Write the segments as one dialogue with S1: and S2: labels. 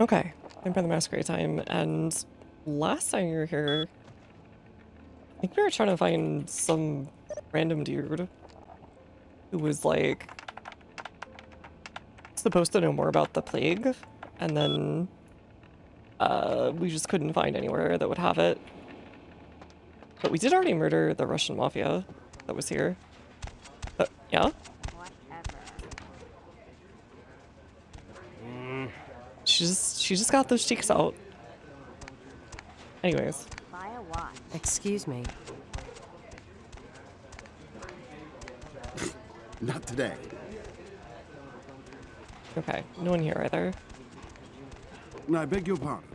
S1: Okay, I'm by the Masquerade time, and last time you were here, I think we were trying to find some random dude who was like supposed to know more about the plague, and then we just couldn't find anywhere that would have it. But we did already murder the Russian mafia that was here. Yeah? She just got those cheeks out. Anyways.
S2: Excuse me.
S3: Not today.
S1: Okay, no one here either.
S3: I beg your pardon.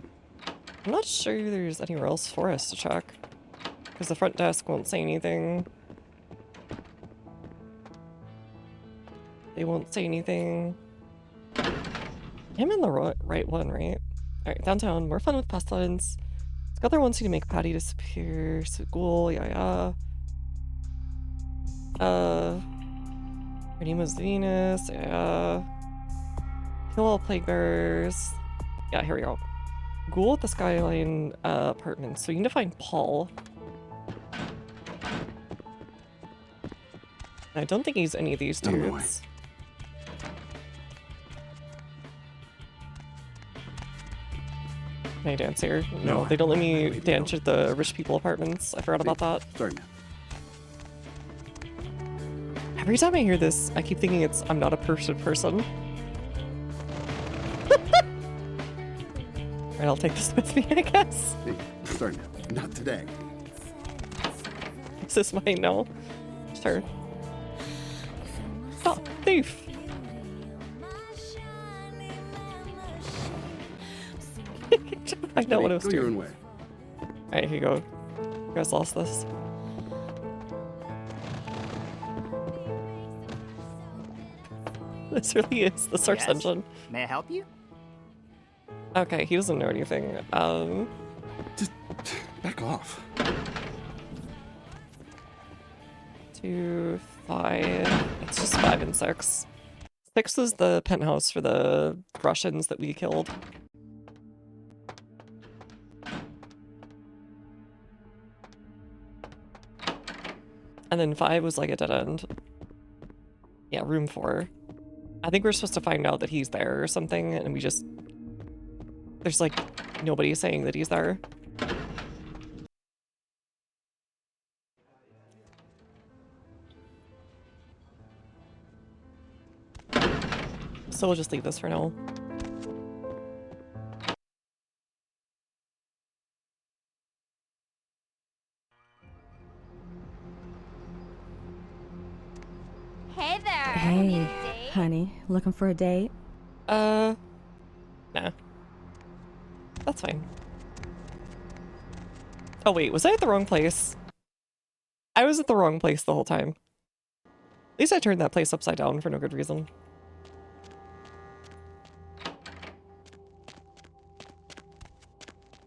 S1: I'm not sure there's anywhere else for us to check. Because the front desk won't say anything. They won't say anything. I'm in the right one, right? Alright, downtown. More fun with pestilence. Scother wants you to make Patty disappear. Ghoul, yeah. Her name was Venus, yeah. Kill all plague bearers. Yeah, here we go. Ghoul at the Skyline apartments. So you need to find Paul. I don't think he's any of these dudes. Can I dance here? No, they don't let me dance at the rich people apartments. I forgot about that.
S3: Sorry, man.
S1: Every time I hear this, I keep thinking I'm not a person. Alright, I'll take this with me, I guess.
S3: Hey, sorry, man. Not today.
S1: Is this mine? No. Sure. Stop, thief! I know what I was doing.
S3: Go your own way.
S1: Alright, here you go. You guys lost this. This really is the search engine.
S4: May I help you?
S1: Okay, he doesn't know anything.
S3: Just back off.
S1: 2, 5. It's just 5 and 6. 6 was the penthouse for the Russians that we killed. And then 5 was like a dead end. Yeah, room 4. I think we're supposed to find out that he's there or something, and we just... There's like nobody saying that he's there. So we'll just leave this for now.
S5: Hey there.
S2: Hey, honey, looking for a date?
S1: Nah. That's fine. Oh wait, was I at the wrong place? I was at the wrong place the whole time. At least I turned that place upside down for no good reason.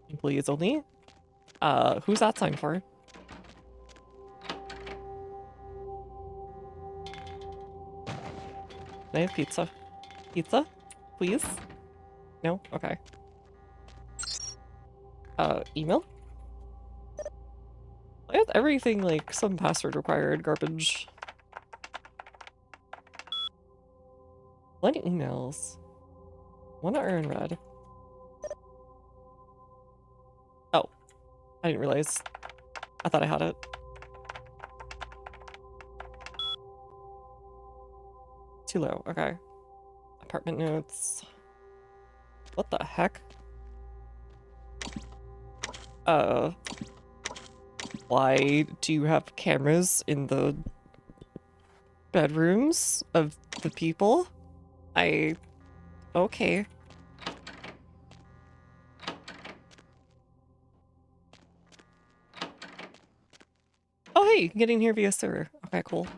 S1: Employees only? Who's that sign for? Can I have pizza? Pizza? Please? No? Okay. Email? I have everything like some password required garbage. What emails? One are in red. Oh. I didn't realize. I thought I had it. Too low, okay. Apartment notes. What the heck? Why do you have cameras in the bedrooms of the people? Okay. Oh hey, you can get in here via sewer. Okay, cool.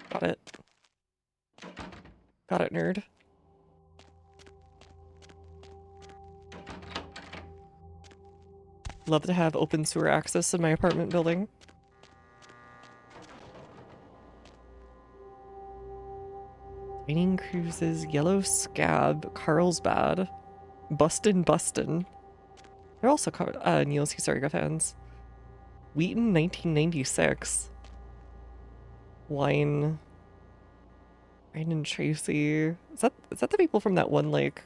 S1: Got it. Got it, nerd. Love to have open sewer access in my apartment building. Raining Cruises, Yellow Scab, Carlsbad. Bustin'. They're also Neil Cesariga fans. Wheaton 1996. Wine. Brandon Tracy. Is that the people from that one like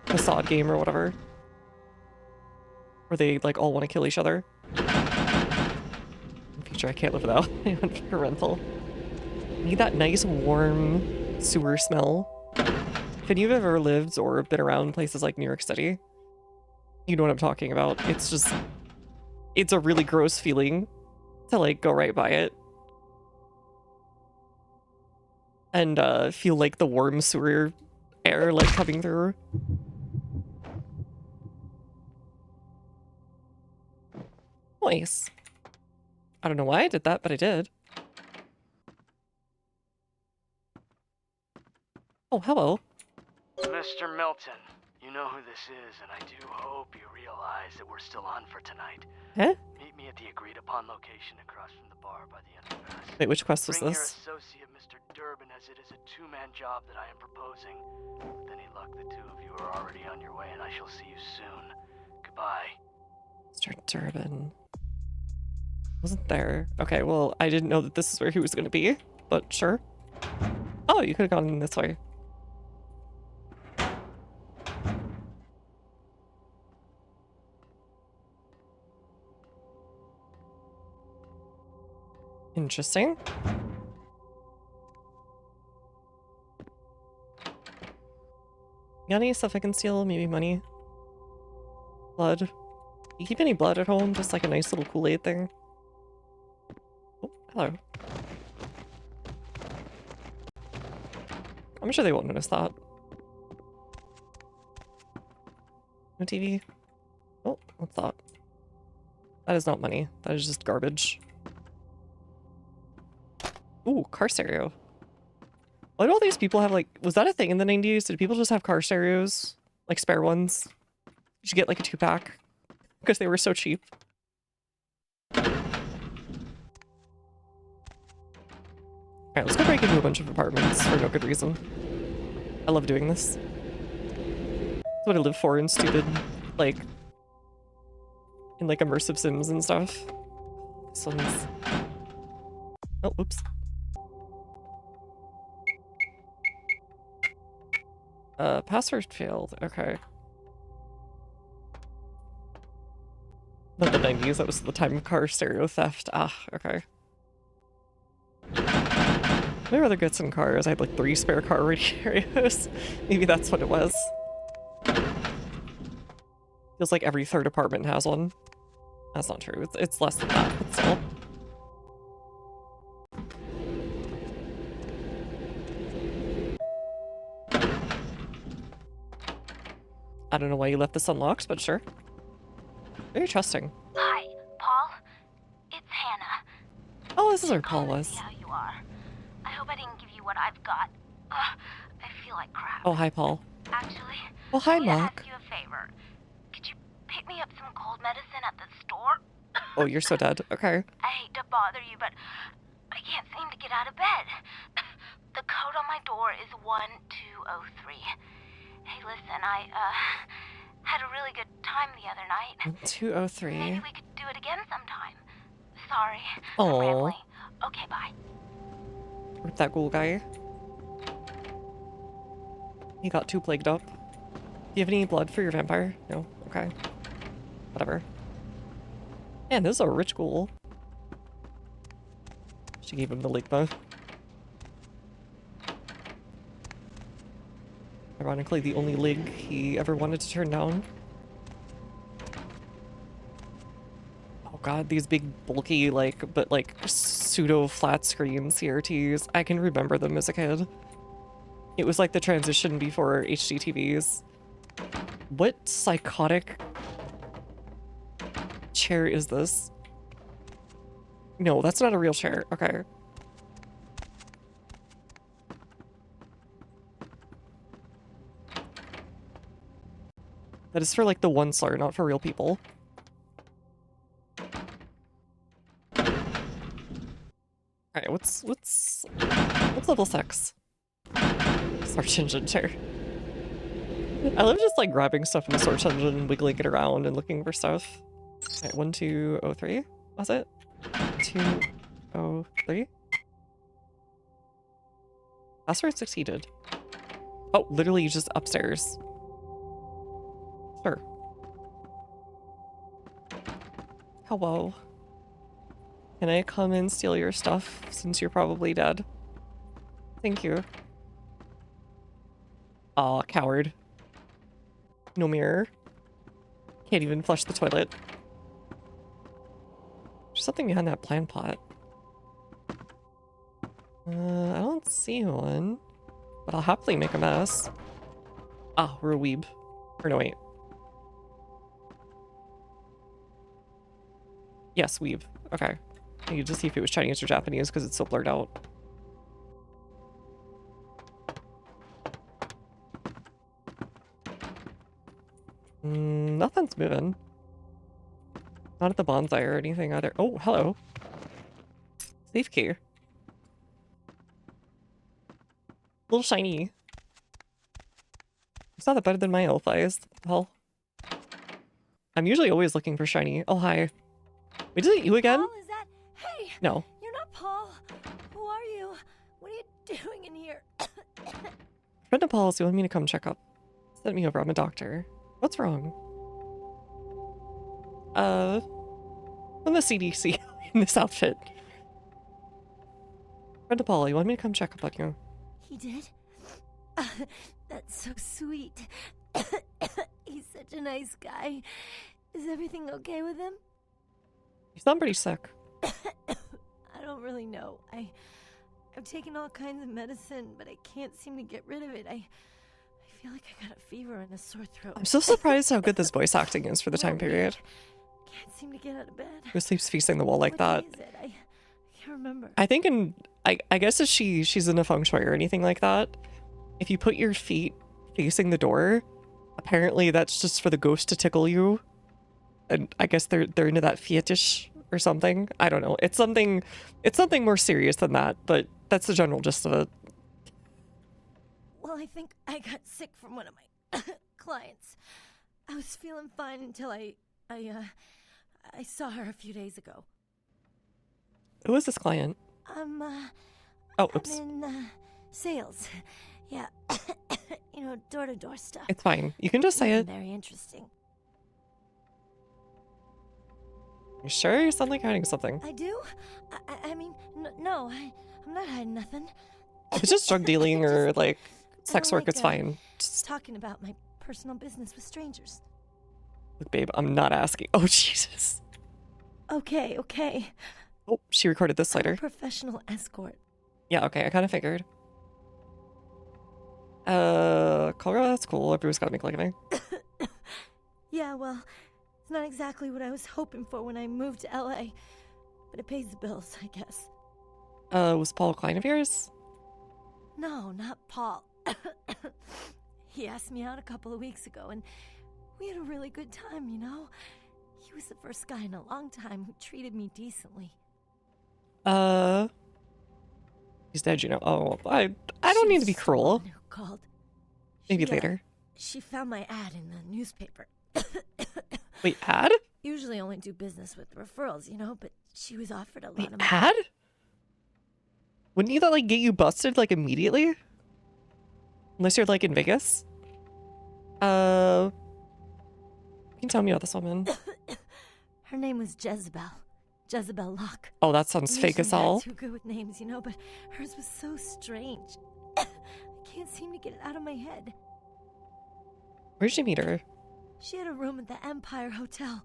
S1: facade game or whatever? Where they like all want to kill each other? In future I can't live without my own for rental. Need that nice warm sewer smell. If any of you have ever lived or been around places like New York City, you know what I'm talking about. It's just, it's a really gross feeling to like go right by it and feel like the warm sewer air like coming through. Nice. I don't know why I did that, but I did. Oh, hello.
S4: Mr. Milton, you know who this is, and I do hope you realize that we're still on for tonight.
S1: Huh?
S4: Meet me at the agreed-upon location across from the bar by the underpass.
S1: Wait, which quest was
S4: Bring your
S1: this?
S4: associate, Mr. Durbin, as it is a two-man job that I am proposing. With any luck, the two of you are already on your way, and I shall see you soon. Goodbye.
S1: Mr. Durbin. Wasn't there. Okay, well, I didn't know that this is where he was going to be, but sure. Oh, you could have gone this way. Interesting. Got any stuff I can steal? Maybe money? Blood? You keep any blood at home? Just like a nice little Kool-Aid thing? Oh, hello. I'm sure they won't notice that. No TV? Oh, what's that? That is not money. That is just garbage. Ooh, car stereo. Why do all these people have like, was that a thing in the 90s? Did people just have car stereos? Like spare ones? You should get like a 2-pack because they were so cheap. Alright, let's go break into a bunch of apartments for no good reason. I love doing this. That's what I live for in stupid, like, in like immersive sims and stuff. This one's... Oh, oops. Password failed. Okay. Not the 90s, that was the time of car stereo theft. Ah, okay. I'd rather get some cars. I had like 3 spare car radios. Maybe that's what it was. Feels like every third apartment has one. That's not true. It's less than that, but still. I don't know why you left this unlocked, but sure. Very trusting.
S5: Hi, Paul. It's Hannah.
S1: Oh, this is where Paul
S5: Calling to
S1: was.
S5: see how you are. I hope I didn't give you what I've got. I feel like crap.
S1: Oh, hi, Paul.
S5: Actually,
S1: Oh, hi,
S5: I need to
S1: Mark.
S5: ask you a favor. Could you pick me up some cold medicine at the store?
S1: Oh, you're so dead. Okay.
S5: I hate to bother you, but I can't seem to get out of bed. The code on my door is 1203. Hey, listen, I had a really good time the other night.
S1: 203.
S5: Maybe we could do it again sometime. Sorry,
S1: Aw.
S5: I'm rambling. Okay, bye.
S1: With that ghoul guy. He got too plagued up. Do you have any blood for your vampire? No? Okay. Whatever. Man, this is a rich ghoul. She gave him the ligma. Ironically, the only lig he ever wanted to turn down. Oh god, these big bulky, like, but like pseudo flat screen CRTs. I can remember them as a kid. It was like the transition before HD TVs. What psychotic chair is this? No, that's not a real chair. Okay. That is for like the one slur, not for real people. Alright, what's level 6? Search engine chair. I love just like grabbing stuff in the search engine and wiggling it around and looking for stuff. Alright, 1203, was it? 203? Password succeeded. Oh, literally just upstairs. Sure. Hello. Can I come and steal your stuff since you're probably dead? Thank you. Aw, coward. No mirror. Can't even flush the toilet. There's something behind that plant pot. I don't see one. But I'll happily make a mess. Ah, we're a weeb. Or no, wait. Yes, weeb. Okay. I need to see if it was Chinese or Japanese because it's so blurred out. Nothing's moving. Not at the bonsai or anything either. Oh, hello. Safe key. Little shiny. It's not that better than my elf eyes. Hell. I'm usually always looking for shiny. Oh, hi. Wait, is it you again?
S6: Paul, is that? Hey!
S1: No.
S6: You're not Paul. Who are you? What are you doing in here?
S1: Friend of Paul's, you want me to come check up. Send me over. I'm a doctor. What's wrong? I'm the CDC in this outfit. Friend of Paul, you want me to come check up on you?
S6: He did? That's so sweet. He's such a nice guy. Is everything okay with him?
S1: You sound pretty sick.
S6: I don't really know. I've taken all kinds of medicine, but I can't seem to get rid of it. I feel like I got a fever and a sore throat.
S1: I'm so surprised how good this voice acting is for the time period.
S6: Can't seem to get out of bed.
S1: Who sleeps facing the wall like that?
S6: What day is it? I can't remember.
S1: I think I guess if she's in a feng shui or anything like that, if you put your feet facing the door, apparently that's just for the ghost to tickle you. And I guess they're into that fetish or something. I don't know. It's something more serious than that, but that's the general gist of it.
S6: Well, I think I got sick from one of my clients. I was feeling fine until I saw her a few days ago.
S1: Who is this client? Oh, oops.
S6: I'm in sales. Yeah. You know, door-to-door stuff.
S1: It's fine. You can just say it.
S6: Very interesting.
S1: You sure? You sound like hiding something.
S6: I do? I mean, no, I'm not hiding nothing.
S1: If it's just drug dealing or
S6: Just-
S1: like
S6: I
S1: sex
S6: don't
S1: work,
S6: like,
S1: it's fine. Just,
S6: Talking about my personal business with strangers.
S1: look, babe, I'm not asking. Oh, Jesus.
S6: Okay.
S1: Oh, she recorded this
S6: I'm a
S1: later.
S6: professional escort.
S1: Yeah, okay, I kind of figured. Colorado, that's cool. Everyone's got to make a living.
S6: Yeah, well, it's not exactly what I was hoping for when I moved to LA, but it pays the bills, I guess.
S1: Was Paul a client of yours?
S6: No, not Paul. He asked me out a couple of weeks ago, and we had a really good time, you know? He was the first guy in a long time who treated me decently.
S1: He's dead, you know. Oh, I don't need to be cruel.
S6: Who called.
S1: Maybe
S6: She,
S1: later.
S6: She found my ad in the newspaper.
S1: Wait, ad?
S6: Usually only do business with referrals, you know, but she was offered a lot
S1: Wait,
S6: of money.
S1: ad? Wouldn't that like get you busted like immediately? Unless you're like in Vegas. You can tell me about this woman.
S6: Her name was Jezebel. Jezebel Locke.
S1: Oh, that sounds fake as
S6: Usually
S1: all.
S6: not too good with names, you know, but hers was so strange. I can't seem to get it out of my head.
S1: Where'd you meet her?
S6: She had a room at the Empire Hotel.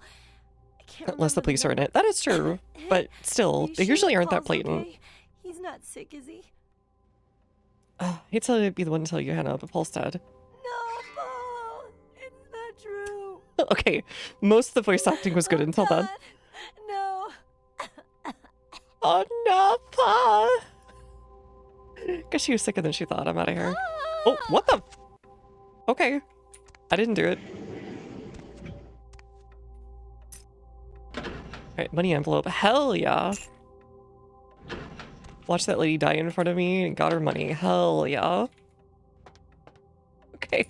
S6: I can't
S1: Unless the
S6: remember
S1: police are in
S6: number.
S1: it. That is true. But still,
S6: Are you
S1: they
S6: sure
S1: usually aren't that
S6: Paul's
S1: blatant.
S6: okay? He's not sick, is he?
S1: Hate to be the one to tell you, Hannah, but Paul's dead.
S6: No, Paul. It's not true.
S1: Okay, most of the voice acting was good
S6: Oh,
S1: until then.
S6: God. No.
S1: Oh no, Paul! Guess she was sicker than she thought. I'm out of here. Oh, what the? Okay. I didn't do it. Alright, money envelope. Hell yeah. Watch that lady die in front of me and got her money. Hell yeah. Okay.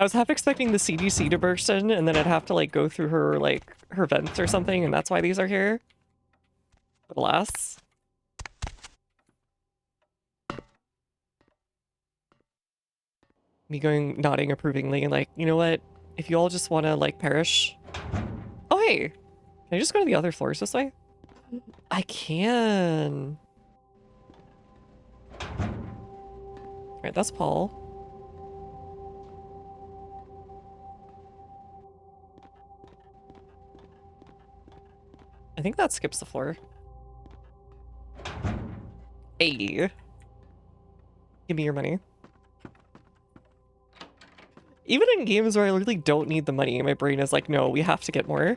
S1: I was half expecting the CDC to burst in, and then I'd have to, like, go through her, like, her vents or something, and that's why these are here. But alas. Me going, nodding approvingly, and like, you know what? If you all just want to, like, perish. Oh, hey! Can I just go to the other floors this way? I can. Alright, that's Paul. I think that skips the floor. Hey. Give me your money. Even in games where I really don't need the money, my brain is like, no, we have to get more.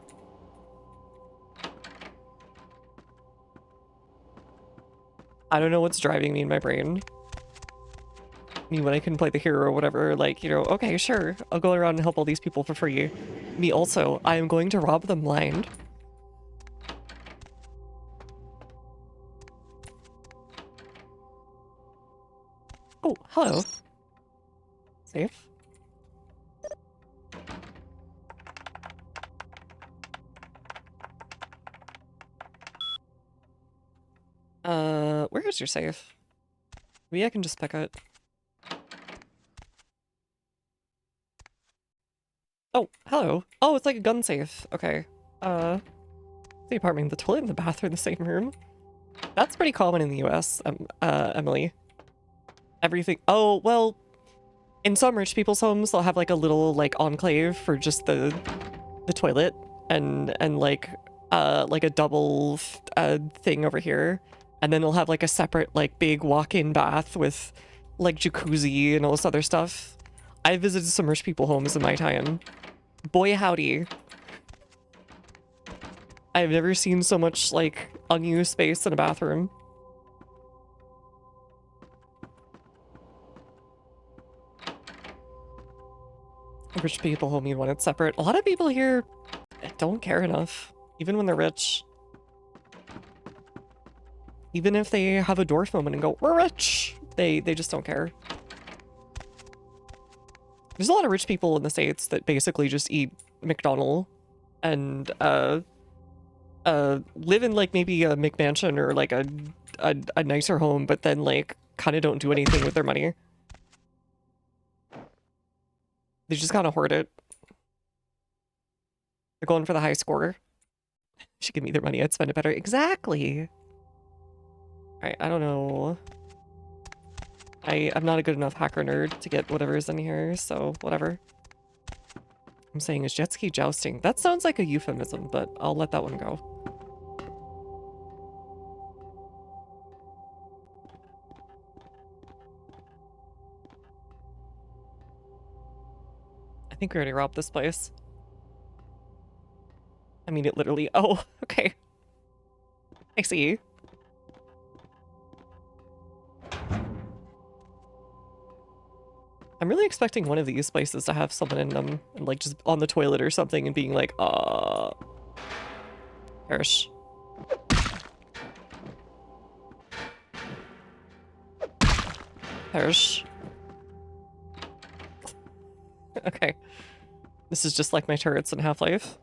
S1: I don't know what's driving me in my brain. Me when I can play the hero or whatever, like, you know, okay, sure, I'll go around and help all these people for free. Me also, I am going to rob them blind. Oh, hello. Safe. Where is your safe? Maybe I can just pick it. Oh, hello. Oh, it's like a gun safe. Okay. The apartment, the toilet and the bath are in the same room. That's pretty common in the US, Emily. Everything. Oh, well, in some rich people's homes, they'll have like a little like enclave for just the toilet and like a double thing over here. And then they'll have like a separate like big walk-in bath with like jacuzzi and all this other stuff. I visited some rich people homes in my time. Boy howdy. I've never seen so much like unused space in a bathroom. Rich people home, you want it separate. A lot of people here don't care enough, even when they're rich. Even if they have a dwarf moment and go, we're rich, they just don't care. There's a lot of rich people in the States that basically just eat McDonald's and live in like maybe a McMansion or like a nicer home, but then like kind of don't do anything with their money. They just kind of hoard it. They're going for the high score. Should give me their money, I'd spend it better. Exactly. Alright, I don't know. I'm not a good enough hacker nerd to get whatever's in here, so whatever. I'm saying is jet ski jousting. That sounds like a euphemism, but I'll let that one go. I think we already robbed this place. I mean, it literally... Oh, okay. I see. I'm really expecting one of these places to have someone in them and like just on the toilet or something and being like, perish. Perish. Okay. This is just like my turrets in Half-Life.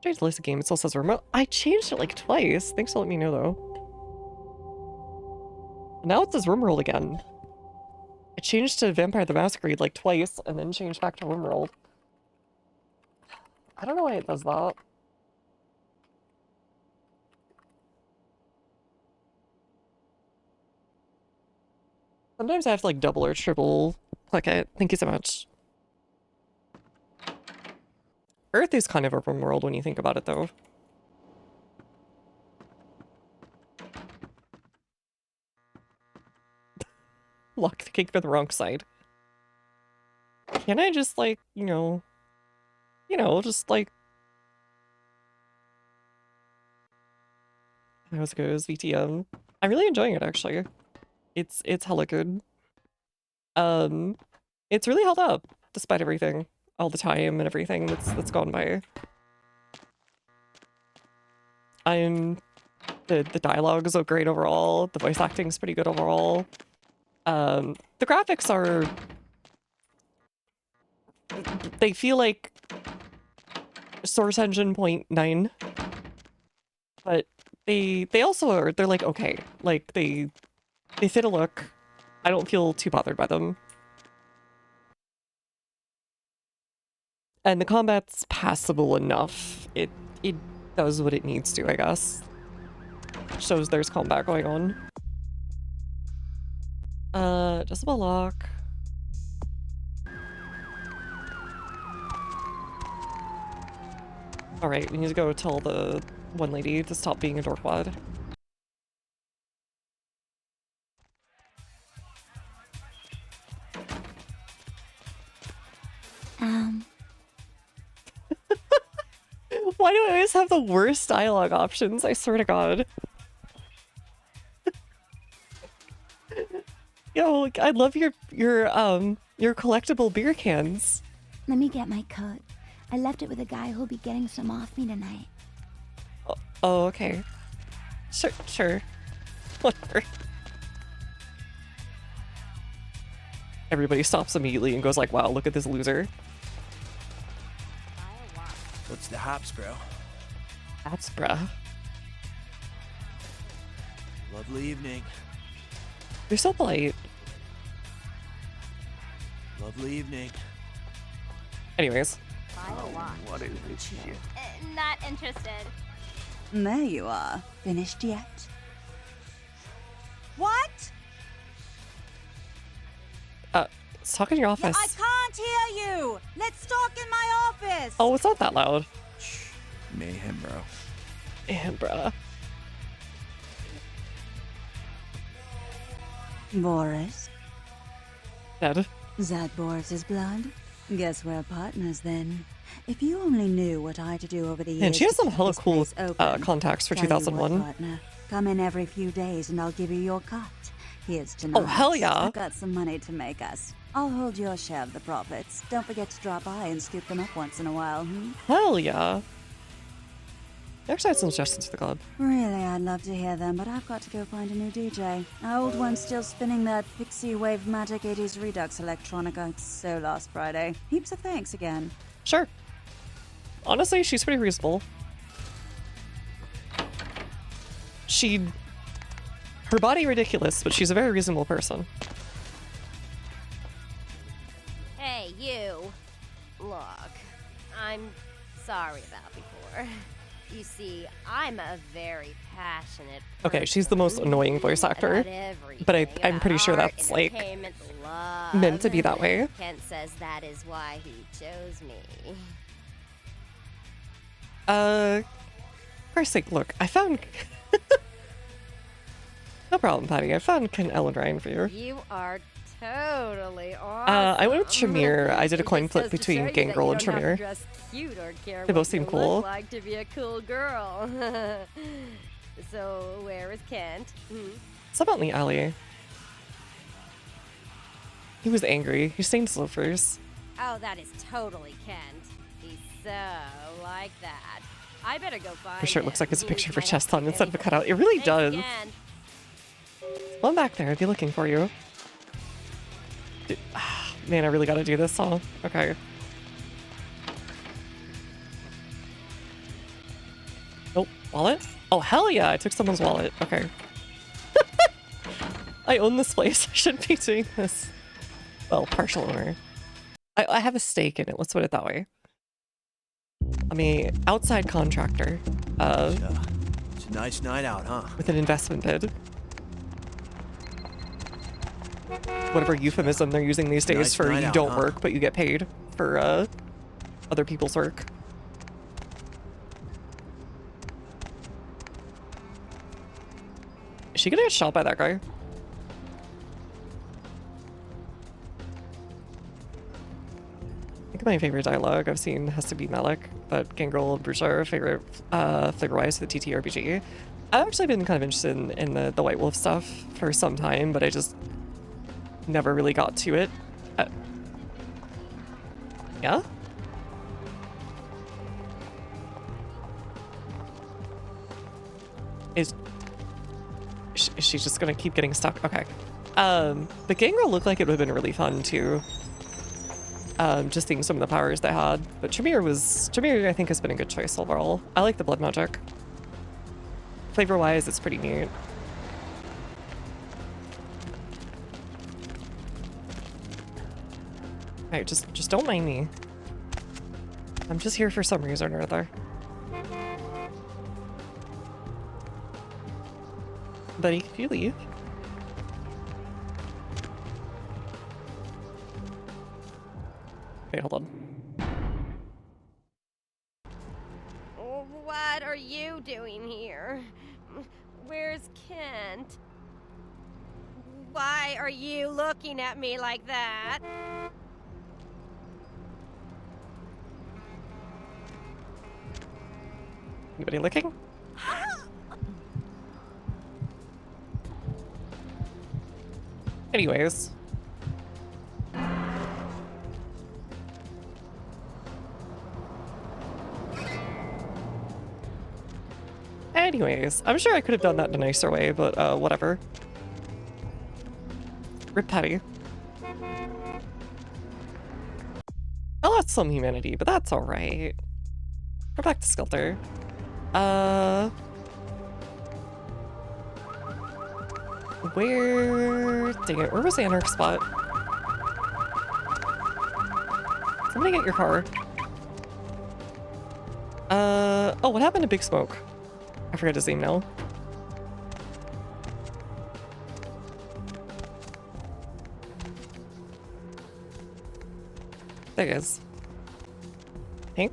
S1: Changed the list of game, it still says remote. I changed it like twice. Thanks for letting me know though. Now it says RimWorld again. I changed to Vampire the Masquerade like twice and then changed back to RimWorld. I don't know why it does that. Sometimes I have to like double or triple click it. Thank you so much. Earth is kind of a RimWorld when you think about it though. Lock the cake for the wrong side. Can I just like, you know, just like... How's it goes, VTM? I'm really enjoying it actually. It's hella good. It's really held up despite everything, all the time and everything that's gone by. The dialogue is so great overall. The voice acting is pretty good overall. The graphics are they feel like Source Engine 0.9, but they also are, they're like okay. Like they fit a look. I don't feel too bothered by them. And the combat's passable enough. It does what it needs to, I guess. Shows there's combat going on. Decibel lock. Alright, we need to go tell the one lady to stop being a dorkwad. Why do I always have the worst dialogue options? I swear to God. Yo, I love your collectible beer cans.
S7: Let me get my coat. I left it with a guy who'll be getting some off me tonight.
S1: Oh, okay. Sure. Whatever. Everybody stops immediately and goes like, wow, look at this loser.
S8: What's the hops, bro?
S1: That's bruh.
S8: Lovely evening.
S1: You're so polite.
S8: Lovely evening.
S1: Anyways.
S8: What is this shit?
S5: Not interested.
S9: There you are. Finished yet? What?
S1: Let's talk in your office.
S9: I can't hear you. Let's talk in my office.
S1: Oh, it's not that loud.
S8: Mayhem, bro.
S1: Man, bruh.
S9: Boris.
S1: Dead.
S9: That Boris's blood? Guess we're partners then. If you only knew what I had to do over the years.
S1: Man, she has
S9: to
S1: some
S9: keep
S1: hella
S9: this
S1: cool
S9: place open.
S1: contacts for
S9: Tell you what,
S1: 2001.
S9: partner, come in every few days and I'll give you your cut. Here's tonight.
S1: Oh, hell yeah.
S9: I've got some money to make us. I'll hold your share of the profits. Don't forget to drop by and scoop them up once in a while,
S1: Hell yeah. I actually had some suggestions for the club.
S9: Really, I'd love to hear them, but I've got to go find a new DJ. Our old one's still spinning that Pixie Wave Magic 80s Redux electronica. It's so last Friday. Heaps of thanks again.
S1: Sure. Honestly, she's pretty reasonable. Her body ridiculous, but she's a very reasonable person.
S10: Hey, you. Look, I'm sorry about before. You see, I'm a very passionate
S1: Okay, she's the most annoying voice actor, but I'm pretty sure that's like meant to be that way.
S10: Kent says that is why he chose me.
S1: For Christ's sake, look, I found... No problem, Patty. I found Ken Ellen Ryan for you.
S10: You are totally awesome.
S1: I went with Tremere. I did a coin flip between Gangrel and Tremere. They both seem cool.
S10: Like to be a cool girl. So where is Kent?
S1: It's about in the alley. He was angry. He stained loafers.
S10: Oh, that is totally Kent. He's so like that. I better go find
S1: For sure, it looks like it's a
S10: him.
S1: picture for
S10: He's
S1: chest on
S10: my
S1: instead of a cutout. It really
S10: Thanks
S1: does.
S10: again.
S1: One back there. I'd be looking for you. Man, I really gotta do this, huh? Okay. Oh, wallet? Oh, hell yeah, I took someone's wallet. Okay. I own this place. I shouldn't be doing this. Well, partial owner. I have a stake in it. Let's put it that way. I'm a outside contractor.
S8: It's a nice night out, huh?
S1: With an investment bid. Whatever euphemism they're using these days
S8: Nice
S1: for
S8: night
S1: you
S8: out,
S1: don't
S8: huh?
S1: work, but you get paid for other people's work. Is she gonna get shot by that guy? I think my favorite dialogue I've seen has to be Malik, but Gangrel and Bruce are favorite flavor-wise for the TTRPG. I've actually been kind of interested in the White Wolf stuff for some time, but I just never really got to it. Yeah? Is she just gonna keep getting stuck? Okay. But Gangrel looked like it would have been really fun to just seeing some of the powers they had. But Tremere I think has been a good choice overall. I like the blood magic. Flavor-wise, it's pretty neat. Alright, just don't mind me. I'm just here for some reason or other. Buddy, could you leave? Wait, hold on.
S10: What are you doing here? Where's Kent? Why are you looking at me like that?
S1: Anybody looking? Anyways. I'm sure I could have done that in a nicer way, but whatever. Rip Patty. I lost some humanity, but that's alright. We're back to Skelter. Where... Dang it, where was the Anarch spot? Somebody get your car. Oh, what happened to Big Smoke? I forget his name now. There he is. Hank?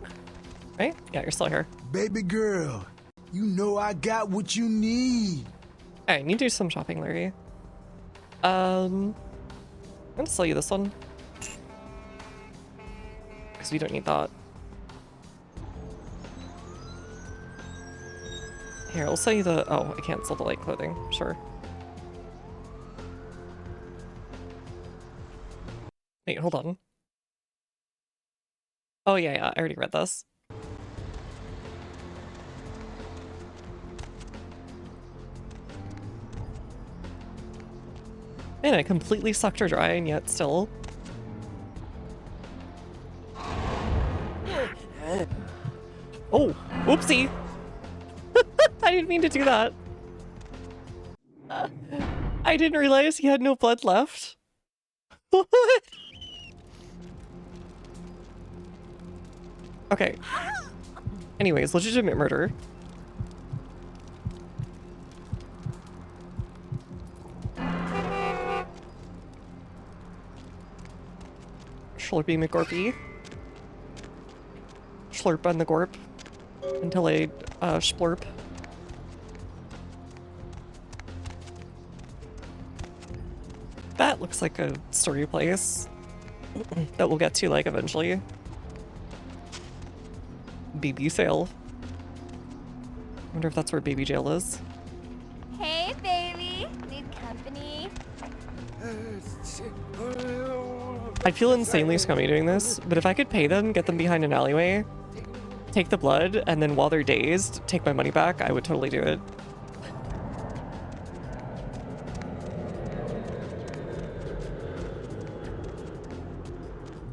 S1: Right? Yeah, you're still here.
S11: Baby girl, you know I got what you need.
S1: Alright, need to do some shopping, Larry. I'm gonna sell you this one. Because we don't need that. Here, I'll sell you the... Oh, I can't sell the light clothing. Sure. Wait, hold on. Oh, yeah, I already read this. Man, I completely sucked her dry, and yet still... Oh, whoopsie! I didn't mean to do that. I didn't realize he had no blood left. What? Okay. Anyways, legitimate murder. Slurpy McGorpy. Slurp on the gorp. Until I, splurp. That looks like a story place that we'll get to, like, eventually. BB sale. Wonder if that's where baby jail is.
S5: Hey, baby. Need company?
S1: I'd feel insanely scummy doing this, but if I could pay them, get them behind an alleyway, take the blood, and then while they're dazed, take my money back, I would totally do it.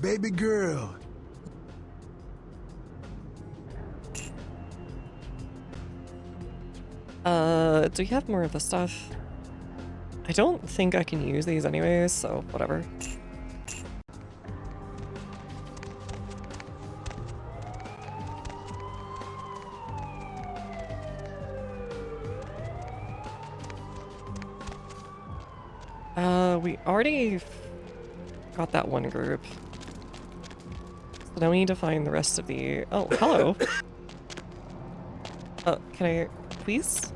S11: Baby girl.
S1: Do you have more of the stuff? I don't think I can use these anyways, so whatever. We already got that one group. So now we need to find the rest of the... Oh, hello! Can I... please?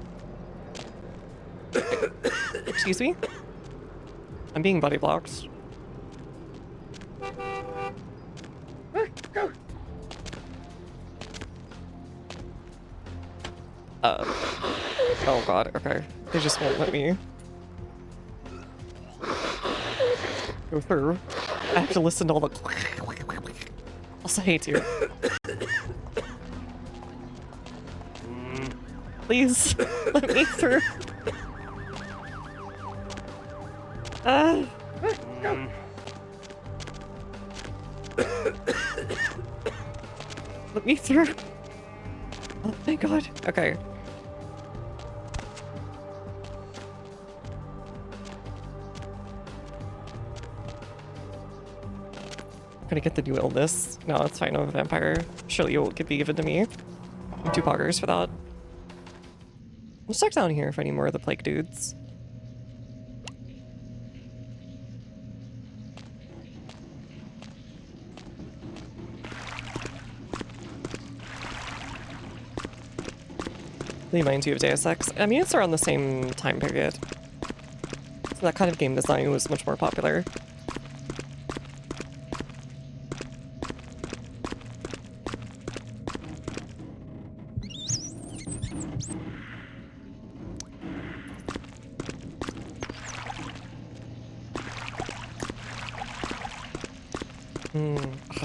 S1: Excuse me? I'm being body blocked. Oh god, okay. They just won't let me go through. I have to listen to all the... Also hate you. Please, let me through. Let me through. Oh my god. Okay. I'm gonna get the new illness. No, it's fine. I'm a vampire. Surely it will be given to me. I'm 2 poggers for that. Let's check down here if any more of the plague dudes. Reminds you of Deus Ex. I mean, it's around the same time period. So that kind of game design was much more popular.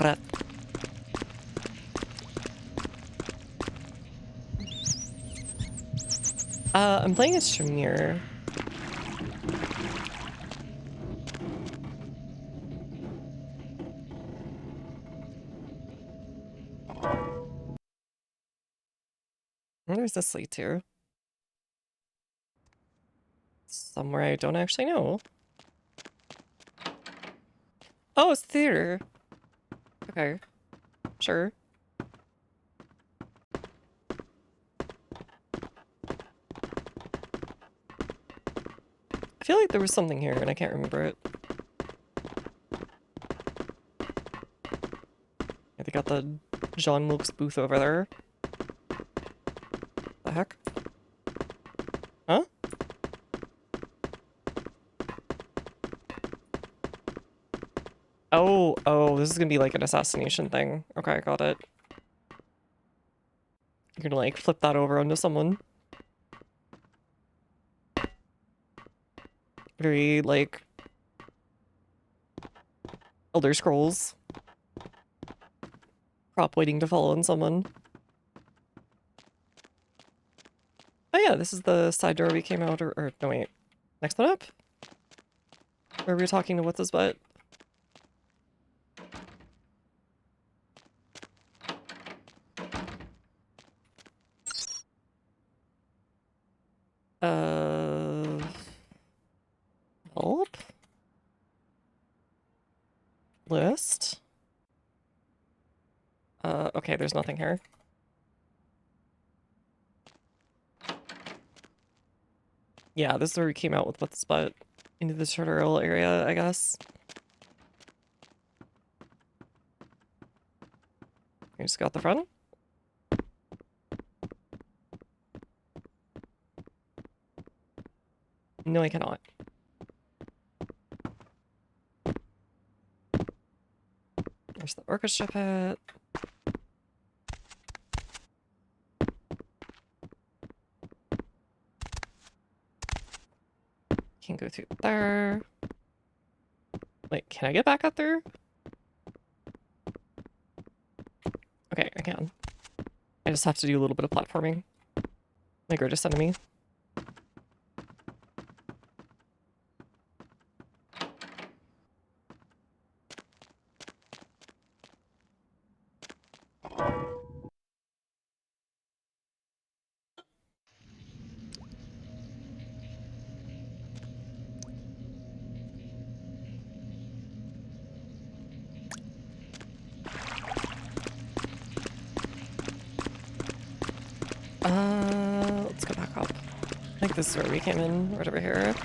S1: Rat. I'm playing as Shamir. Where's this lead to? Somewhere I don't actually know. Oh, it's theater. Okay. Sure. I feel like there was something here and I can't remember it. Yeah, they got the John Wilkes booth over there. The heck? Huh? Oh, this is gonna be like an assassination thing. Okay, got it. You're gonna like flip that over onto someone. Very like Elder Scrolls. Prop waiting to fall on someone. Oh yeah, this is the side door we came out, or no wait. Next one up? Where we were talking to what's his butt? Help? List? Okay, there's nothing here. Yeah, this is where we came out with what's butt into the tutorial area, I guess. You just got the front? No, I cannot. There's the orchestra pit. Can go through there. Wait, can I get back up there? Okay, I can. I just have to do a little bit of platforming. My greatest enemy. Let's go back up. I think this is where we came in, right over here.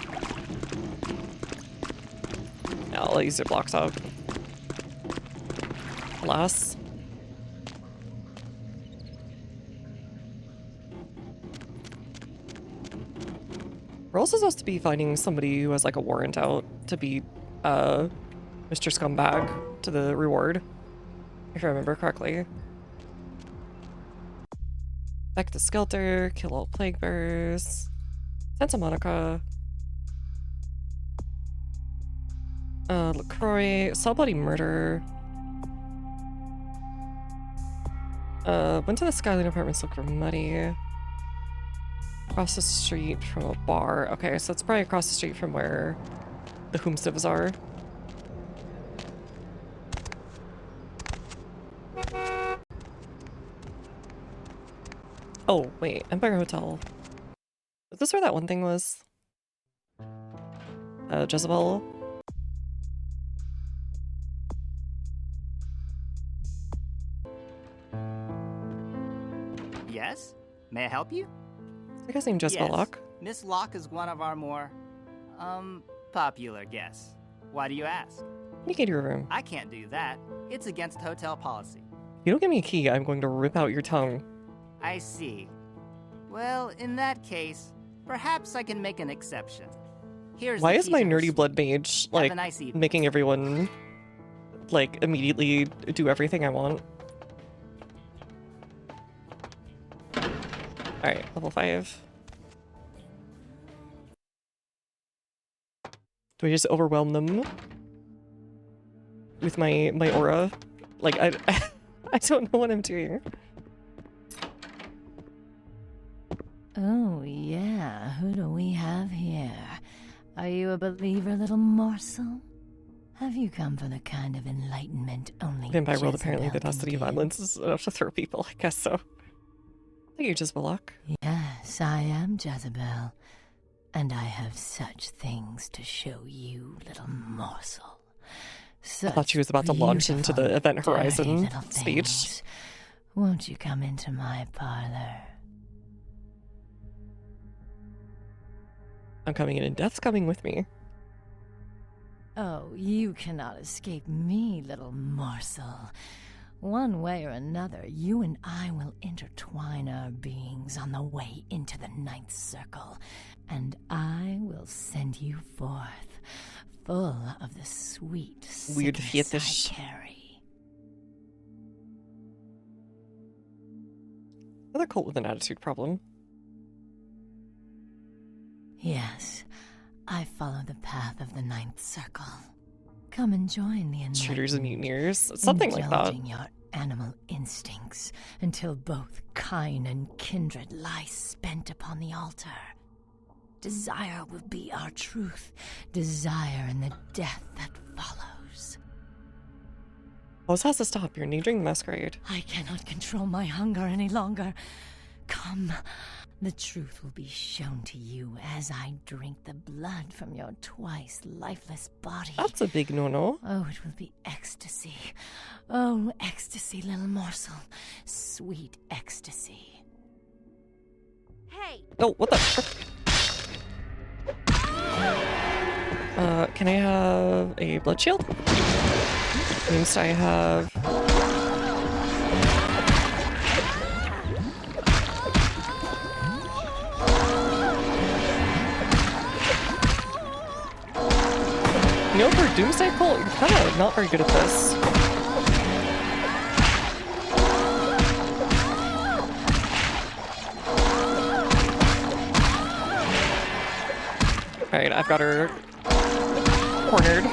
S1: Yeah, I'll use your blocks up. Alas. We're also supposed to be finding somebody who has like a warrant out to beat Mr. Scumbag to the reward, if I remember correctly. Back to Skelter, kill all plague bearers. Santa Monica. LaCroix, saw bloody murder. Went to the Skyline Apartments, looked for Muddy. Across the street from a bar. Okay, so it's probably across the street from where the Homesteads are. Oh, wait. Empire Hotel. Is this where that one thing was? Jezebel?
S12: Yes? May I help you?
S1: I guess named Jezebel
S12: Yes.
S1: Locke.
S12: Miss Locke is one of our more, popular guests. Why do you ask?
S1: Let me get your room.
S12: I can't do that. It's against hotel policy.
S1: If you don't give me a key, I'm going to rip out your tongue.
S12: I see. Well, in that case, perhaps I can make an exception. Here's
S1: Why
S12: the
S1: is
S12: key
S1: my
S12: to her
S1: nerdy
S12: suite.
S1: blood mage,
S12: Have a
S1: like,
S12: nice evening.
S1: making everyone, like, immediately do everything I want? Alright, level 5. Do I just overwhelm them with my aura? Like, I don't know what I'm doing.
S6: Oh, yeah. Who do we have here? Are you a believer, little morsel? Have you come for the kind of enlightenment only
S1: Vampire World,
S6: Jezebel
S1: apparently the
S6: can
S1: density of
S6: give?
S1: violence is enough to throw people, I guess so. Thank you, Jezebel Locke.
S6: Yes, I am Jezebel. And I have such things to show you, little morsel.
S1: I thought she was about to launch into the Event Horizon speech.
S6: Won't you come into my parlor?
S1: I'm coming in and death's coming with me.
S6: Oh, you cannot escape me, little morsel. One way or another, you and I will intertwine our beings on the way into the ninth circle, and I will send you forth, full of the sweet
S1: Weird
S6: sickness
S1: fetish.
S6: I carry.
S1: Another cult with an attitude problem.
S6: Yes, I follow the path of the ninth circle. Come and join the enlightened.
S1: Shooters and mutineers. Something like that.
S6: Indulging your animal instincts until both kind and kindred lie spent upon the altar. Desire will be our truth. Desire and the death that follows.
S1: Well, this has to stop. You're endangering the Masquerade.
S6: I cannot control my hunger any longer. Come. The truth will be shown to you as I drink the blood from your twice lifeless body.
S1: That's a big no-no.
S6: Oh, it will be ecstasy. Oh, ecstasy, little morsel. Sweet ecstasy.
S10: Hey!
S1: Oh, what the frick? Can I have a blood shield? Means I have... You know, for Doomsday Cult, you're kind of not very good at this. Alright, I've got her cornered.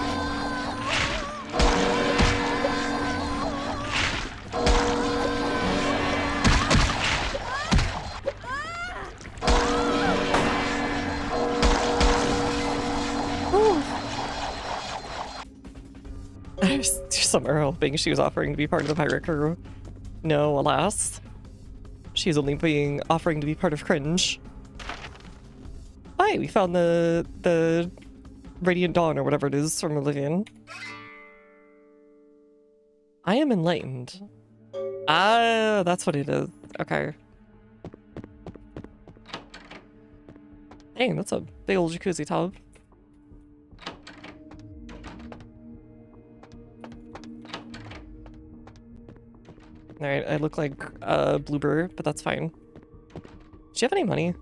S1: Somewhere hoping she was offering to be part of the pirate crew. No, alas. She's only offering to be part of Cringe. Hi, we found the Radiant Dawn or whatever it is from Oblivion. I am enlightened. Ah, that's what it is. Okay. Dang, that's a big old jacuzzi tub. Alright, I look like a bloober, but that's fine. Do you have any money?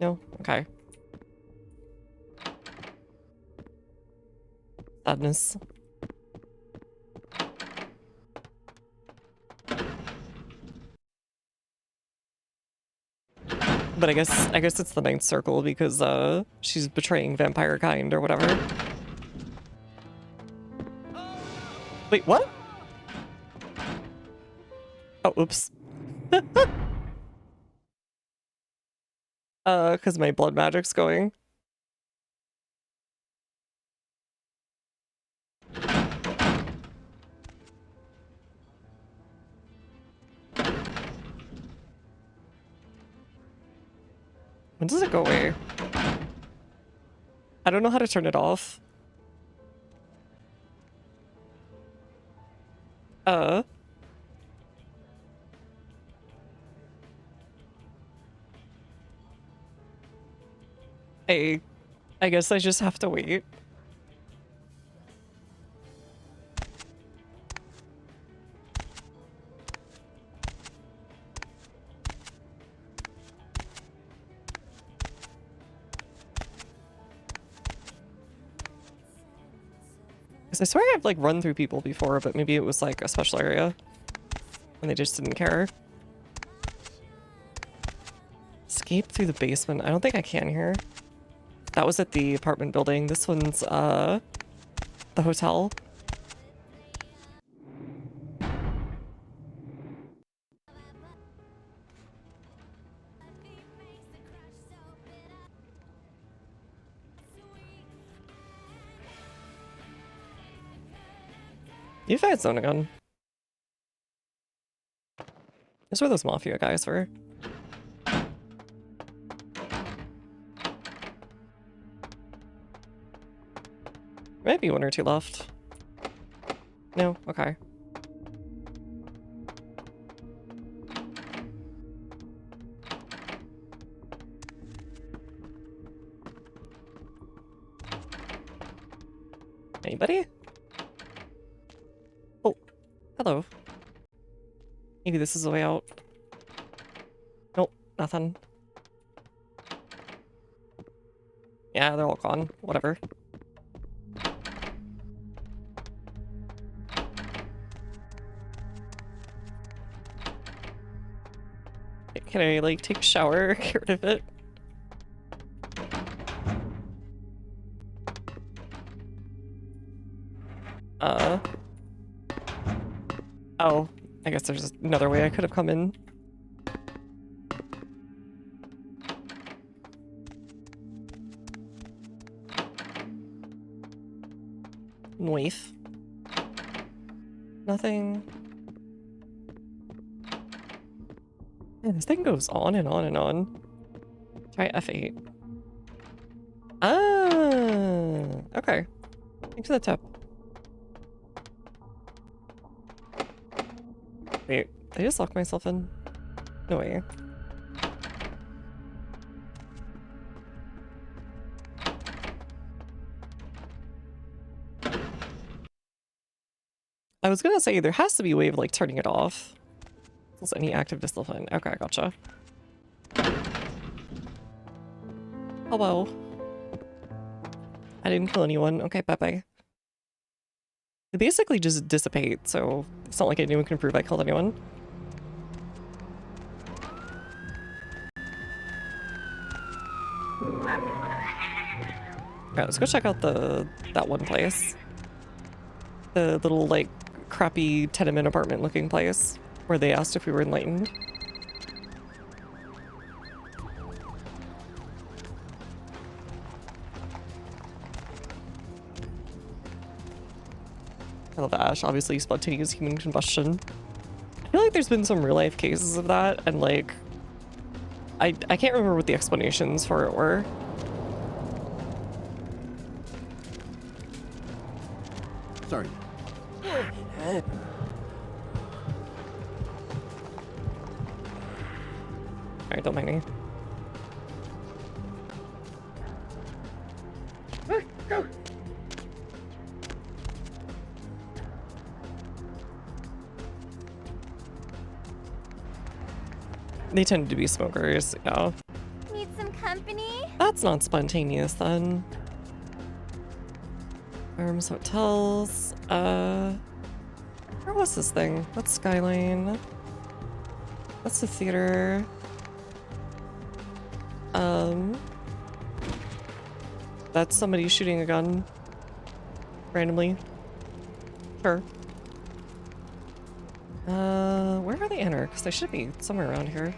S1: No? Okay. Sadness. But I guess it's the ninth circle because she's betraying vampire kind or whatever. Wait, what? Oh, oops. Because my blood magic's going. When does it go away? I don't know how to turn it off. I guess I just have to wait. Because I swear I've like run through people before, but maybe it was like a special area and they just didn't care. Escape through the basement. I don't think I can here. That was at the apartment building. This one's the hotel. You've had zone gun. Those were those mafia guys were. Maybe one or two left. No? Okay. Anybody? Oh, hello. Maybe this is the way out. Nope, nothing. Yeah, they're all gone. Whatever. Can I, like, take a shower, get rid of it? Oh, I guess there's another way I could have come in. Noif. Nothing. Man, this thing goes on and on and on. Try F8. Ah, okay. Thanks for the tip. Wait, did I just lock myself in? No way. I was gonna say there has to be a way of like turning it off. Is any active discipline? Okay, gotcha. Oh well. I didn't kill anyone. Okay, bye-bye. They basically just dissipate, so it's not like anyone can prove I killed anyone. Alright, let's go check out that one place. The little, like, crappy tenement apartment looking place where they asked if we were enlightened. I love Ash, obviously spontaneous human combustion. I feel like there's been some real life cases of that, and like, I can't remember what the explanations for it were.
S3: Sorry.
S1: Alright, don't mind me. They tend to be smokers, yeah.
S5: Need some company?
S1: That's not spontaneous then. Arms, hotels, where was this thing? That's Skyline. That's the theater. That's somebody shooting a gun. Randomly. Sure. Where are they enter? Because they should be somewhere around here.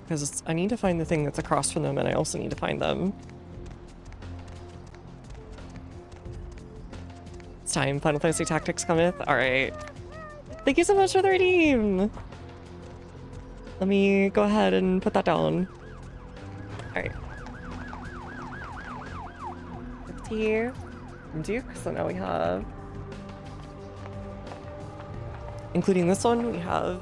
S1: Because I need to find the thing that's across from them, and I also need to find them. It's time. Final Fantasy Tactics cometh. Alright. Thank you so much for the redeem! Let me go ahead and put that down. Alright. 50 from Duke, so now we have... Including this one, we have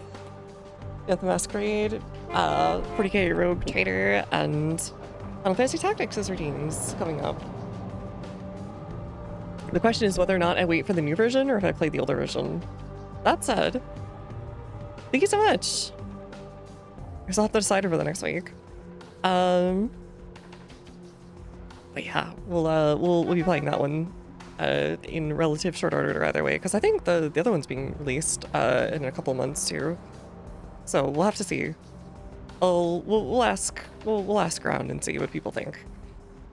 S1: the Masquerade, 40k Rogue Trader, and Final Fantasy Tactics as redeems coming up. The question is whether or not I wait for the new version or if I play the older version. That said, thank you so much. I guess I'll have to decide over the next week. But yeah, we'll be playing that one in relative short order either way, because I think the other one's being released in a couple months too. So we'll have to see. We'll ask around and see what people think.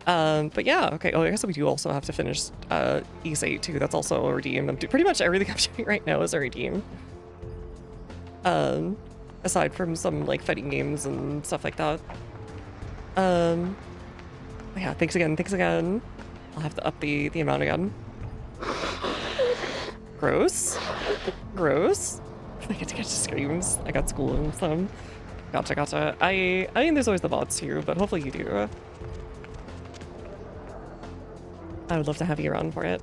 S1: But yeah, okay. Oh, I guess we do also have to finish East 8 too. That's also a redeem. Pretty much everything I'm doing right now is a redeem. Aside from some like fighting games and stuff like that. Yeah, thanks again. I'll have to up the amount again. Gross. I get to catch the screams. I got school and some. Gotcha. I mean, there's always the bots too, but hopefully you do. I would love to have you around for it.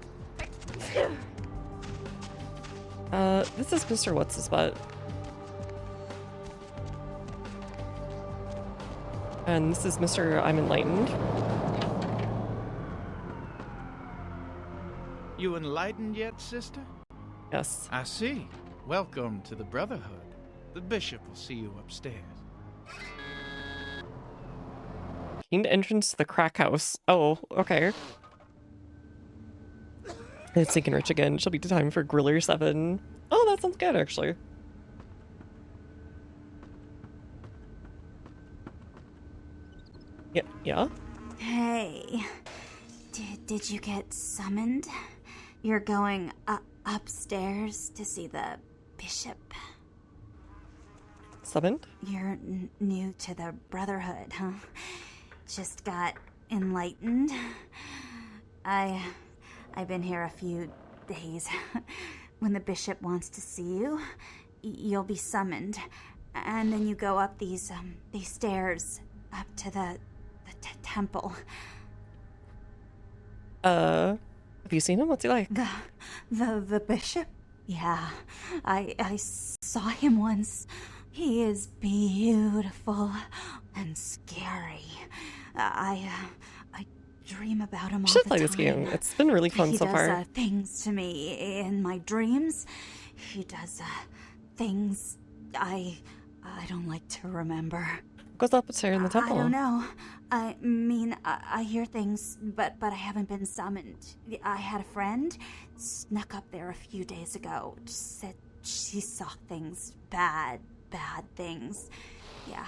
S1: This is Mr. What's His Butt. And this is Mr. I'm Enlightened.
S13: You enlightened yet, sister?
S1: Yes.
S13: I see. Welcome to the Brotherhood. The bishop will see you upstairs.
S1: Gained entrance to the crack house. Oh, okay. It's sinking rich again. She'll be time for Griller 7. Oh, that sounds good, actually. Yeah?
S7: Hey, did you get summoned? You're going upstairs to see the bishop.
S1: Summoned?
S7: You're new to the Brotherhood, huh? Just got enlightened. I've been here a few days. When the bishop wants to see you, you'll be summoned, and then you go up these stairs up to the temple.
S1: Have you seen him? What's he like?
S7: The bishop? Yeah, I saw him once. He is beautiful and scary. I dream about him all the time.
S1: Should play this game. It's been really fun so far.
S7: He does things to me in my dreams. He does things I don't like to remember.
S1: Goes up there in the temple.
S7: I don't know. I mean, I hear things, but I haven't been summoned. I had a friend snuck up there a few days ago. Said she saw things, bad things. Yeah.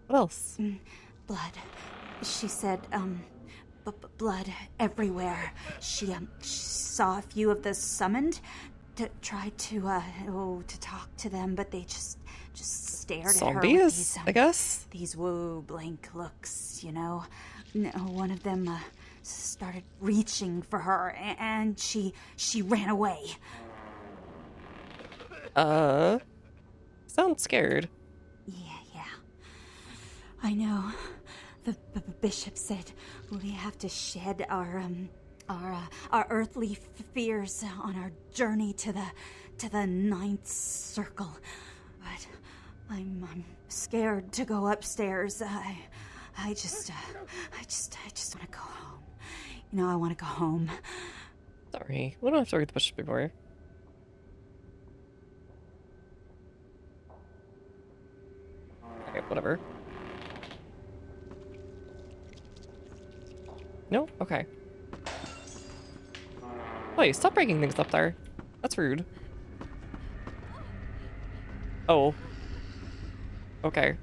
S1: What else?
S7: Blood. She said, blood everywhere. She saw a few of the summoned. Tried to talk to them, but they just stared at her with these,
S1: I guess?
S7: These blank looks, you know. No, one of them started reaching for her, and she ran away.
S1: Sounds scared.
S7: Yeah. I know. The bishop said we have to shed our earthly fears on our journey to the ninth circle, but I'm scared to go upstairs. I just want to go home. You know, I want to go home.
S1: Sorry, we don't have to read the bishop before. Okay, whatever. No? Okay. Wait, stop breaking things up there. That's rude. Oh. Okay.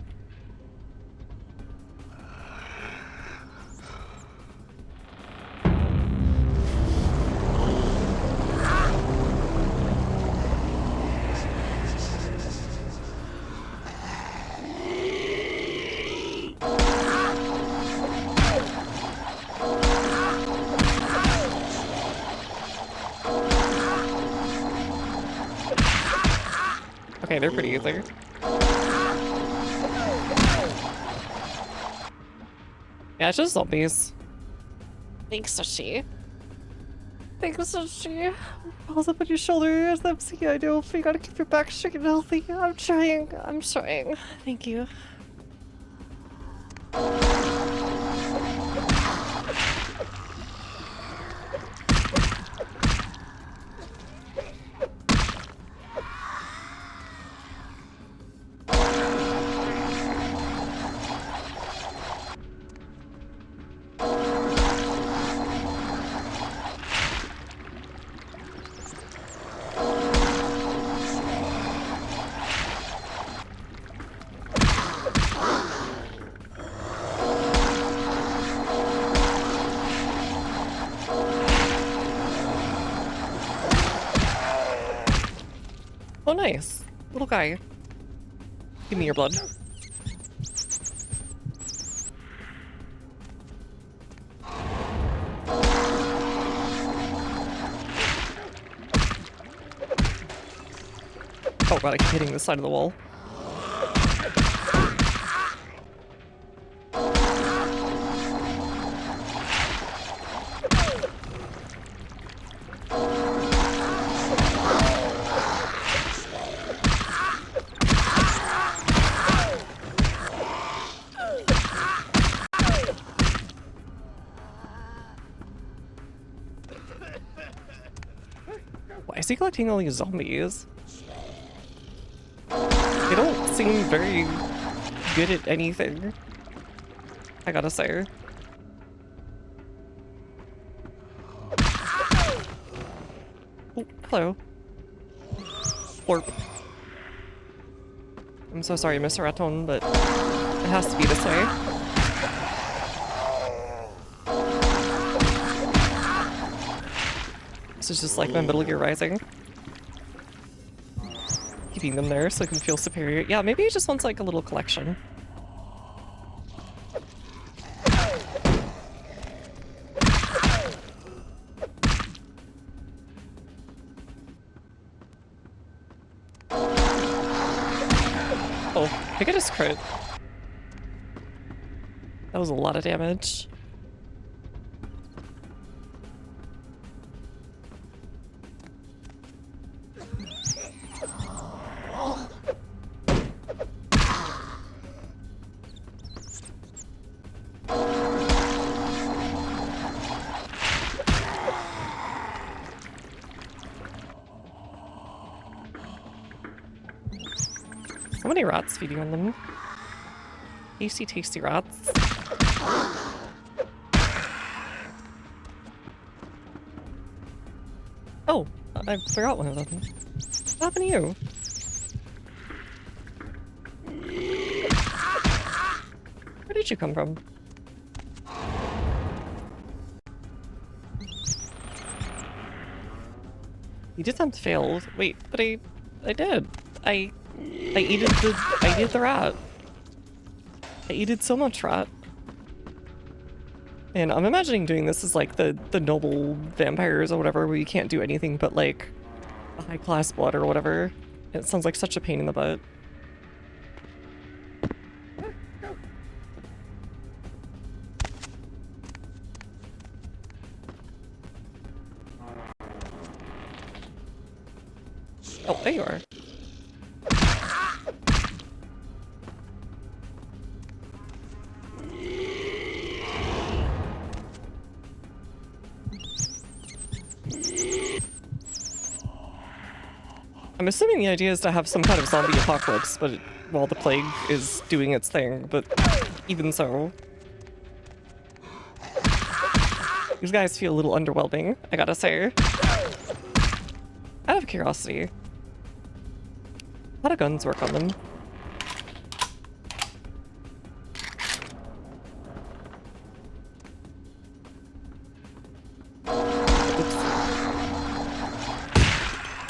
S1: Okay, they're pretty easy. Yeah, it's just zombies. Thanks, Sashi. Thanks, Sashi. Balls up on your shoulder as I'm seeing I know. You gotta keep your back straight and healthy. I'm trying. I'm trying. Thank you. Oh, nice. Little guy. Give me your blood. Oh god, I keep hitting the side of the wall. Why is he collecting all these zombies? They don't seem very good at anything, I gotta say. Oh, hello. Orp. I'm so sorry, Mr. Raton, but it has to be this way. This is just like my Metal Gear Rising. Keeping them there so I can feel superior. Yeah, maybe he just wants like a little collection. Oh, I get his crit. That was a lot of damage. So many rats feeding on them. Tasty, tasty rats. Oh, I forgot one of them. What happened to you? Where did you come from? You did something failed. Wait, but I did. I ate the rat. I ate so much rat. And I'm imagining doing this as like the noble vampires or whatever, where you can't do anything but like a high class blood or whatever. It sounds like such a pain in the butt. Oh, there you are. I'm assuming the idea is to have some kind of zombie apocalypse, but while the plague is doing its thing, but even so. These guys feel a little underwhelming, I gotta say. Out of curiosity, how do guns work on them?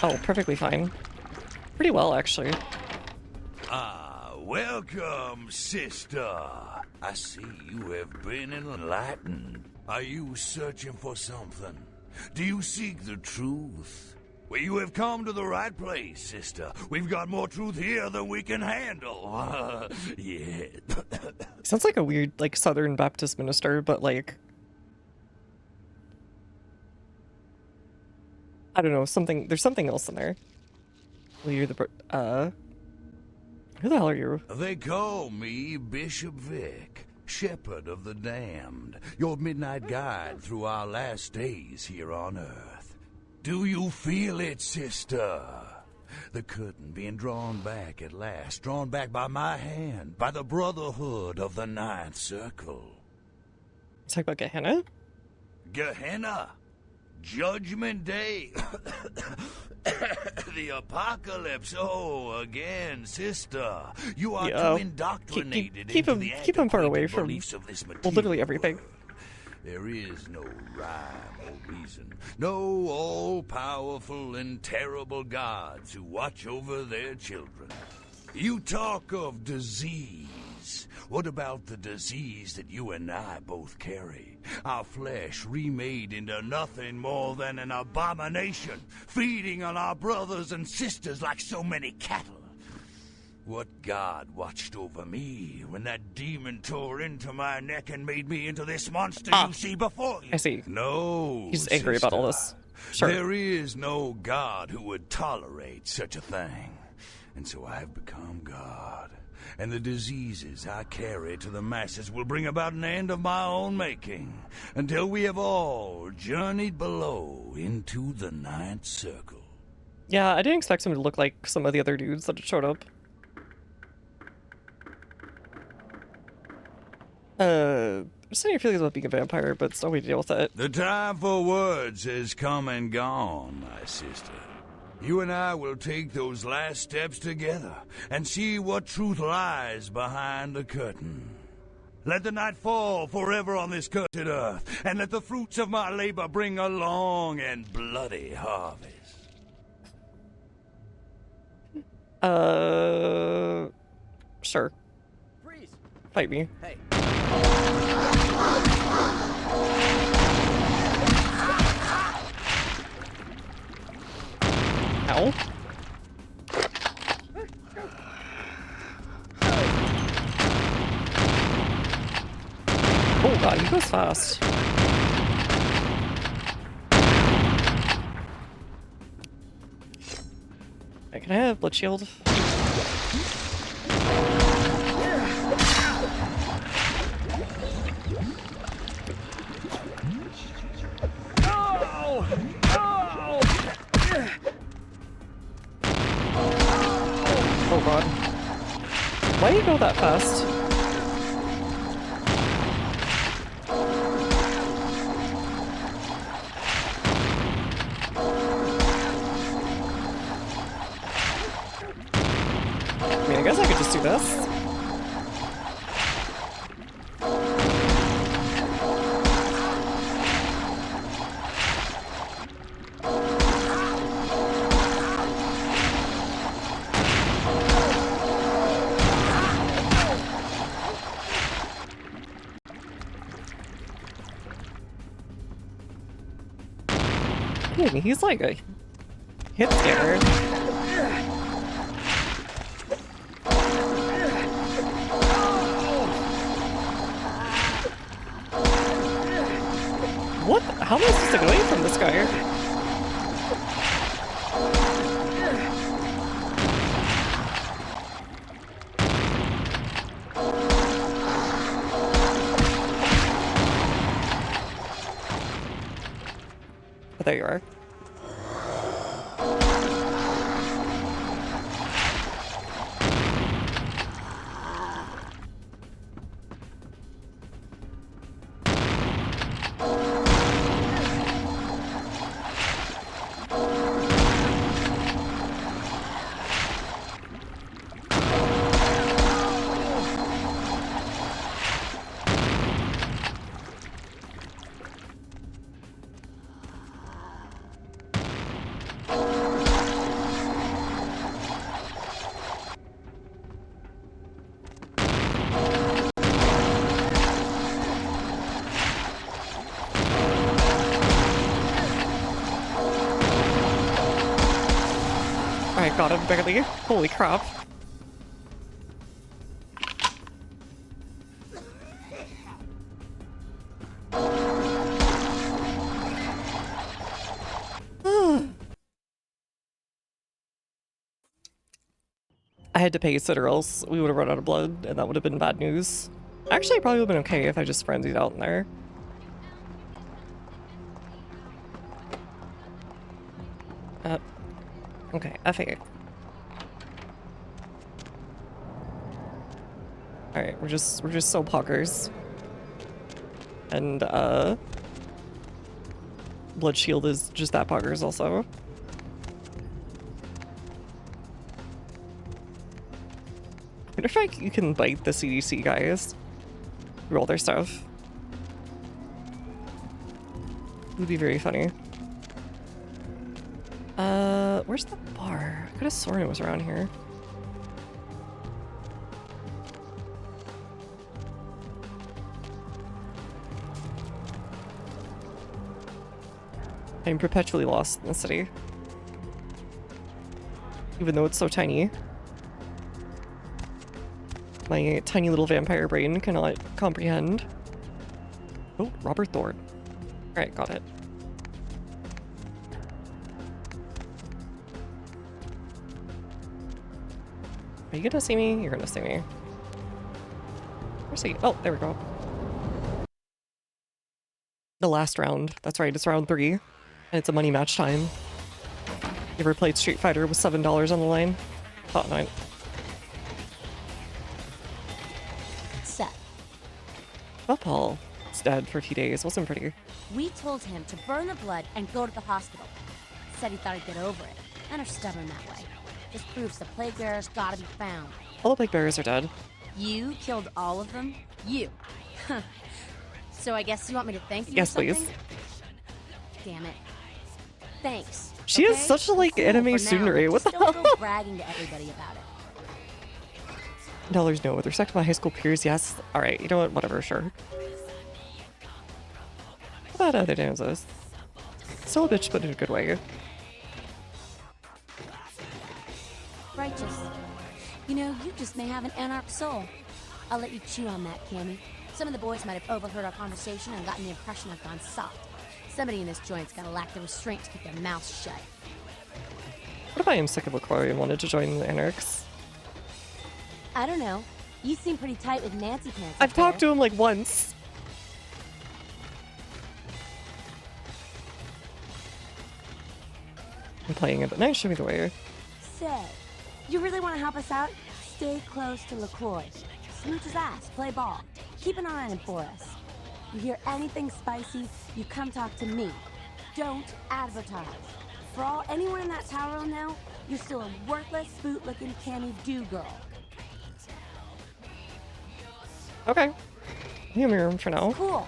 S1: Oh, perfectly fine. Pretty well, actually.
S14: Ah, welcome, sister. I see you have been enlightened. Are you searching for something? Do you seek the truth? Well, you have come to the right place, sister. We've got more truth here than we can handle. Yeah.
S1: Sounds like a weird, like, Southern Baptist minister, but, like, I don't know, there's something else in there. Well, you're the, who the hell are you?
S14: They call me Bishop Vic, Shepherd of the Damned, your midnight guide through our last days here on Earth. Do you feel it, sister? The curtain being drawn back at last, drawn back by my hand, by the Brotherhood of the Ninth Circle.
S1: Talk about Gehenna?
S14: Gehenna? Judgment Day? The apocalypse? Oh, again, sister. You are too indoctrinated into the
S1: keep him far away from,
S14: beliefs of this
S1: well, literally everything.
S14: There is no rhyme or reason, no all-powerful and terrible gods who watch over their children. You talk of disease. What about the disease that you and I both carry? Our flesh remade into nothing more than an abomination, feeding on our brothers and sisters like so many cattle. What god watched over me when that demon tore into my neck and made me into this monster you see before you?
S1: I see.
S14: No,
S1: he's angry about all this. Sure.
S14: There is no god who would tolerate such a thing. And so I have become God. And the diseases I carry to the masses will bring about an end of my own making, until we have all journeyed below into the Ninth Circle.
S1: Yeah, I didn't expect him to look like some of the other dudes that showed up. Just any feelings about being a vampire, but it's no way to deal with it.
S14: The time for words has come and gone, my sister. You and I will take those last steps together and see what truth lies behind the curtain. Let the night fall forever on this cursed earth, and let the fruits of my labor bring a long and bloody harvest.
S1: Sure.
S3: Freeze.
S1: Fight me.
S3: Hey.
S1: Ow. Oh god, he goes fast. Hey, can I have blood shield? Oh god. Why do you go that fast? I mean, I guess I could just do this. He's like a hit scarer. What? How am I supposed to get away from this guy? Oh, there you are. got him barely. Holy crap. I had to pace it or else we would have run out of blood and that would have been bad news. Actually, it probably would have been okay if I just frenzied out in there. Okay, F8. Alright, we're just so poggers. And Blood Shield is just that poggers also. I wonder if you can bite the CDC guys through all their stuff. It would be very funny. Where's the bar? I could have sworn it was around here. I'm perpetually lost in the city. Even though it's so tiny. My tiny little vampire brain cannot comprehend. Oh, Robert Thorne. Alright, got it. Are you gonna see me? You're gonna see me. Where's he? Oh, there we go. The last round. That's right, it's round 3. And it's a money match time. You ever played Street Fighter with $7 on the line? Thought not.
S15: Seth.
S1: Oh, Paul. It's dead for a few days. Wasn't pretty.
S15: We told him to burn the blood and go to the hospital. Said he thought he'd get over it. Men are stubborn that way. Just proves the plague bearers gotta be found.
S1: All the plague bearers are dead.
S15: You killed all of them? You. So I guess you want me to thank you
S1: Yes,
S15: or something?
S1: please.
S15: Damn it. Thanks.
S1: She
S15: okay?
S1: has such a, like,
S15: Cool
S1: anime
S15: for now.
S1: student rate. What
S15: Just
S1: the
S15: don't
S1: hell?
S15: go bragging to everybody about it.
S1: Dollars no. With respect to my high school peers, yes. Alright, you know what? Whatever, sure. What about other dances? Still a bitch, but in a good way.
S15: Righteous. You know, you just may have an anarch soul. I'll let you chew on that, Cammy. Some of the boys might have overheard our conversation and gotten the impression I've gone soft. Somebody in this joint's gotta lack the restraint to keep their mouth shut.
S1: What if I am sick of LaCroix and wanted to join the Anarchs?
S15: I don't know. You seem pretty tight with Nancy Pants.
S1: I've talked to him like once. I'm playing it, but nice, show me the way.
S15: Say, you really want to help us out? Stay close to LaCroix. Smooch his ass, play ball. Keep an eye on him for us. You hear anything spicy, you come talk to me. Don't advertise. For all anyone in that tower will know, you're still a worthless, boot-looking Cammy do-girl.
S1: Okay. Leave me room for now.
S15: Cool.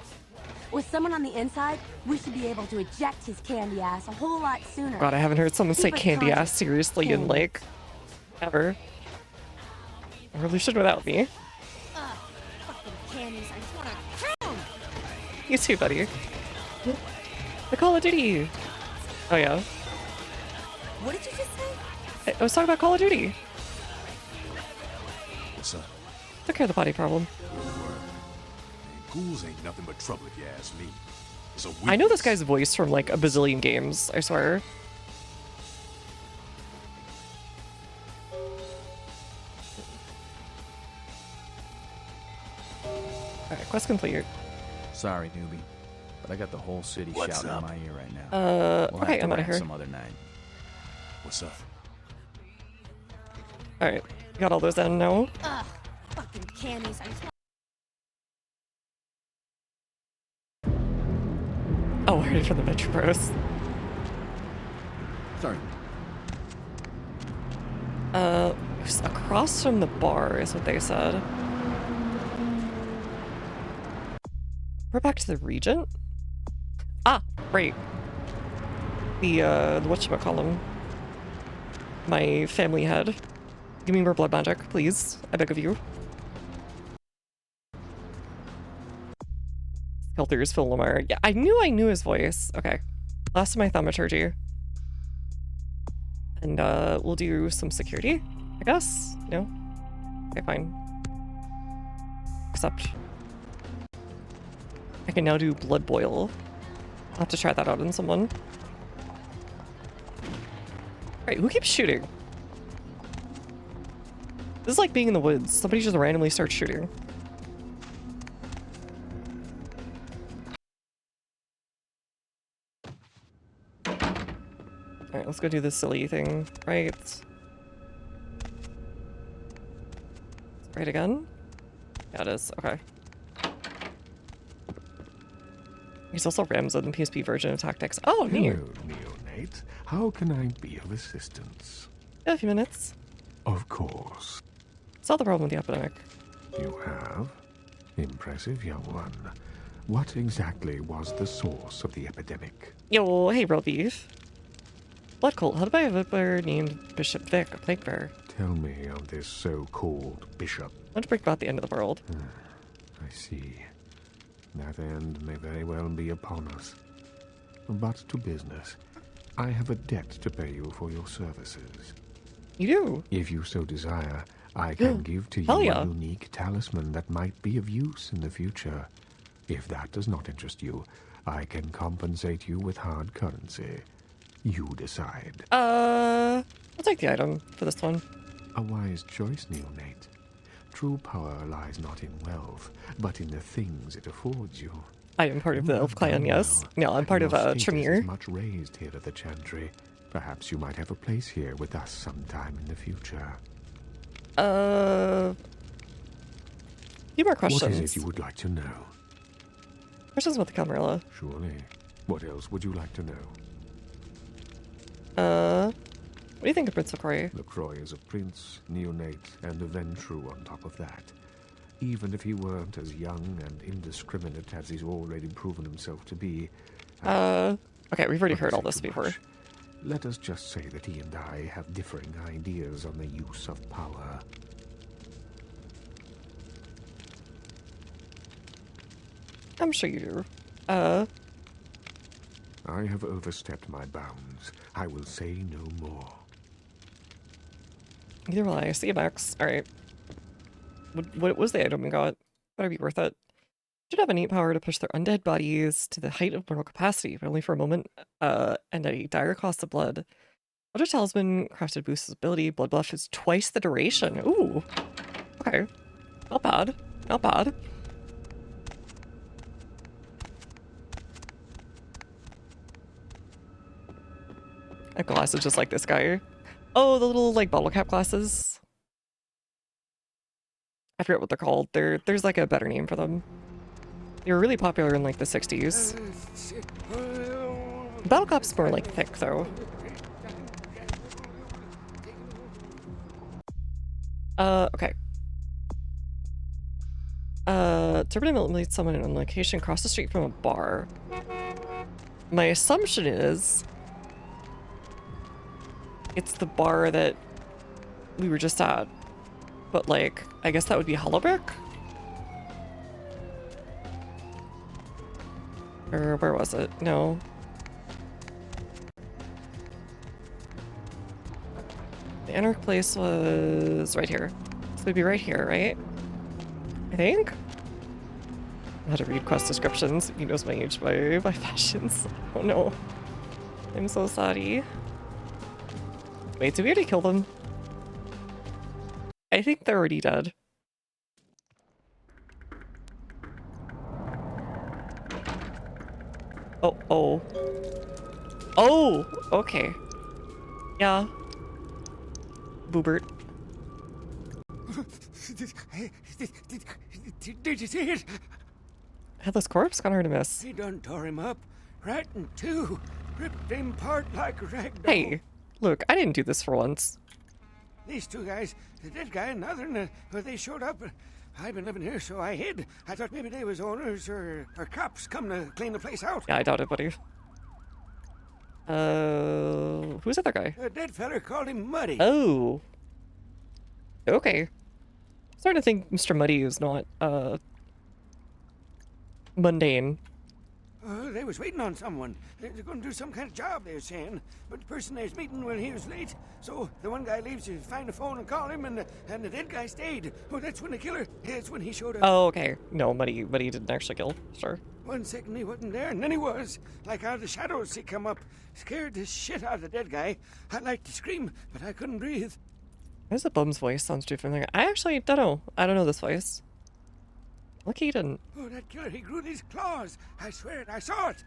S15: With someone on the inside, we should be able to eject his candy ass a whole lot sooner.
S1: God, I haven't heard someone say
S15: Keep us
S1: candy ass
S15: conscious.
S1: seriously in,
S15: Candy.
S1: like, ever. A revolution without me.
S15: Fucking candies, I just wanna kill 'em.
S1: You too, buddy. The Call of Duty. Oh, yeah.
S15: What did you just say?
S1: I was talking about Call of Duty.
S16: What's up?
S1: Took care of the body problem.
S16: Ghouls ain't nothing but trouble if you ask me. It's a
S1: I know this guy's voice from like a bazillion games, I swear. Alright, quest complete.
S8: Sorry, newbie, but I got the whole city
S16: What's
S8: shouting
S16: up?
S8: in my ear right now. We'll
S1: Okay,
S8: have to
S1: I'm outta
S8: rant
S1: here.
S8: some other night.
S16: What's up?
S1: Alright, got all those in now.
S15: Ugh, fucking candies, I just
S1: Oh, I heard it from the Metro Bros.
S16: Sorry.
S1: It was across from the bar is what they said. We're back to the Regent? Ah, right. The whatchamacallem. My family head. Give me more blood magic, please. I beg of you. Filters, Phil Lamar. Yeah, I knew his voice. Okay. Last of my thaumaturgy. And we'll do some security, I guess? No? Okay, fine. Except I can now do blood boil. I'll have to try that out on someone. Alright, who keeps shooting? This is like being in the woods. Somebody just randomly starts shooting. Alright, let's go do this silly thing. Right. Right again? Yeah, it is. Okay. He's also Ramsden, PSP version of Tactics. Oh, neat.
S17: Hello, neonate. How can I be of assistance?
S1: Yeah, a few minutes.
S17: Of course.
S1: Solve the problem with the epidemic.
S17: You have? Impressive, young one. What exactly was the source of the epidemic?
S1: Yo, hey, real beef. Blood cult, held by a viper named Bishop Vic, a plague bearer.
S17: Tell me of this so-called bishop.
S1: Let's bring about the end of the world.
S17: I see. That end may very well be upon us. But to business. I have a debt to pay you for your services.
S1: You do?
S17: If you so desire, I can give to you a unique talisman that might be of use in the future. If that does not interest you, I can compensate you with hard currency. You decide.
S1: I'll take the item for this one.
S17: A wise choice, neonate. True power lies not in wealth, but in the things it affords you.
S1: I am part of the elf clan, yes. No, I'm part of Tremere.
S17: Is much raised here at the Chantry. Perhaps you might have a place here with us sometime in the future.
S1: Few more questions.
S17: What is it you would like to know?
S1: Questions about the Camarilla.
S17: Surely. What else would you like to know?
S1: What do you think of Prince LaCroix?
S17: LaCroix is a prince, neonate, and a Ventrue on top of that. Even if he weren't as young and indiscriminate as he's already proven himself to be.
S1: Okay, we've already heard all this before.
S17: Let us just say that he and I have differing ideas on the use of power.
S1: I'm sure you do.
S17: I have overstepped my bounds. I will say no more.
S1: Neither will I. See you, Max. Alright. What was the item we got? Better be worth it. Should have a neat power to push their undead bodies to the height of mortal capacity, but only for a moment, and at a dire cost of blood. Other talisman crafted boosts his ability. Blood buff is twice the duration. Ooh. Okay. Not bad. Not bad. I have glasses just like this guy. Oh, the little, like, bottle cap glasses. I forget what they're called. There's, like, a better name for them. They were really popular in, like, the 60s. Bottle cap's more, like, thick, though. Okay. Turban eliminates someone in a location across the street from a bar. My assumption is it's the bar that we were just at. But, like, I guess that would be Hollowbrick? Or where was it? No. The Anarch place was right here. So we'd be right here, right? I think? I had to read quest descriptions. He knows my age by fashions. Oh no. I'm so sorry. Wait, did we already kill them? I think they're already dead. Oh. Oh, okay. Yeah. Boobert.
S18: Did you see it?
S1: Headless corpse? Kinda hard to miss.
S18: He done tore him up. Right in two. Ripped him apart like a rag doll.
S1: Hey, look, I didn't do this for once.
S18: These two guys, the dead guy and the other, and they showed up. I've been living here, so I hid. I thought maybe they was owners or cops come to clean the place out.
S1: Yeah, I doubt it, buddy. Who's the other guy?
S18: A dead feller called him Muddy.
S1: Oh. Okay. Starting to think Mr. Muddy is not, mundane.
S18: They was waiting on someone. They're going to do some kind of job, they're saying. But the person they was meeting, well, he was late. So the one guy leaves to find the phone and call him, and the dead guy stayed. Oh, that's when the killer, that's when he showed up.
S1: Oh, okay. No, but he didn't actually kill. Sure.
S18: 1 second he wasn't there, and then he was. Like out of the shadows he come up. Scared the shit out of the dead guy. I'd like to scream, but I couldn't breathe.
S1: There's a bum's voice. Sounds too familiar. I actually don't know. I don't know this voice. Lucky he didn't.
S18: Oh, that killer, he grew these claws. I swear it, I saw it.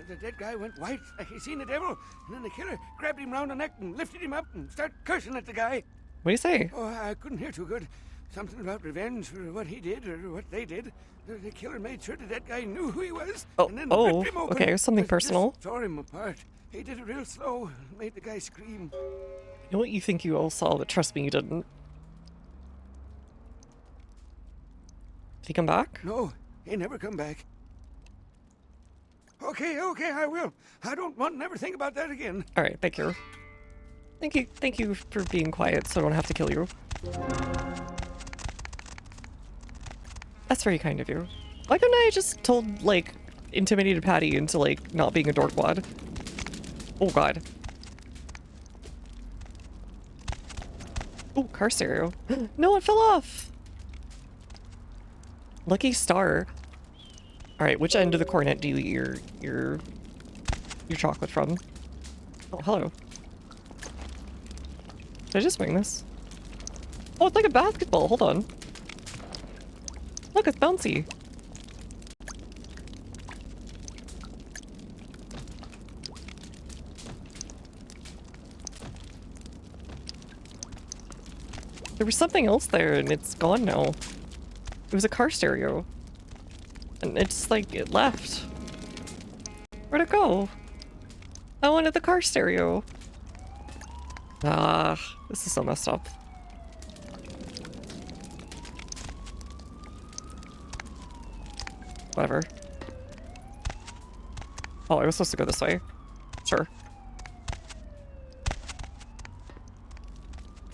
S18: The dead guy went white like he seen the devil, and then the killer grabbed him round the neck and lifted him up and started cursing at the guy.
S1: What do you say?
S18: Oh, I couldn't hear too good. Something about revenge for what he did or what they did. The killer made sure the dead guy knew who he was, and then ripped him open.
S1: Okay, something personal.
S18: Just tore him apart. He did it real slow, made the guy scream.
S1: You know what you think you all saw, but trust me, you didn't. Did he come back?
S18: No, he never come back. Okay, I will. I don't want to never think about that again.
S1: All right, thank you. Thank you for being quiet, so I don't have to kill you. That's very kind of you. Why couldn't I just told, like, intimidated Patty into, like, not being a dorkwad? Oh god. Oh, car stereo. No, it fell off! Lucky star. Alright, which end of the cornet do you eat your chocolate from? Oh, hello. Did I just swing this? Oh, it's like a basketball. Hold on. Look, it's bouncy. There was something else there and it's gone now. It was a car stereo. And it's like, it left. Where'd it go? I wanted the car stereo. Ah, this is so messed up. Whatever. Oh, I was supposed to go this way. Sure.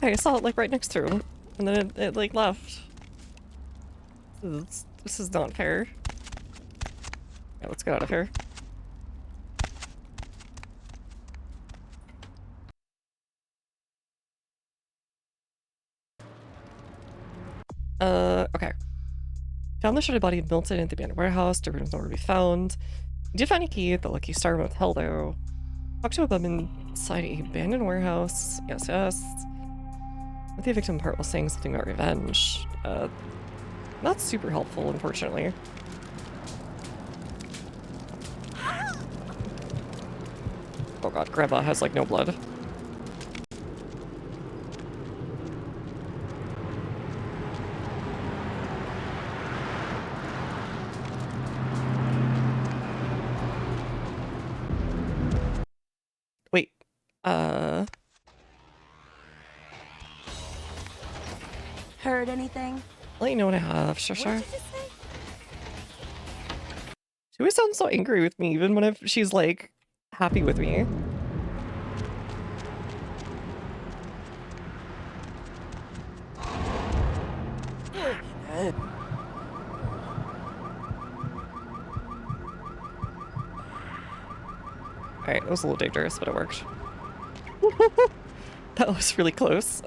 S1: Hey, I saw it like right next to him. And then it like left. This is not fair. Yeah, let's get out of here. Okay. Found the shredded body of Milton at the abandoned warehouse. The room is nowhere to be found. You did find a key at the Lucky Star Motel, though. Talk to a bum inside a abandoned warehouse. Yes, yes. With the victim part while saying something about revenge. Not super helpful, unfortunately. Oh god, Grandma has like no blood. Wait,
S15: Heard anything?
S1: let you know what I have, sure. She always sounds so angry with me, even when she's like happy with me. Alright, that was a little dangerous, but it worked. That was really close.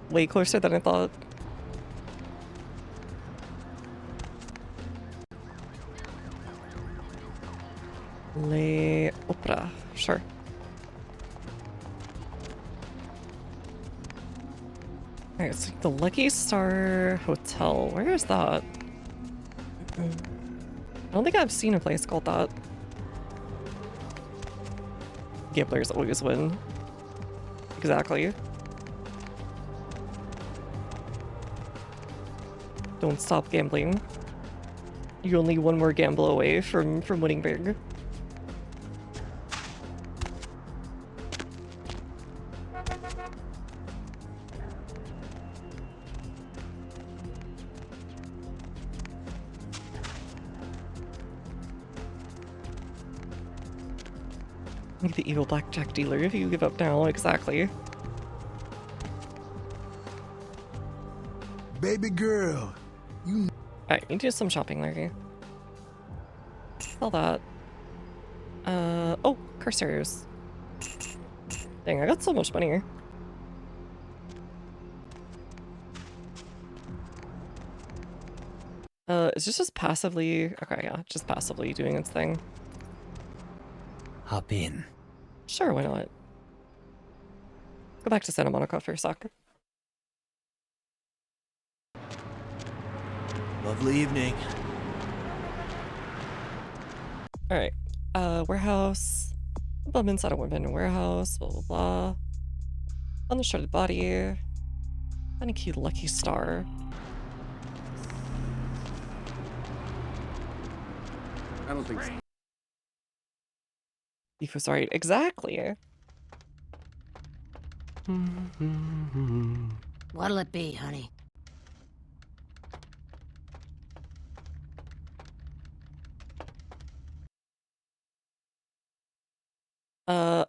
S1: Way closer than I thought. Le Opera, sure. Alright, it's like the Lucky Star Hotel. Where is that? I don't think I've seen a place called that. Gamblers always win. Exactly. Don't stop gambling. You're only one more gamble away from winning big. Like the evil blackjack dealer if you give up now, exactly.
S11: Baby girl, you...
S1: Alright, need to do some shopping, Larry. sell that. Oh, cursors. Dang, I got so much money. Is this just passively? Okay, yeah, just passively doing its thing.
S19: Hop in.
S1: Sure, why not? Go back to Santa Monica for a sec.
S19: Lovely evening.
S1: Alright. Warehouse. Bum inside a women warehouse, blah blah blah. On the shredded body. Funny cute lucky star.
S3: I don't think so.
S1: Beef was right. Exactly.
S15: What'll it be, honey?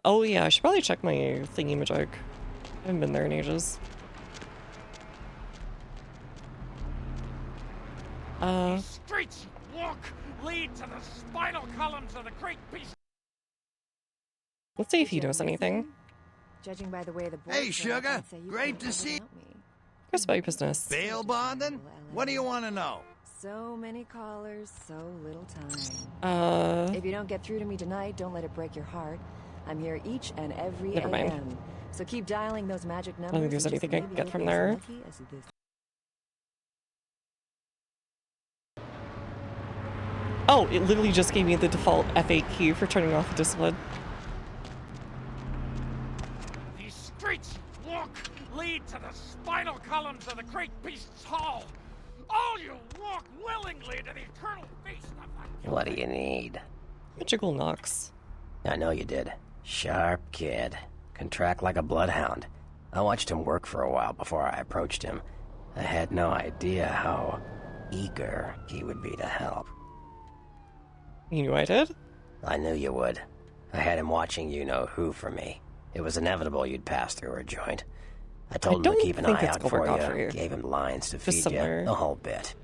S1: Oh yeah, I should probably check my thingy-majig. I haven't been there in ages.
S20: These streets you walk lead to the spinal columns of the great beast.
S1: Let's see if he knows anything.
S21: Judging by the way the boys
S14: Hey, Sugar. Great to see you.
S1: Here's about your business.
S14: Bail bonding? What do you want to know?
S21: So many callers, so little time. If you don't get through to me tonight, don't let it break your heart. I'm here each and every
S1: Never mind.
S21: AM. So keep dialing those magic numbers.
S1: I don't think there's
S21: and just
S1: anything I can
S21: maybe
S1: get
S21: you'll
S1: from
S21: be as
S1: there.
S21: lucky as this.
S1: Oh, it literally just gave me the default F8 key for turning off the discipline.
S20: These streets you walk lead to the spinal columns of the great beast's hall. All you walk willingly to the eternal feast of the...
S22: What do you need?
S1: Magical Nox.
S22: I know you did. Sharp kid. Can track like a bloodhound. I watched him work for a while before I approached him. I had no idea how eager he would be to help.
S1: You knew I did?
S22: I knew you would. I had him watching you-know-who for me. It was inevitable you'd pass through her joint. I told him to keep an eye out for you, gave him lines to feed you, the whole bit.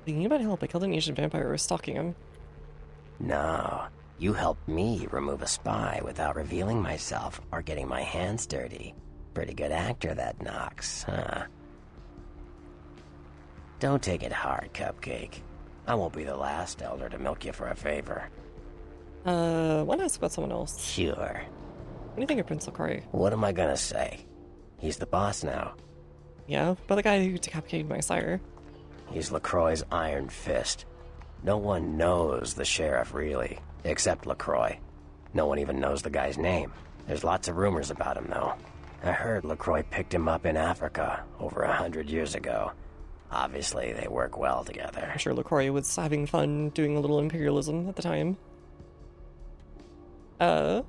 S1: Thinking about help, I killed an Asian vampire who was stalking him.
S22: No, you helped me remove a spy without revealing myself or getting my hands dirty. Pretty good actor, that Knox, huh? Don't take it hard, Cupcake. I won't be the last elder to milk you for a favor.
S1: Want to ask about someone else?
S22: Sure.
S1: What do you think of Prince LaCroix?
S22: What am I gonna say? He's the boss now.
S1: Yeah, but the guy who decapitated my sire.
S22: He's LaCroix's iron fist. No one knows the sheriff, really, except LaCroix. No one even knows the guy's name. There's lots of rumors about him, though. I heard LaCroix picked him up in Africa over 100 years ago. Obviously, they work well together.
S1: I'm sure LaCroix was having fun doing a little imperialism at the time. I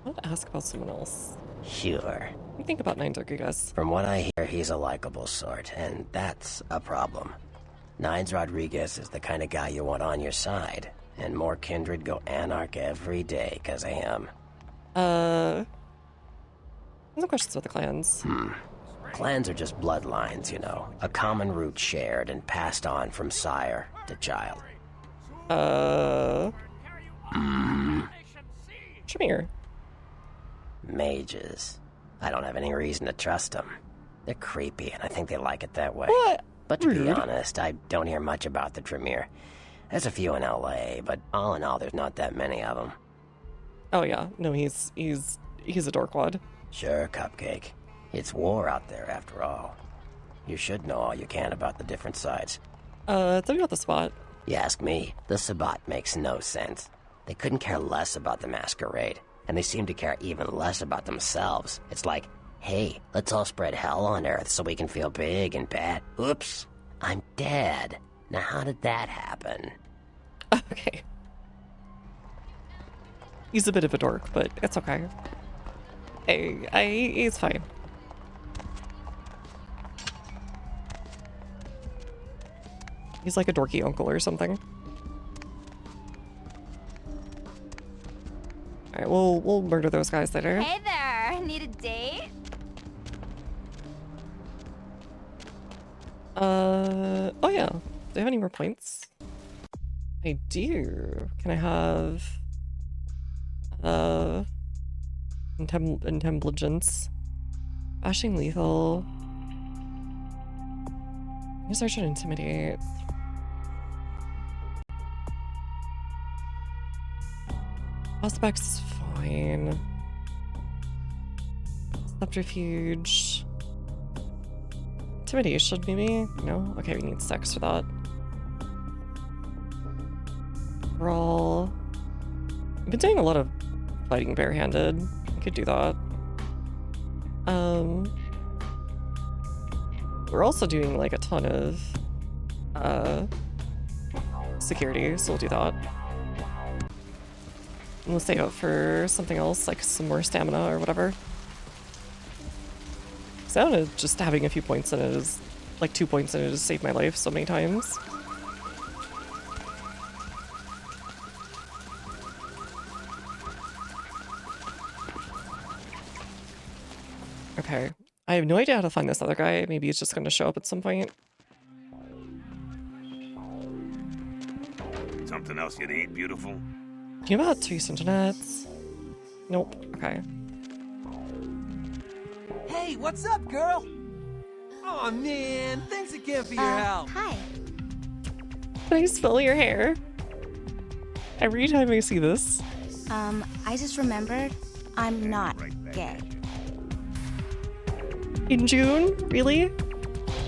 S1: want to ask about someone else.
S22: Sure.
S1: What do you think about Nines Rodriguez?
S22: From what I hear, he's a likable sort, and that's a problem. Nines Rodriguez is the kind of guy you want on your side, and more kindred go anarch every day because of him.
S1: Some questions about the clans.
S22: Clans are just bloodlines, you know. A common root shared and passed on from sire to child.
S1: Tremere.
S22: Mages. I don't have any reason to trust them. They're creepy, and I think they like it that way.
S1: What?
S22: But to be honest, I don't hear much about the Tremere. There's a few in LA, but all in all, there's not that many of them.
S1: Oh yeah, no, he's a dorkwad.
S22: Sure, Cupcake. It's war out there, after all. You should know all you can about the different sides.
S1: Tell me about the Spot.
S22: You ask me, the Sabbat makes no sense. They couldn't care less about the Masquerade, and they seem to care even less about themselves. It's like, hey, let's all spread hell on Earth so we can feel big and bad. Oops, I'm dead. Now how did that happen?
S1: Okay. He's a bit of a dork, but it's okay. He's fine. He's like a dorky uncle or something. Alright, we'll murder those guys later.
S5: Hey there, need a date?
S1: Oh yeah. Do I have any more points? I do. Can I have intelligence? Bashing lethal. I'm gonna search and intimidate. Prospects is fine. Subterfuge. Intimidation, maybe? No? Okay, we need sex for that. Brawl. I've been doing a lot of fighting barehanded. I could do that. We're also doing like a ton of security, so we'll do that. And we'll stay out for something else, like some more stamina or whatever. So I don't know, just having a few points in it is, like 2 points in it has saved my life so many times. Okay. I have no idea how to find this other guy. Maybe he's just going to show up at some point.
S2: Something else you need, beautiful?
S1: Do you know about Trace Internets? Nope. Okay.
S19: Hey, what's up, girl? Oh man, thanks again for your help.
S6: Hi.
S1: Can I spill your hair? Every time I see this.
S6: I just remembered I'm not gay.
S1: In June? Really?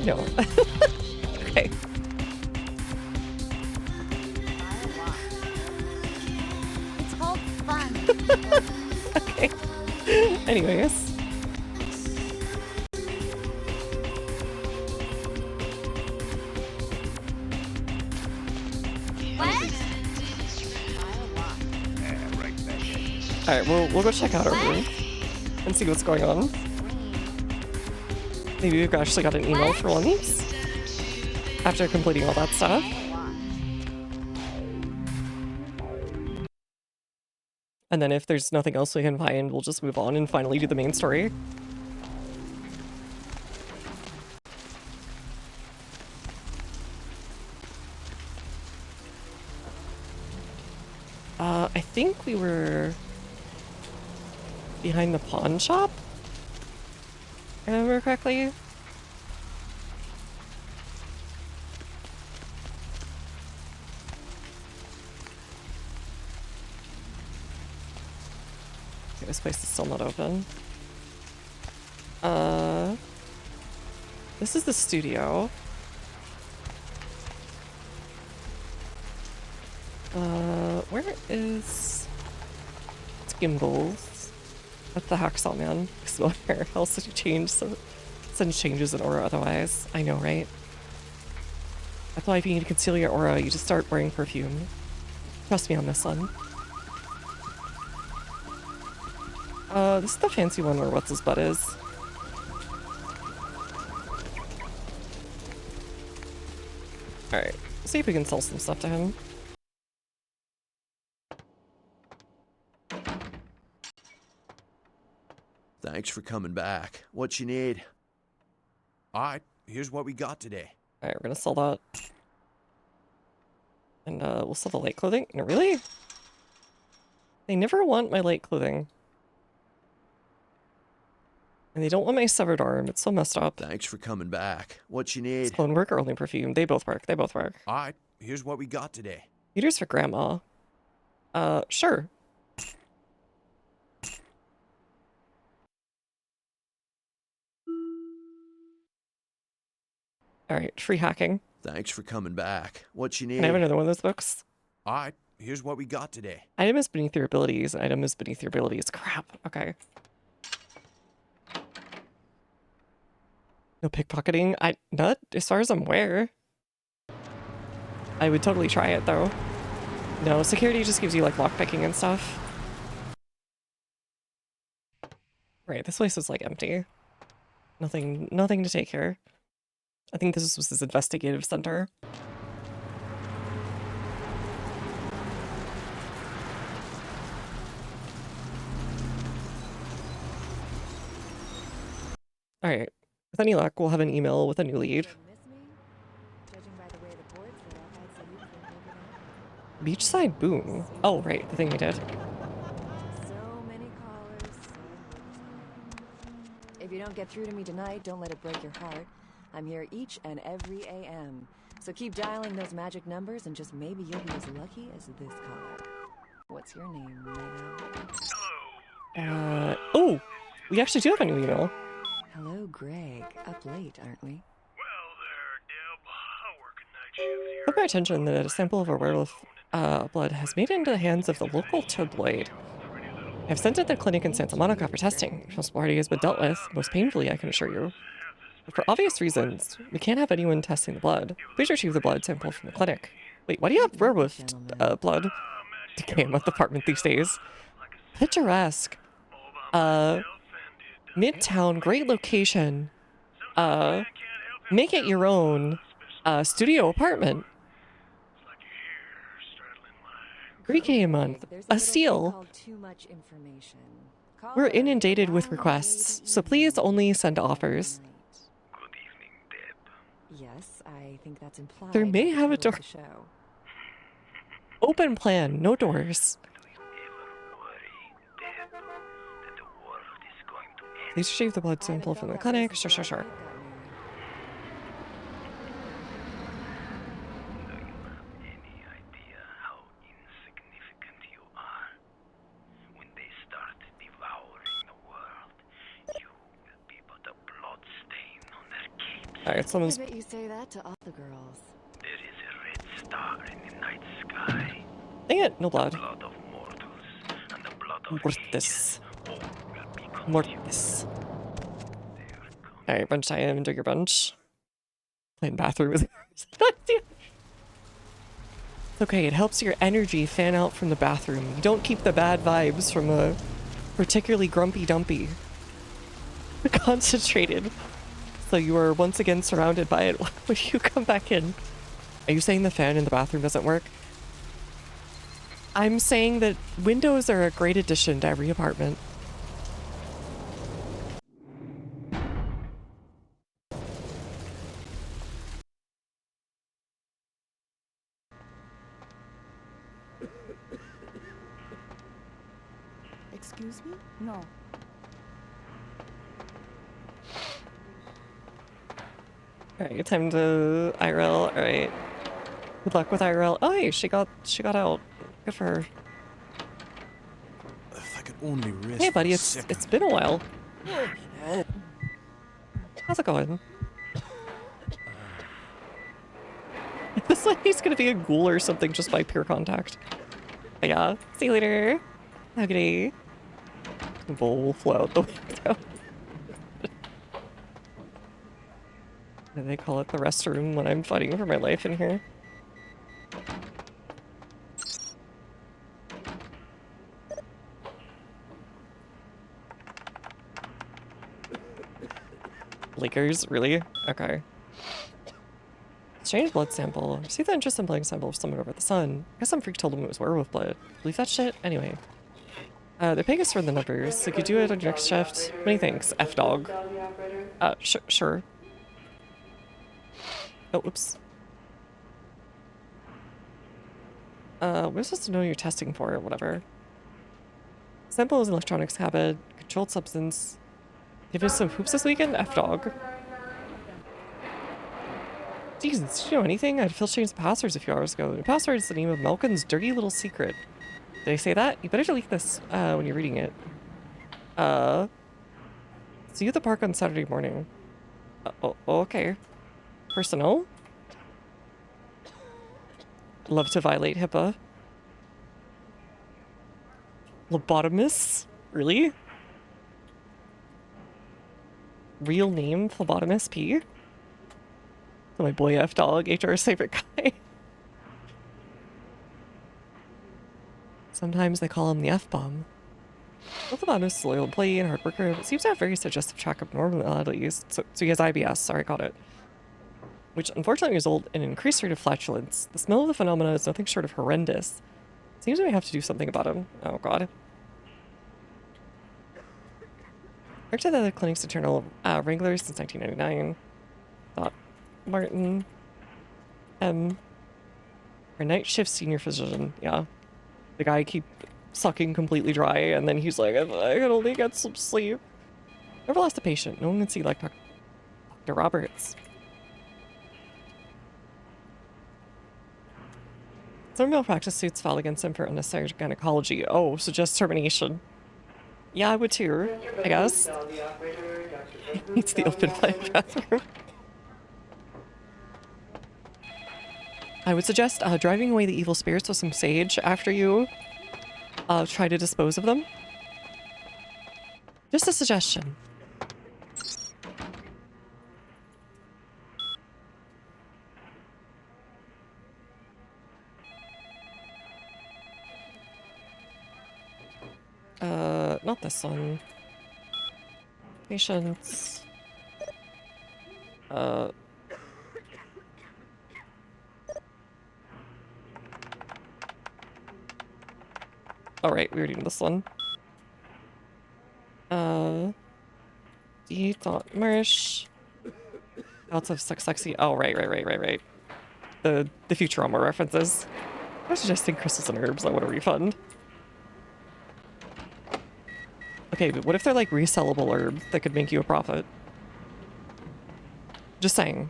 S1: No. Okay.
S6: It's called fun.
S1: Okay. Anyways. Alright, we'll go check out our room and see what's going on. Maybe we've actually got an email for once after completing all that stuff. And then if there's nothing else we can find, we'll just move on and finally do the main story. I think we were behind the pawn shop, if I remember correctly. Okay, this place is still not open. This is the studio. Where is... It's Gimbals. That's the Hacksaw Man. Smell hair. How else did you change? So sudden changes in aura otherwise. I know, right? That's why if you need to conceal your aura, you just start wearing perfume. Trust me on this one. This is the fancy one where what's his butt is. Alright, see if we can sell some stuff to him.
S8: Thanks for coming back. What you need? Alright, here's what we got today.
S1: Alright, we're gonna sell that. And we'll sell the light clothing. No, really? They never want my light clothing. And they don't want my severed arm. It's so messed up.
S8: Thanks for coming back. What you need?
S1: Clone work or only perfume? They both work. They both work.
S8: Alright, here's what we got today.
S1: Heaters for grandma. Sure. Alright, free hacking.
S8: Thanks for coming back. What you need?
S1: Can I have another one of those books?
S8: Alright, here's what we got today.
S1: Item is beneath your abilities. Item is beneath your abilities. Crap. Okay. No pickpocketing? Not as far as I'm aware. I would totally try it though. No, security just gives you like lockpicking and stuff. Right, this place is like empty. Nothing to take here. I think this was his investigative center. Alright, with any luck, we'll have an email with a new lead. Beachside Boom. Oh, right, the thing we did.
S21: So many callers, so little time. If you don't get through to me tonight, don't let it break your heart. I'm here each and every AM. So keep dialing those magic numbers and just maybe you'll be as lucky as this caller. What's your name, Lego?
S1: Oh, we actually do have a new email.
S21: Hello, Greg. Up late, aren't we?
S1: Put my attention that a sample of a werewolf blood has made it into the hands of the local tabloid. I've sent it to the clinic in Santa Monica for testing. Masquerade has been dealt with, most painfully, I can assure you. But for obvious reasons, we can't have anyone testing the blood. Please retrieve the blood sample from the clinic. Wait, why do you have werewolf blood? Decaying with department these days. Picturesque. Midtown, great location. Make it your own. Studio apartment. 3K a month. A steal. We're inundated with requests, so please only send offers.
S21: Yes, I think that's implied.
S1: There may have a door. Open plan, no doors. Please retrieve the blood sample from the clinic. Sure. Alright, someone's...
S21: I bet you say that to all the girls.
S14: There is a red star in the night sky.
S1: Dang it, no blood.
S14: The blood of mortals and the blood of
S1: Mortis. Mortis. Alright, bunch time, do your bunch. Playing bathroom with It's okay, it helps your energy fan out from the bathroom. You don't keep the bad vibes from a particularly grumpy dumpy. Concentrated. So you are once again surrounded by it when you come back in. Are you saying the fan in the bathroom doesn't work? I'm saying that windows are a great addition to every apartment.
S2: Excuse me? No.
S1: Alright, time to IRL. Alright. Good luck with IRL. Oh hey, she got out. Good for her.
S16: If I could only rest.
S1: Hey buddy, it's been a while. How's it going? This lady's gonna be a ghoul or something just by pure contact. But yeah. See you later. Have a good day. Bowl flow out the window. Do they call it the restroom when I'm fighting for my life in here? Lakers? Really? Okay. Strange blood sample. See the interest in blood sample of someone over the sun. I guess some freak told him it was werewolf blood. Believe that shit? Anyway. They're paying us for the numbers, so could you do it on your next shift? Many thanks, F-dog. Sure. Oh, oops. We're supposed to know you're testing for it, whatever. Sample is an electronics habit, controlled substance. Give us some hoops this weekend? F-dog. Jesus, did you know anything? I had Phil change the passwords a few hours ago. The password is the name of Malkin's dirty little secret. Did I say that? You better delete this when you're reading it. See you at the park on Saturday morning. Okay. Personal? Love to violate HIPAA. Lobotomus? Really? Real name, Phlebotomist P? So my boy F-dog, HR's favorite guy. Sometimes they call him the F-bomb. Phlebotomist is a loyal employee and hard worker, but seems to have very suggestive track of normalities. So he has IBS, sorry, got it. Which unfortunately result in an increased rate of flatulence. The smell of the phenomena is nothing short of horrendous. Seems we have to do something about him. Oh god. Worked at the other clinic's internal wrangler since 1999. Martin. Our night shift senior physician, yeah. The guy keep sucking completely dry, and then he's like, I can only get some sleep. Never lost a patient. No one can see like Dr. Roberts. Some malpractice suits filed against him for unnecessary gynecology. Oh, so just termination. Yeah, I would too, I guess. It's the open plan bathroom. I would suggest driving away the evil spirits with some sage after you try to dispose of them. Just a suggestion. Not this one. Patience. Alright, we already did this one. D. Marsh. Lots of sexy. Oh, right. The Futurama references. I was suggesting crystals and herbs. I want a refund. Okay, but what if they're like resellable herbs that could make you a profit? Just saying.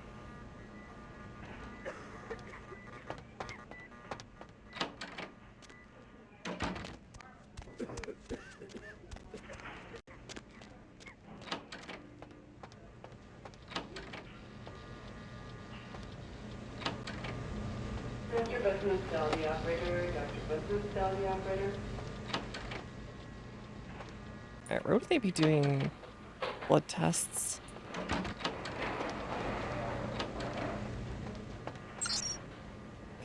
S1: Alright, where would they be doing blood tests?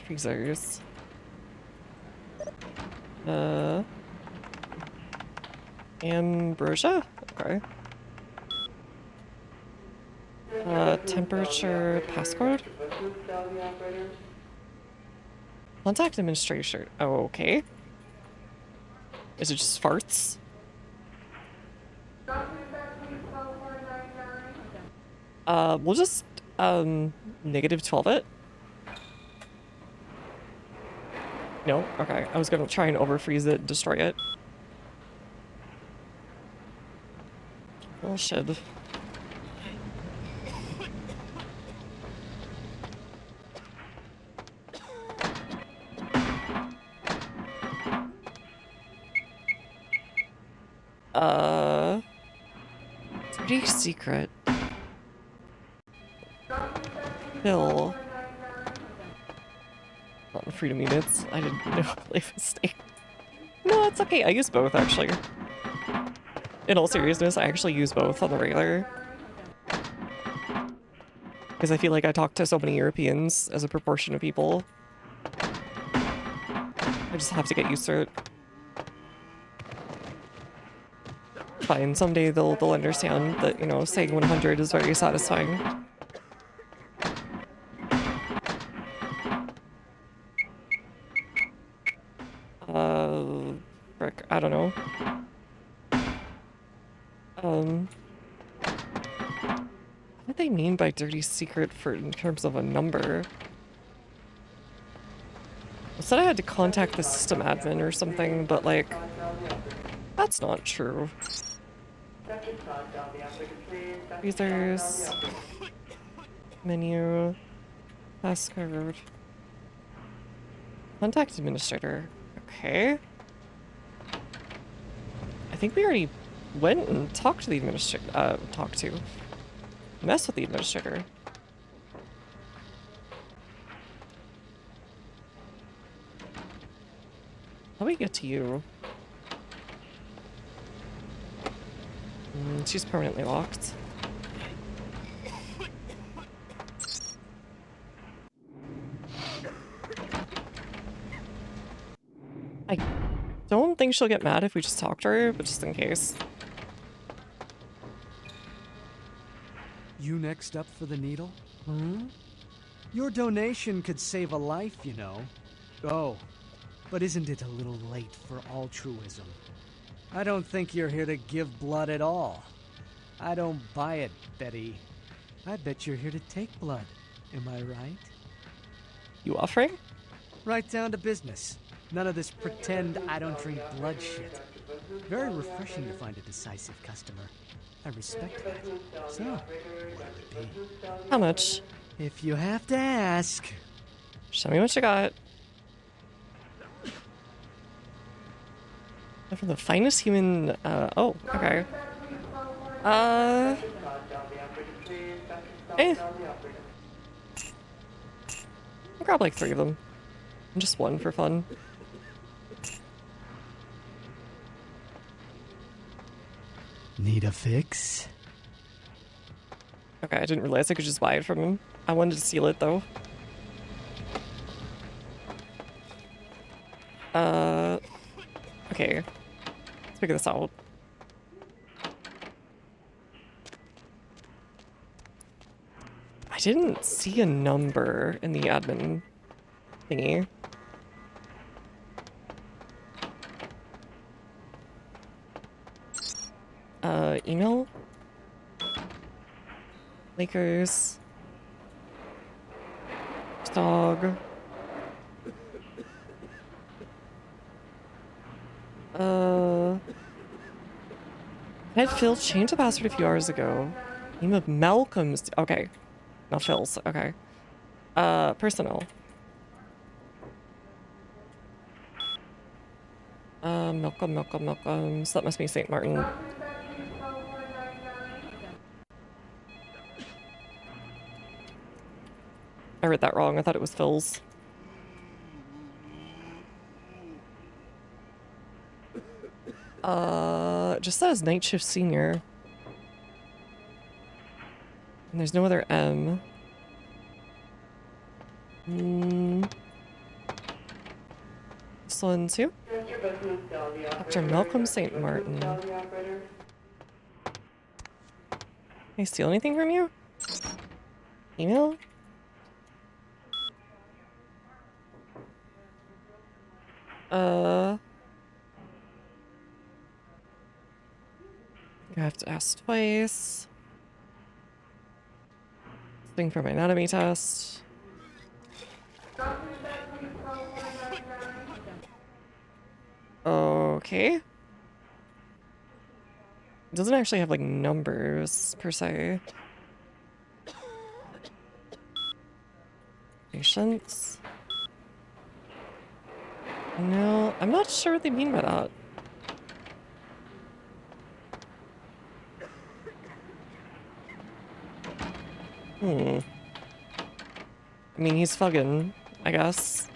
S1: Freezers. Ambrosia? Okay. Temperature passcode? Contact administrator. Oh, okay. Is it just farts? We'll just, -12 it. No? Okay. I was gonna try and overfreeze it and destroy it. Bullshit. It's pretty secret. Bill. Not in freedom units. I didn't know life mistake. No, it's okay. I use both actually. In all seriousness, I actually use both on the regular. Because I feel like I talk to so many Europeans as a proportion of people. I just have to get used to it. Fine, someday they'll understand that, you know, saying 100 is very satisfying. Frick, I don't know. What do they mean by dirty secret for in terms of a number? I said I had to contact the system admin or something, but like, that's not true. Users, menu, passcode, contact administrator. Okay. I think we already went and talked to the administrator. Mess with the administrator. How do we get to you? She's permanently locked. I don't think she'll get mad if we just talk to her, but just in case.
S4: You next up for the needle? Hmm? Your donation could save a life, you know. Oh, but isn't it a little late for altruism? I don't think you're here to give blood at all. I don't buy it, Betty. I bet you're here to take blood. Am I right?
S1: You offering?
S4: Right down to business. None of this pretend I don't drink blood shit. Very refreshing to find a decisive customer. I respect that. So, what would it be?
S1: How much?
S4: If you have to ask.
S1: Show me what you got. For the finest human, oh, okay. I'll grab like 3 of them. And just 1 for fun.
S4: Need a fix?
S1: Okay, I didn't realize I could just buy it from him. I wanted to steal it though. Okay. Let's figure this out. I didn't see a number in the admin thingy. Email? Lakers. Dog. Had Phil changed the password a few hours ago. Name of Malcolm's. Okay. Not Phil's. Okay. Personnel. Malcolm. So that must be St. Martin. I read that wrong. I thought it was Phil's. It just says Night Shift Senior. And there's no other M. This one too? Dr. Malcolm St. Martin. Can I steal anything from you? Email? I have to ask twice. Thing for my anatomy test. Okay. It doesn't actually have like numbers per se. Patients. No, I'm not sure what they mean by that. I mean, he's fucking, I guess.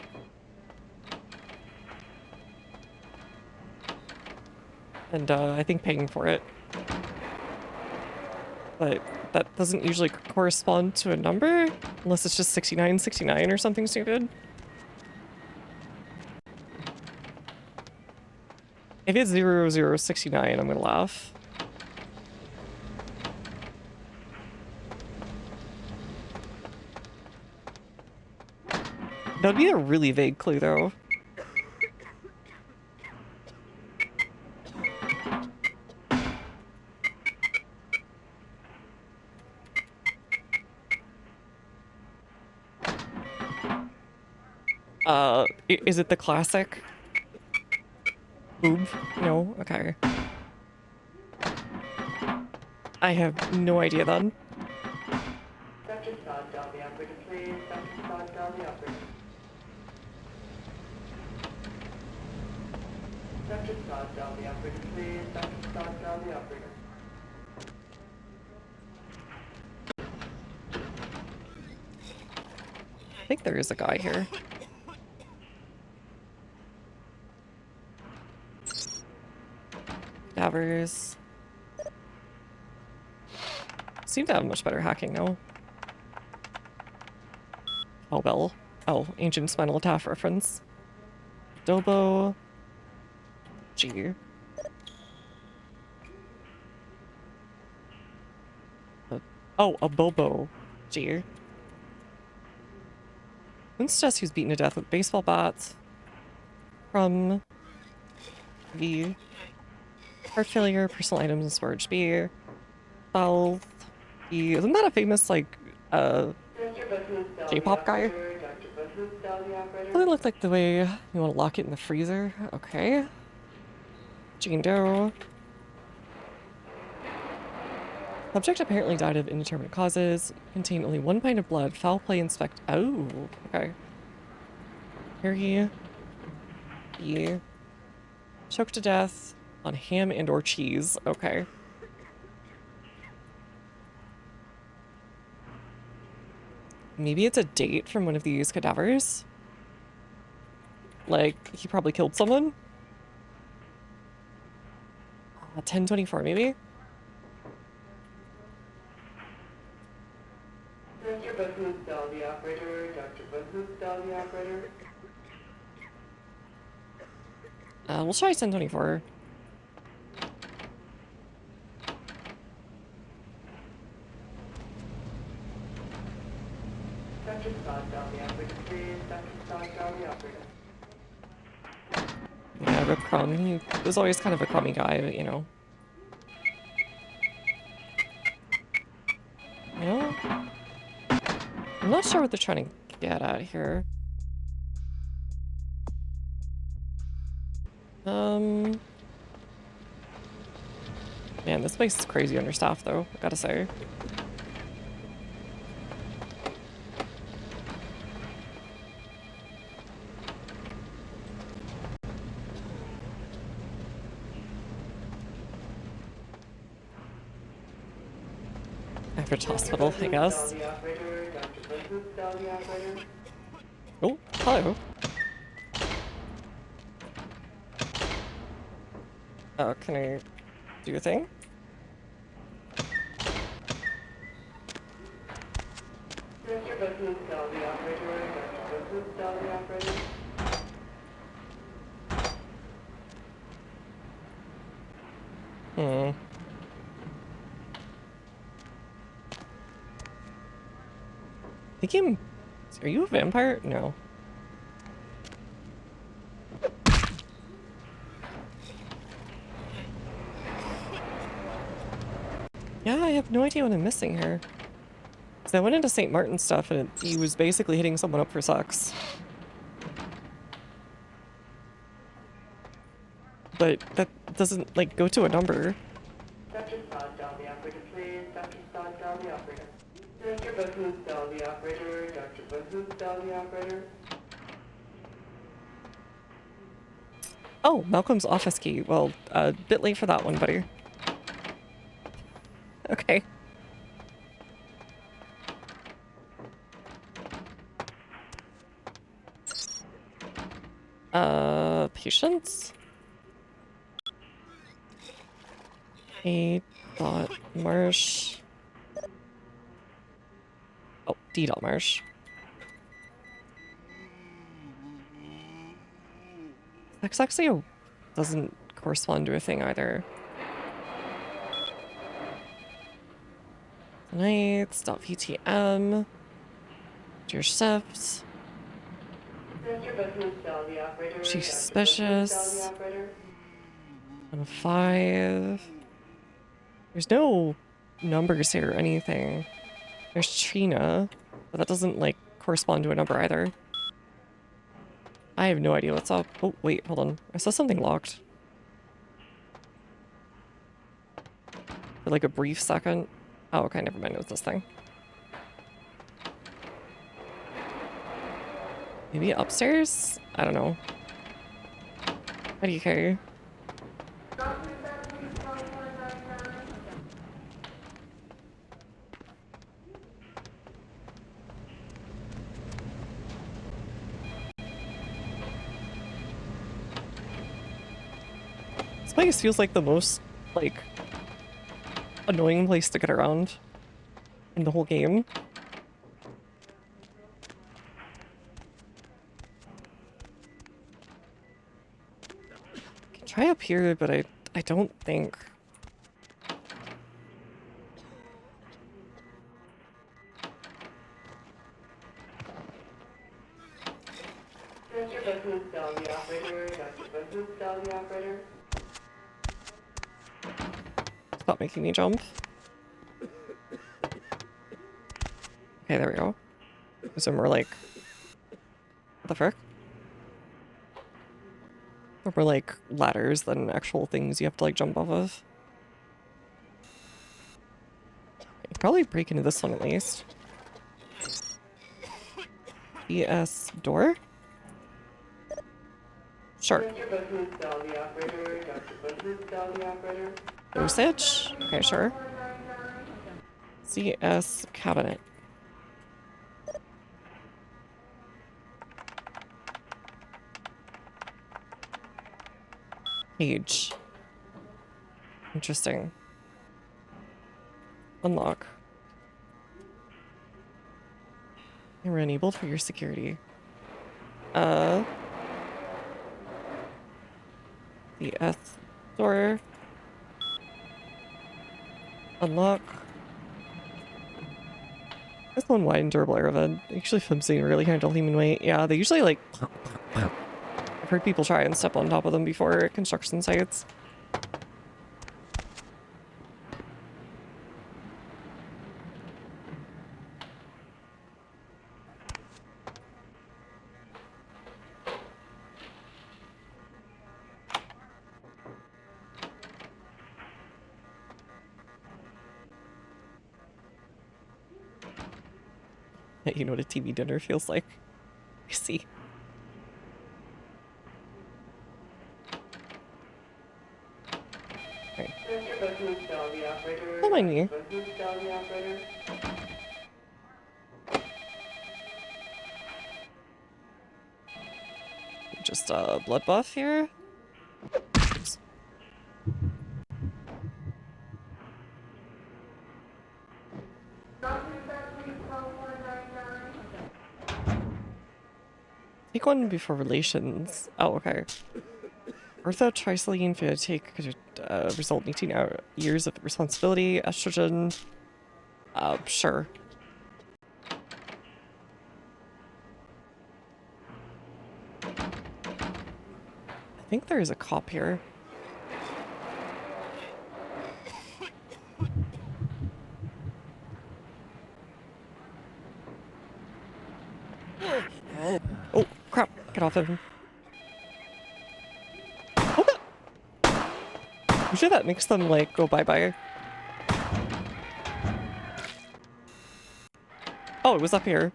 S1: And, I think paying for it. But that doesn't usually correspond to a number, unless it's just 6969 or something stupid. If it's 0069, I'm gonna laugh. That would be a really vague clue, though. Is it the classic? Boob? No? Okay. I have no idea then. I think there is a guy here. Davers. Seem to have much better hacking now. Oh well. Oh, ancient spinal tap reference. Dobo. G. Oh, a Bobo. G. Wouldn't suggest he was beaten to death with baseball bats. From the heart failure, personal items, and storage B. South. B. Isn't that a famous, like, J-pop guy? Really look like the way you want to lock it in the freezer. Okay. Jane Doe. Subject apparently died of indeterminate causes. Contained only 1 pint of blood. Foul play inspect. Oh, okay. Harry. E. Choked to death on ham and or cheese. Okay. Maybe it's a date from one of these cadavers. Like, he probably killed someone. 1024 maybe?
S9: Dr. Button, dial the operator. Dr. Button, dial the operator.
S1: We'll try 1024.
S9: Dr. Scott, dial the operator, please. Dr. Scott, dial the operator.
S1: Yeah, Rip Crumb. He was always kind of a crummy guy, but you know. No? I'm not sure what they're trying to get at here. Man, this place is crazy understaffed though, I gotta say. Average hospital, I guess. Oh, hello. Oh, can I do a thing? Hmm. I think him. Are you a vampire? No. Yeah, I have no idea what I'm missing here. Because I went into St. Martin's stuff and he was basically hitting someone up for sex. But that doesn't, like, go to a number.
S9: Dr. Scott, dial the operator, please. Dr. Scott, dial the operator. Dr. Button, dial the operator. Dr. Button, dial the operator.
S1: Oh, Malcolm's office key. Well, a bit late for that one, buddy. Okay. Patience? A dot marsh. Oh, D dot marsh. Xxio doesn't correspond to a thing either. Tonight's dot VTM. Dear Shift. She's suspicious. 105. There's no numbers here or anything. There's Trina, but that doesn't, like, correspond to a number either. I have no idea what's up. Oh, wait, hold on. I saw something locked. For, like, a brief second. Oh, okay, never mind. It was this thing. Maybe upstairs? I don't know. How do you care? This place feels like the most, like, annoying place to get around in the whole game. Try up here, but I don't think.
S9: Dr. Button, dial the operator. Dr. Button, dial the operator.
S1: Stop making me jump. Okay, there we go. So more like the frick? Or more like ladders than actual things you have to like jump off of. You could probably break into this one at least. ES door? Sure. Dosage? Okay, sure. CS cabinet. Page. Interesting. Unlock. You were enabled for your security. The S door. Unlock. This one wide and durable airvent. Actually flimsy and really handle human weight. Yeah, they usually like I've heard people try and step on top of them before at construction sites. You know what a TV dinner feels like. I see. Right. Don't mind me. Just a blood buff here. Oops. Take one before relations. Oh, okay. Orthotricyline phenotake could result in 18 years of responsibility. Estrogen. Sure. I think there is a cop here. Oh, crap. Get off of him. I'm sure that makes them, like, go bye-bye. Oh, it was up here.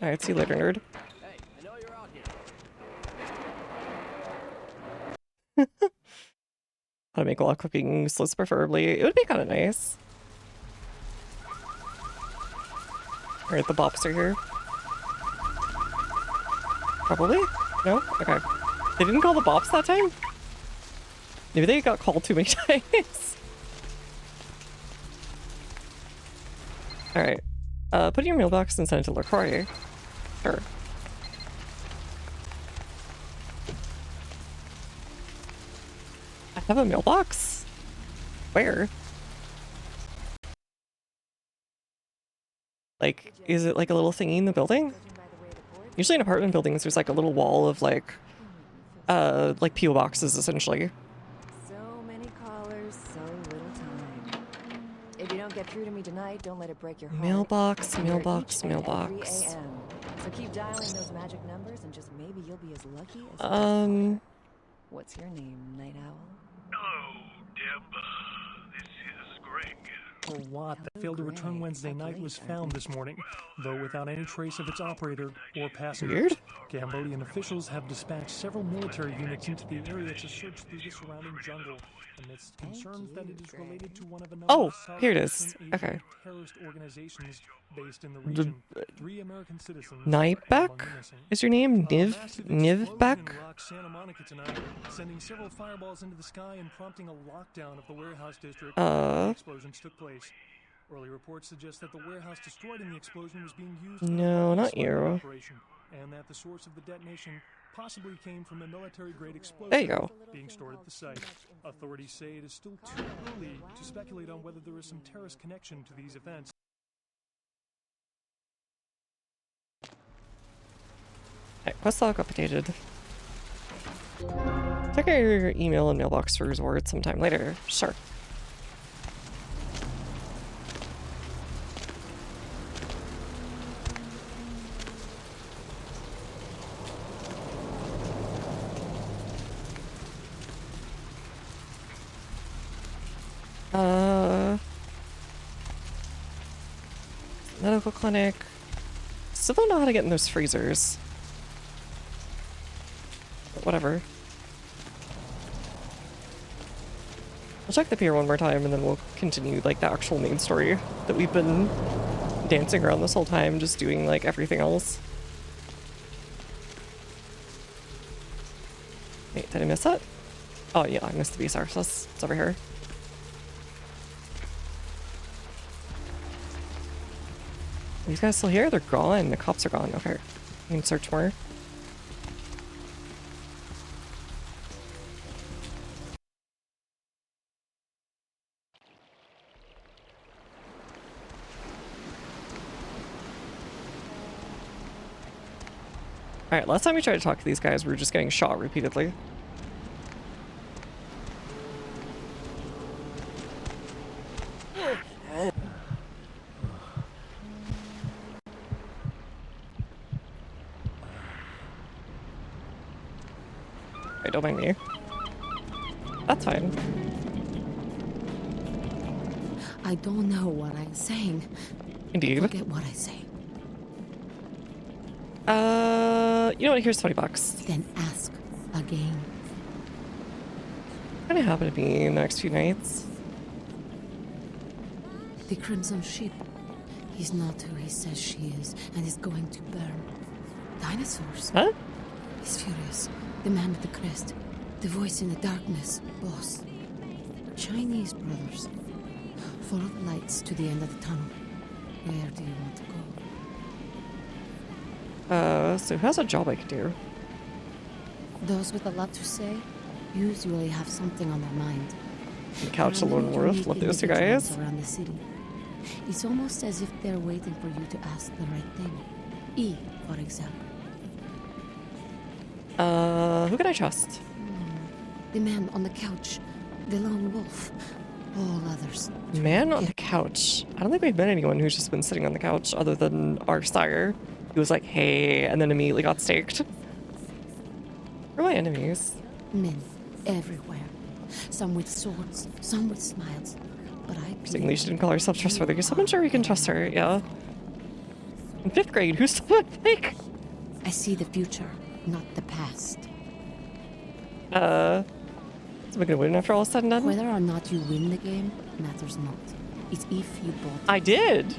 S1: Alright, see you later, nerd.
S19: Hey, I know you're out here.
S1: How to make a lot of cooking useless, preferably. It would be kind of nice. Alright, the bops are here. Probably? No? Okay. They didn't call the bops that time? Maybe they got called too many times. Alright. Put in your mailbox and send it to LaCroix. Sure. I have a mailbox? Where? Like, is it like a little thingy in the building? Usually in apartment buildings, there's like a little wall of like P.O. boxes, essentially.
S21: So many callers, so little time. If you don't get through to me tonight, don't let it break your heart.
S1: Mailbox,
S21: I'm here
S1: mailbox,
S21: each and
S1: mailbox.
S21: every AM. So keep dialing those magic numbers and just maybe you'll be as lucky as What's your name, Night Owl?
S10: Hello, Deb. This is Greg.
S12: A Watt that failed to return Wednesday night was found this morning, though without any trace of its operator or passengers.
S1: Weird.
S12: Cambodian officials have dispatched several military units into the area to search through the surrounding jungle, amidst concerns that it is related to one of a number
S1: Oh,
S12: of
S1: here it
S12: Southeastern
S1: is.
S12: Asian
S1: Okay.
S12: terrorist organizations based in the region. 3 American citizens
S1: Nivek is your name? Nivek?
S12: rocked Santa Monica tonight, sending several fireballs into the sky and prompting a lockdown of the warehouse district where the explosions took place. Early reports suggest that the warehouse destroyed in the explosion was being used for
S1: No,
S12: a
S1: not you.
S12: operation, and that the source of the detonation possibly came from a military-grade explosive
S1: There you go.
S12: being stored at the site. Authorities say it is still too early to speculate on whether there is some terrorist connection to these events.
S1: Alright, quest log updated. Check your email and mailbox for rewards sometime later. Sure. Medical clinic. Still don't know how to get in those freezers. But whatever. I'll check the pier one more time and then we'll continue like the actual main story that we've been dancing around this whole time, just doing like everything else. Wait, did I miss it? Oh yeah, I missed the beast access. It's over here. Are these guys still here? They're gone. The cops are gone. Okay. I can search more. Alright, last time we tried to talk to these guys, we were just getting shot repeatedly. Alright, don't mind me. That's fine.
S7: I don't know what I'm saying.
S1: Indeed.
S7: Forget what I say.
S1: You know what? Here's $20.
S7: Then ask again.
S1: Gonna happen to be in the next few nights.
S7: The Crimson Ship. He's not who he says she is, and is going to burn. Dinosaurs.
S1: Huh?
S7: He's furious. The man with the crest. The voice in the darkness. Boss. Chinese brothers. Follow the lights to the end of the tunnel. Where do you want to go?
S1: So who has a job I could do?
S7: Those with a lot to say usually have something on their mind.
S1: The couch, the lone wolf, love those two guys.
S7: Around the city. It's almost as if they're waiting for you to ask the right thing. E, for example.
S1: Who can I trust?
S7: The man on the couch. The lone wolf. All others.
S1: Man on the couch. I don't think we've met anyone who's just been sitting on the couch other than our sire. He was like, hey, and then immediately got staked. Who are my enemies?
S7: Men. Everywhere. Some with swords. Some with smiles. But I
S1: Seemingly she didn't call herself trustworthy. So I'm sure we can trust her, yeah. In 5th grade, who's still fake?
S7: I see the future, not the past.
S1: Is we gonna win after all is said and done?
S7: Whether or not you win the game matters not. It's if you bought it.
S1: I did!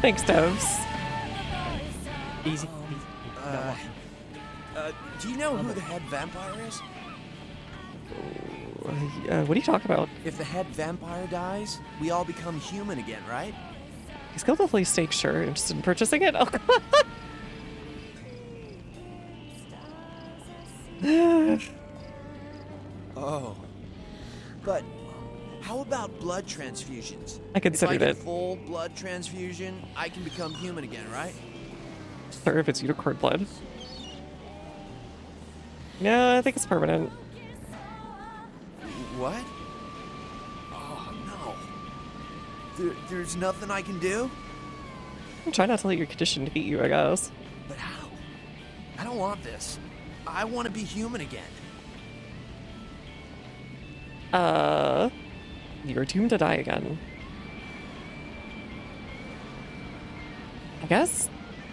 S1: Thanks, Devs.
S13: Easy. Do you know who the head vampire is?
S1: What are you talking about?
S13: If the head vampire dies, we all become human again, right?
S1: He's got the flea steak shirt. Interested in purchasing it? Oh.
S13: Oh. But how about blood transfusions?
S1: I considered
S13: if I
S1: it.
S13: get full blood transfusion, I can become human again, right?
S1: Sure, if it's unicorn blood. No, I think it's permanent.
S13: What? Oh, no. There's nothing I can do?
S1: I'm trying not to let your condition defeat you, I guess.
S13: But how? I don't want this. I want to be human again.
S1: You're doomed to die again. I guess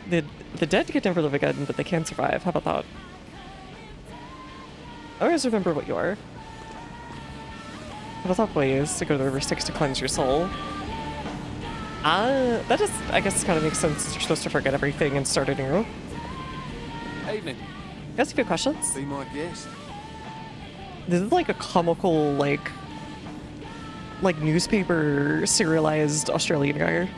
S1: the dead can never live again, but they can survive. How about that? I always remember what you are. The top way is to go to the River Styx to cleanse your soul. That just, I guess, kind of makes sense. You're supposed to forget everything and start anew.
S3: Evening.
S1: Guys, a few questions?
S3: Be my guest.
S1: This is like a comical, like newspaper serialized Australian guy.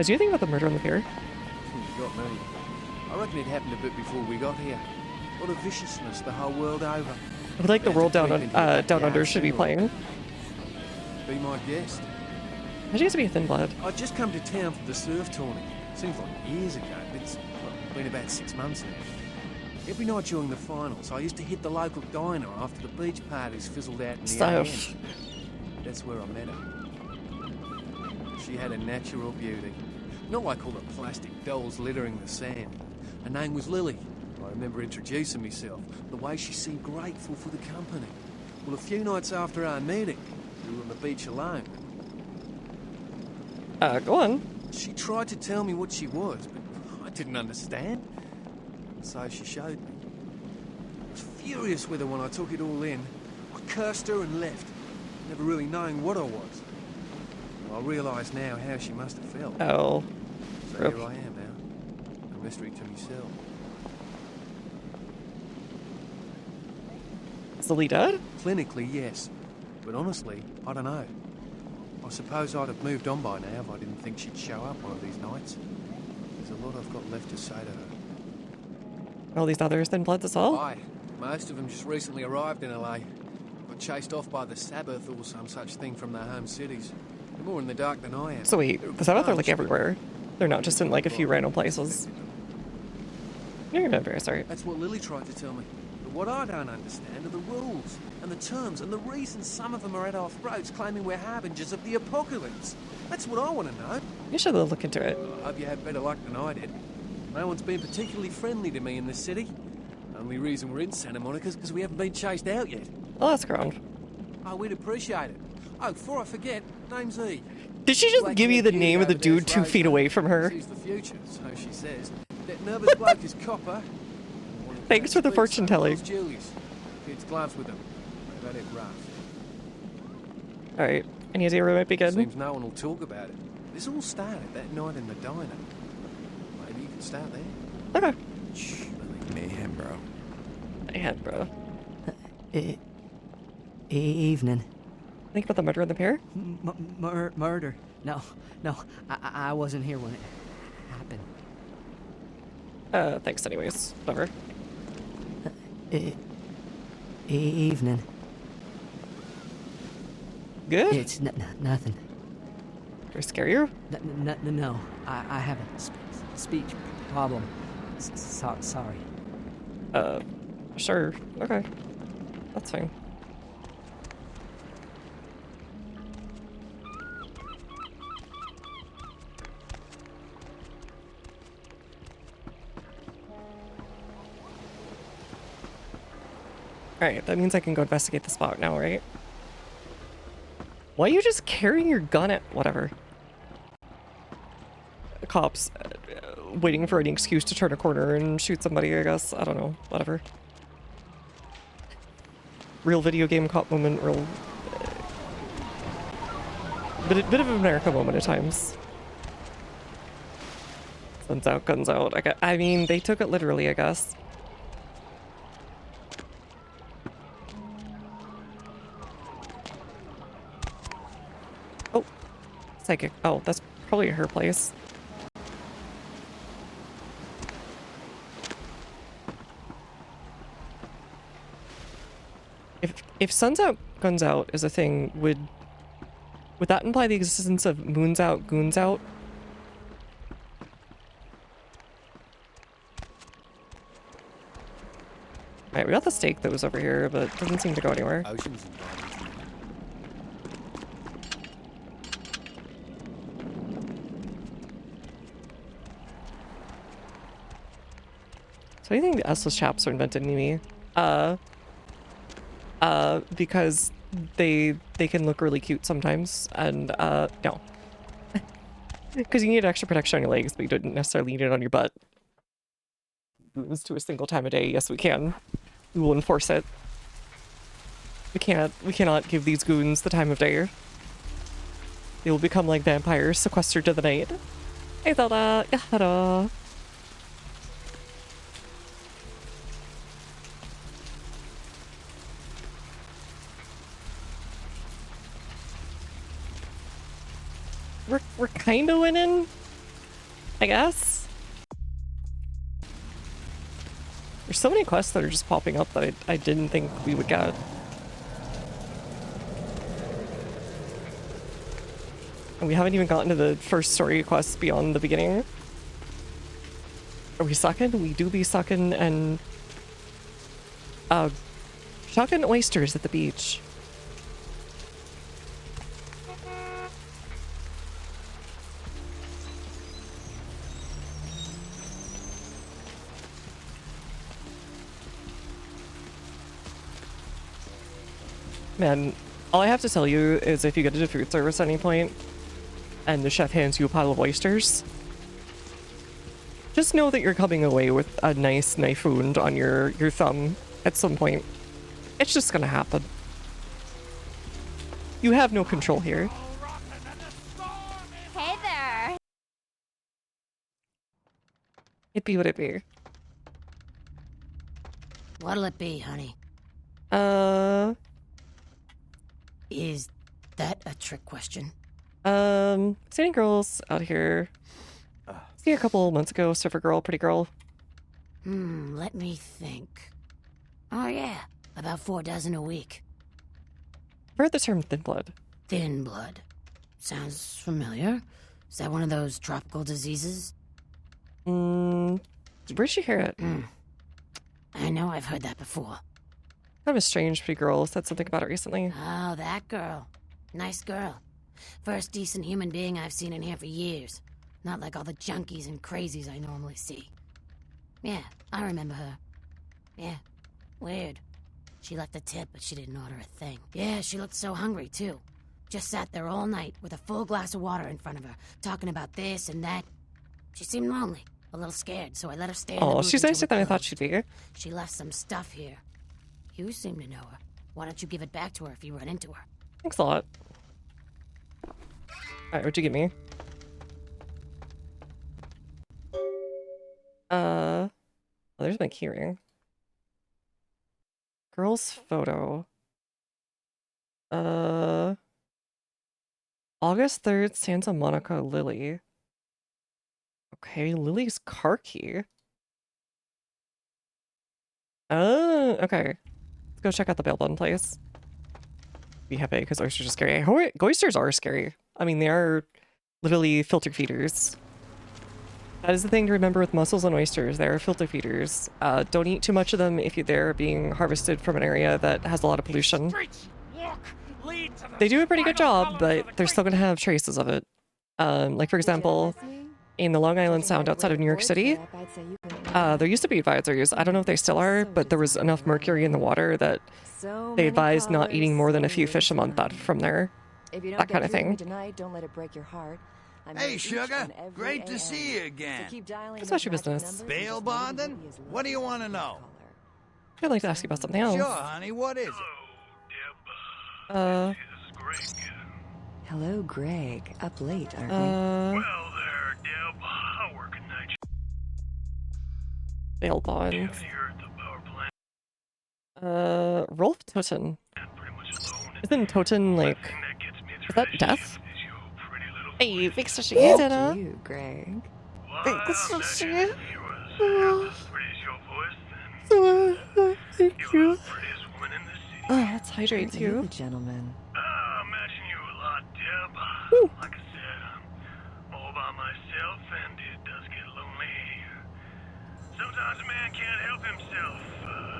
S1: Do you think about the murder on the pier?
S3: You got me. I reckon it happened a bit before we got here. What a viciousness the whole world over.
S1: I would like the World Down Under should be playing.
S3: Be my guest.
S1: How'd you get to be a thin blood?
S3: I just come to town for the surf tourney. Seems like years ago, but it's been about 6 months now. Every night during the finals, I used to hit the local diner after the beach parties fizzled out in the
S1: Stuff.
S3: AM. That's where I met her. She had a natural beauty. Not like all the plastic dolls littering the sand. Her name was Lily. I remember introducing myself, the way she seemed grateful for the company. Well, a few nights after our meeting, we were on the beach alone.
S1: Go on.
S3: She tried to tell me what she was, but I didn't understand. And so she showed me. I was furious with her when I took it all in. I cursed her and left, never really knowing what I was. I realise now how she must have felt.
S1: Oh.
S3: So here I am now, a mystery to myself.
S1: Is Lily dead?
S3: Clinically, yes. But honestly, I don't know. I suppose I'd have moved on by now if I didn't think she'd show up one of these nights. There's a lot I've got left to say to her.
S1: All these others thin bloods as well?
S3: Aye. Most of them just recently arrived in LA. Got chased off by the Sabbath or some such thing from their home cities. They're more in the dark than I am.
S1: So wait, the Sabbath are like everywhere. They're not just in like a few random places. You're not very sorry.
S3: That's what Lily tried to tell me. But what I don't understand are the rules and the terms and the reasons some of them are at our throats claiming we're harbingers of the apocalypse. That's what I want to know.
S1: You should look into it.
S3: I hope you had better luck than I did. No one's been particularly friendly to me in this city. Only reason we're in Santa Monica is because we haven't been chased out yet.
S1: Well, that's ground.
S3: Oh, we'd appreciate it. Oh, before I forget, name's E.
S1: Did she just give you the name of the dude 2 feet away from her?
S3: Sees the future, so she says. That nervous bloke is Copper.
S1: Thanks for the fortune telling.
S3: Julius. Kids gloves with them. They've had it rough.
S1: Alright, any idea where it might be good?
S3: Seems no one will talk about it. This all started that night in the diner. Maybe you can start there.
S1: Okay.
S8: Mayhem, bro.
S1: Mayhem, bro.
S4: Evening.
S1: Think about the murder of the pair?
S4: Murder? No. I wasn't here when it happened.
S1: Thanks anyways. Whatever.
S4: Evening.
S1: Good?
S4: It's nothing.
S1: Do I scare you?
S4: No. I have a speech problem. Sorry.
S1: Sure. Okay. That's fine. Alright, that means I can go investigate the spot now, right? Why are you just carrying your gun at whatever? Cops waiting for any excuse to turn a corner and shoot somebody, I guess. I don't know. Whatever. Real video game cop moment, real... bit of an America moment at times. Guns out, guns out. I mean, they took it literally, I guess. Oh. Psychic. Oh, that's probably her place. If Suns Out, Guns Out is a thing, would that imply the existence of Moons Out, Goons Out? Alright, we got the stake that was over here, but it doesn't seem to go anywhere.
S3: Oceans
S1: So I think the S-less chaps are invented to me. Because they can look really cute sometimes, and no. Because you need extra protection on your legs, but you don't necessarily need it on your butt. Goons to a single time a day, yes we can. We will enforce it. We cannot give these goons the time of day. They will become like vampires sequestered to the night. Hey Zelda! Hello! We're kind of winning, I guess. There's so many quests that are just popping up that I didn't think we would get. And we haven't even gotten to the first story quests beyond the beginning. Are we sucking? We do be sucking and shotgun oysters at the beach. Man, all I have to tell you is if you get into food service at any point and the chef hands you a pile of oysters, just know that you're coming away with a nice knife wound on your thumb at some point. It's just gonna happen. You have no control here.
S17: Hey there.
S1: It be what it be.
S7: What'll it be, honey? Is that a trick question?
S1: Seen any girls out here? See a couple months ago, surfer girl, pretty girl.
S7: Let me think. Oh yeah, about 4 dozen a week.
S1: I've heard the term thin blood.
S7: Thin blood. Sounds familiar. Is that one of those tropical diseases?
S1: Where'd she hear it?
S7: I know I've heard that before.
S1: Kind of a strange pretty girl said something about it recently.
S7: Oh, that girl. Nice girl. First decent human being I've seen in here for years. Not like all the junkies and crazies I normally see. Yeah, I remember her. Yeah, weird. She left a tip, but she didn't order a thing. Yeah, she looked so hungry, too. Just sat there all night with a full glass of water in front of her, talking about this and that. She seemed lonely, a little scared, so I let her stay in the
S1: Oh,
S7: booth
S1: she's
S7: until
S1: nicer
S7: we
S1: than I thought
S7: closed.
S1: she'd be.
S7: She left some stuff here. You seem to know her. Why don't you give it back to her if you run into her?
S1: Thanks a lot. Alright, what'd you give me? Oh, there's my keyring. Girl's photo. August 3rd, Santa Monica, Lily. Okay, Lily's car key. Oh, okay. Let's go check out the bail bond place. Be happy because oysters are scary. Oysters are scary. I mean, they are literally filter feeders. That is the thing to remember with mussels and oysters. They are filter feeders. Don't eat too much of them if they're being harvested from an area that has a lot of pollution. They do a pretty good job, but they're still going to have traces of it. Like, for example, in the Long Island Sound outside of New York City, there used to be advisories. I don't know if they still are, but there was enough mercury in the water that they advised not eating more than a few fish a month from there. That kind of thing.
S21: Tonight, don't let it break your heart.
S14: Hey, sugar. Great to see you again.
S1: It's about your business.
S14: Bail bonding? What do you want to know?
S1: I'd like to ask you about something else.
S14: Sure, honey. What is it?
S21: Hello, Greg. Up late, aren't we?
S10: Well there, Deb. I work at night.
S1: Bail bond.
S10: Here at the power plant.
S1: Rolf Toten. Isn't Toten like... Is that death? Hey, thanks for sharing dinner.
S21: You, Greg.
S1: Thanks for sharing. Thank you. Oh, let's hydrate too.
S21: Gentlemen.
S10: Imagine you a lot, Deb. Like I said, I'm all by myself, and it does get lonely. Sometimes a man can't help himself,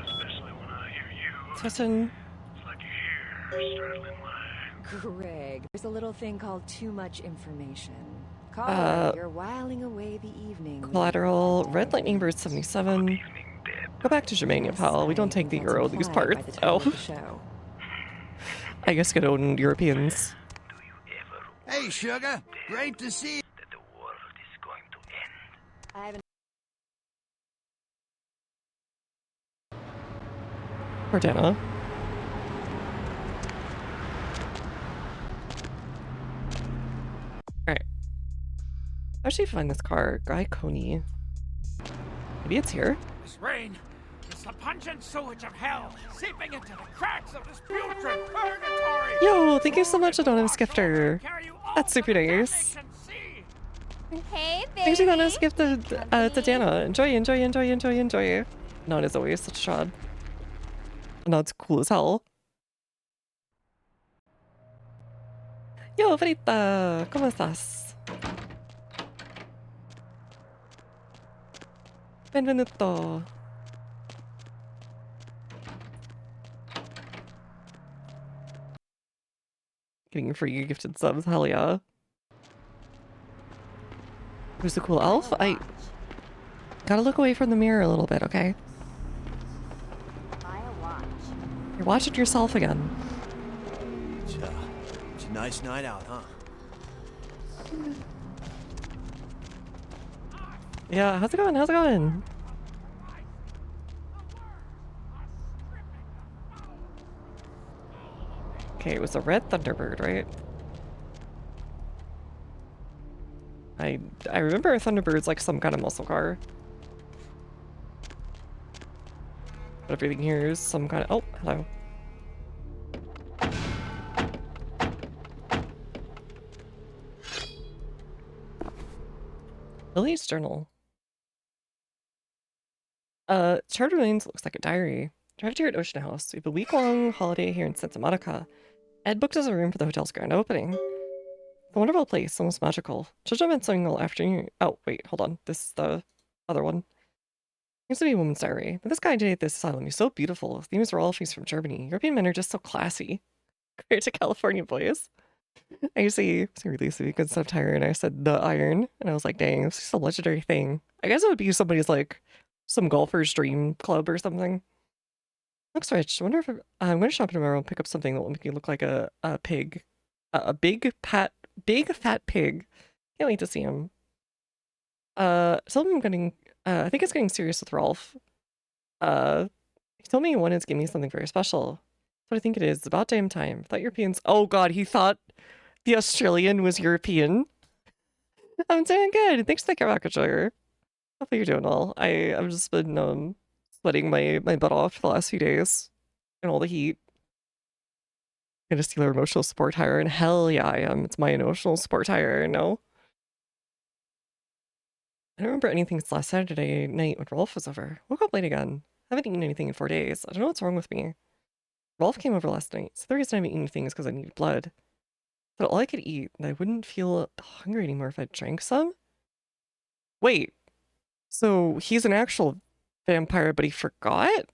S10: especially when I hear you.
S1: Toten.
S10: It's like you're here, straddling my...
S21: Greg, there's a little thing called too much information. Caller, you're whiling away the evening.
S1: Collateral, Red Lightning Bird 77. Go back to Germania, pal. We don't take the Euro these parts. Oh. I guess good old Europeans.
S14: Hey, sugar. Great to see you.
S21: I haven't.
S1: Poor Dana. Alright. How should I find this car? Guy Coney. Maybe it's here.
S20: This rain is the pungent sewage of hell seeping into the cracks of this putrid purgatory.
S1: Yo, thank you so much, Anonymous Gifter. That's super nice.
S17: Hey, baby.
S1: Thanks, Anonymous Gift to Dana. Enjoy. Not as always, such a shot. Nod's cool as hell. Yo, Frita, ¿cómo estás? Benvenuto. Getting free gifted subs, hell yeah. Who's the cool elf? I gotta look away from the mirror a little bit, okay? You're watching yourself again.
S8: It's a nice night out, huh?
S1: Yeah, how's it going? How's it going? Okay, it was a red Thunderbird, right? I remember a Thunderbird's like some kind of muscle car. But everything here is some kind of... Oh, hello. Lily's journal. Charter Lanes looks like a diary. Arrived here at Ocean House. We have a week-long holiday here in Santa Monica. Ed booked us a room for the hotel's grand opening. A wonderful place, almost magical. Children have been swimming all afternoon. Oh, wait, hold on. This is the other one. Seems to be a woman's diary. But this guy did at this asylum. He's so beautiful. These were all he's from Germany. European men are just so classy compared to California boys. I see release of good stuff tire, and I said the iron, and I was like, dang, this is a legendary thing. I guess it would be somebody's like some golfer's dream club or something. Looks rich. I wonder if I'm going to shop tomorrow and pick up something that will make you look like a pig, a big fat pig. Can't wait to see him. Something I'm getting. I think it's getting serious with Rolf. He told me he wanted to give me something very special. That's what I think it is. It's about damn time. I thought Europeans. Oh God, he thought the Australian was European. I'm doing good. Thanks for the care package, Sugar. Hopefully you're doing well. I've just been sweating my butt off for the last few days and all the heat. I'm gonna steal our emotional support tire, and hell yeah, I am. It's my emotional support tire, no? I don't remember anything since last Saturday night when Rolf was over. Woke up late again. Haven't eaten anything in 4 days. I don't know what's wrong with me. Rolf came over last night, so the reason I haven't eaten anything is because I needed blood. But all I could eat, and I wouldn't feel hungry anymore if I drank some? Wait, so he's an actual vampire, but he forgot?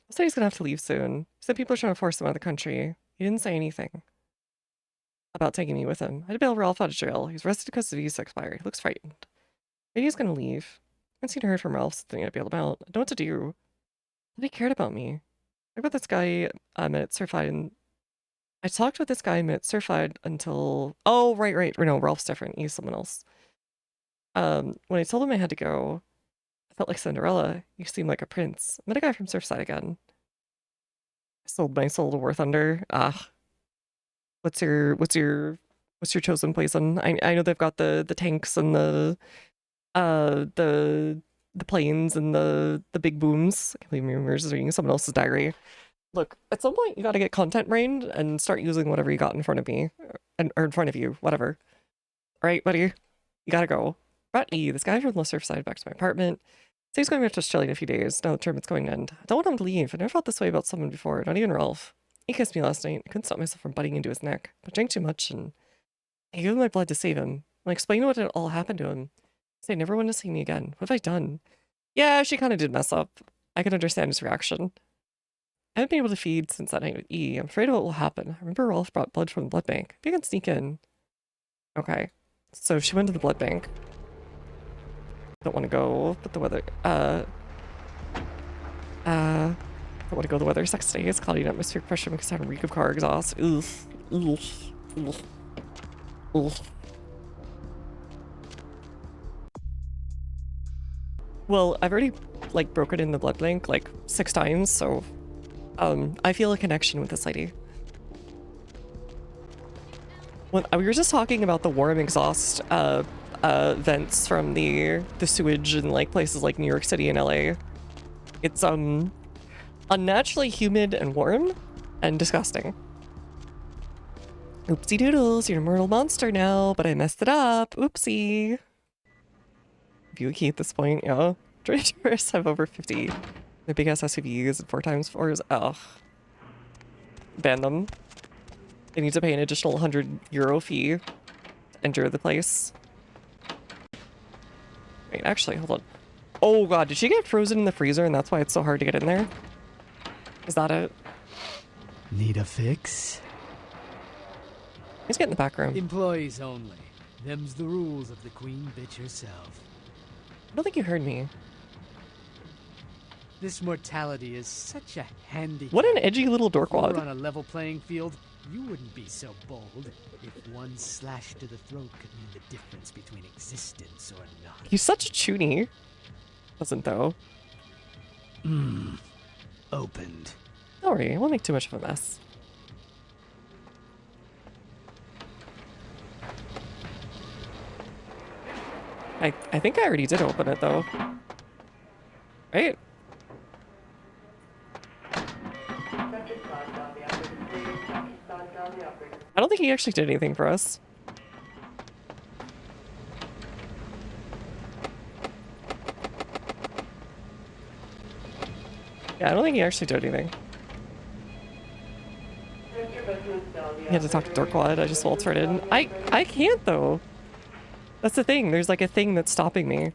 S1: He said he's gonna have to leave soon. He said people are trying to force him out of the country. He didn't say anything about taking me with him. I had to bail Ralph out of jail. He was arrested because the visa expired. He looks frightened. Maybe he's gonna leave. I haven't seen or heard from Ralph since I'd bail him out. I don't know what to do. But he cared about me. I talked with this guy I met at Surfside, and I talked with this guy I met at Surfside until... Oh, right. No, Ralph's different. He's someone else. When I told him I had to go, I felt like Cinderella. You seemed like a prince. I met a guy from Surfside again. I sold my soul to War Thunder. What's your chosen poison? I know they've got the tanks and the planes and the big booms. I can't believe rumors is reading someone else's diary. Look, at some point you gotta get content brained and start using whatever you got in front of me. Or in front of you, whatever. Alright, buddy? You gotta go. Brought E, this guy from the Surfside, back to my apartment. So he's going back to Australia in a few days. Now the tournament's going to end. I don't want him to leave. I never felt this way about someone before, not even Ralph. He kissed me last night. I couldn't stop myself from butting into his neck. I drank too much, and I gave him my blood to save him. I explained what had all happened to him. He said he never wanted to see me again. What have I done? Yeah, she kind of did mess up. I can understand his reaction. I haven't been able to feed since that night with E. I'm afraid of what will happen. I remember Ralph brought blood from the blood bank. Maybe I can sneak in. Okay. So she went to the blood bank. Don't want to go, but the weather, don't want to go. The weather sucks today. It's cloudy and atmospheric pressure makes it have a reek of car exhaust. Oof. Well, I've already, like, broken in the blood bank, like, 6 times, so, I feel a connection with this lady. When we were just talking about the warm exhaust, vents from the sewage in like places like New York City and LA. It's unnaturally humid and warm and disgusting. Oopsie doodles, you're a mortal monster now, but I messed it up. Oopsie. View a key at this point, yeah. Tourists have over 50. The big ass SUVs and 4x4s. Ugh. Ban them. They need to pay an additional €100 fee to enter the place. Wait, actually, hold on. Oh god, did she get frozen in the freezer and that's why it's so hard to get in there? Is that it?
S4: Need a fix?
S1: Let's get in the back room.
S4: Employees only. Them's the rules of the queen bitch herself.
S1: I don't think you heard me.
S4: This mortality is such a handicap.
S1: What an edgy little dorkwad.
S4: If we were on a level playing field, you wouldn't be so bold. If one slash to the throat could mean the difference between existence or not.
S1: He's such a chuny. Doesn't though.
S4: Opened.
S1: Don't worry, it won't make too much of a mess. I think I already did open it though. Right? I don't think he actually did anything for us. Yeah, I don't think he actually did anything. He had to talk to Dorkwad, I just waltzed right in. I can't though. That's the thing, there's like a thing that's stopping me.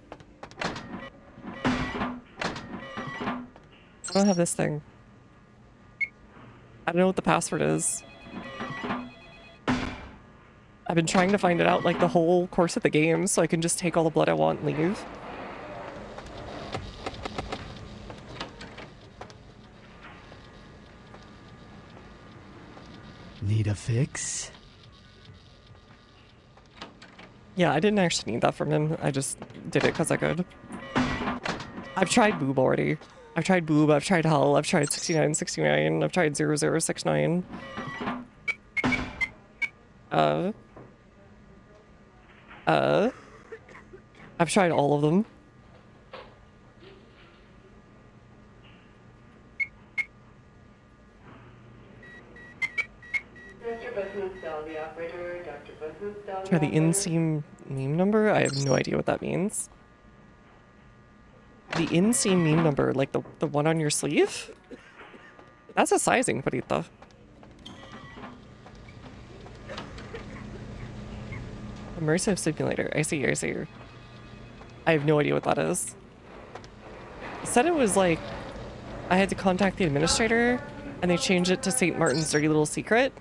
S1: I don't have this thing. I don't know what the password is. I've been trying to find it out like the whole course of the game so I can just take all the blood I want and leave.
S4: Need a fix?
S1: Yeah, I didn't actually need that from him. I just did it because I could. I've tried Boob already. I've tried Boob, I've tried Hell, I've tried 6969, I've tried 0069. I've tried all of them. Try the inseam meme number? I have no idea what that means. The inseam meme number, like the one on your sleeve? That's a sizing, Parita. Immersive simulator. I see, I see. I have no idea what that is. It said it was like I had to contact the administrator and they changed it to St. Martin's Dirty Little Secret.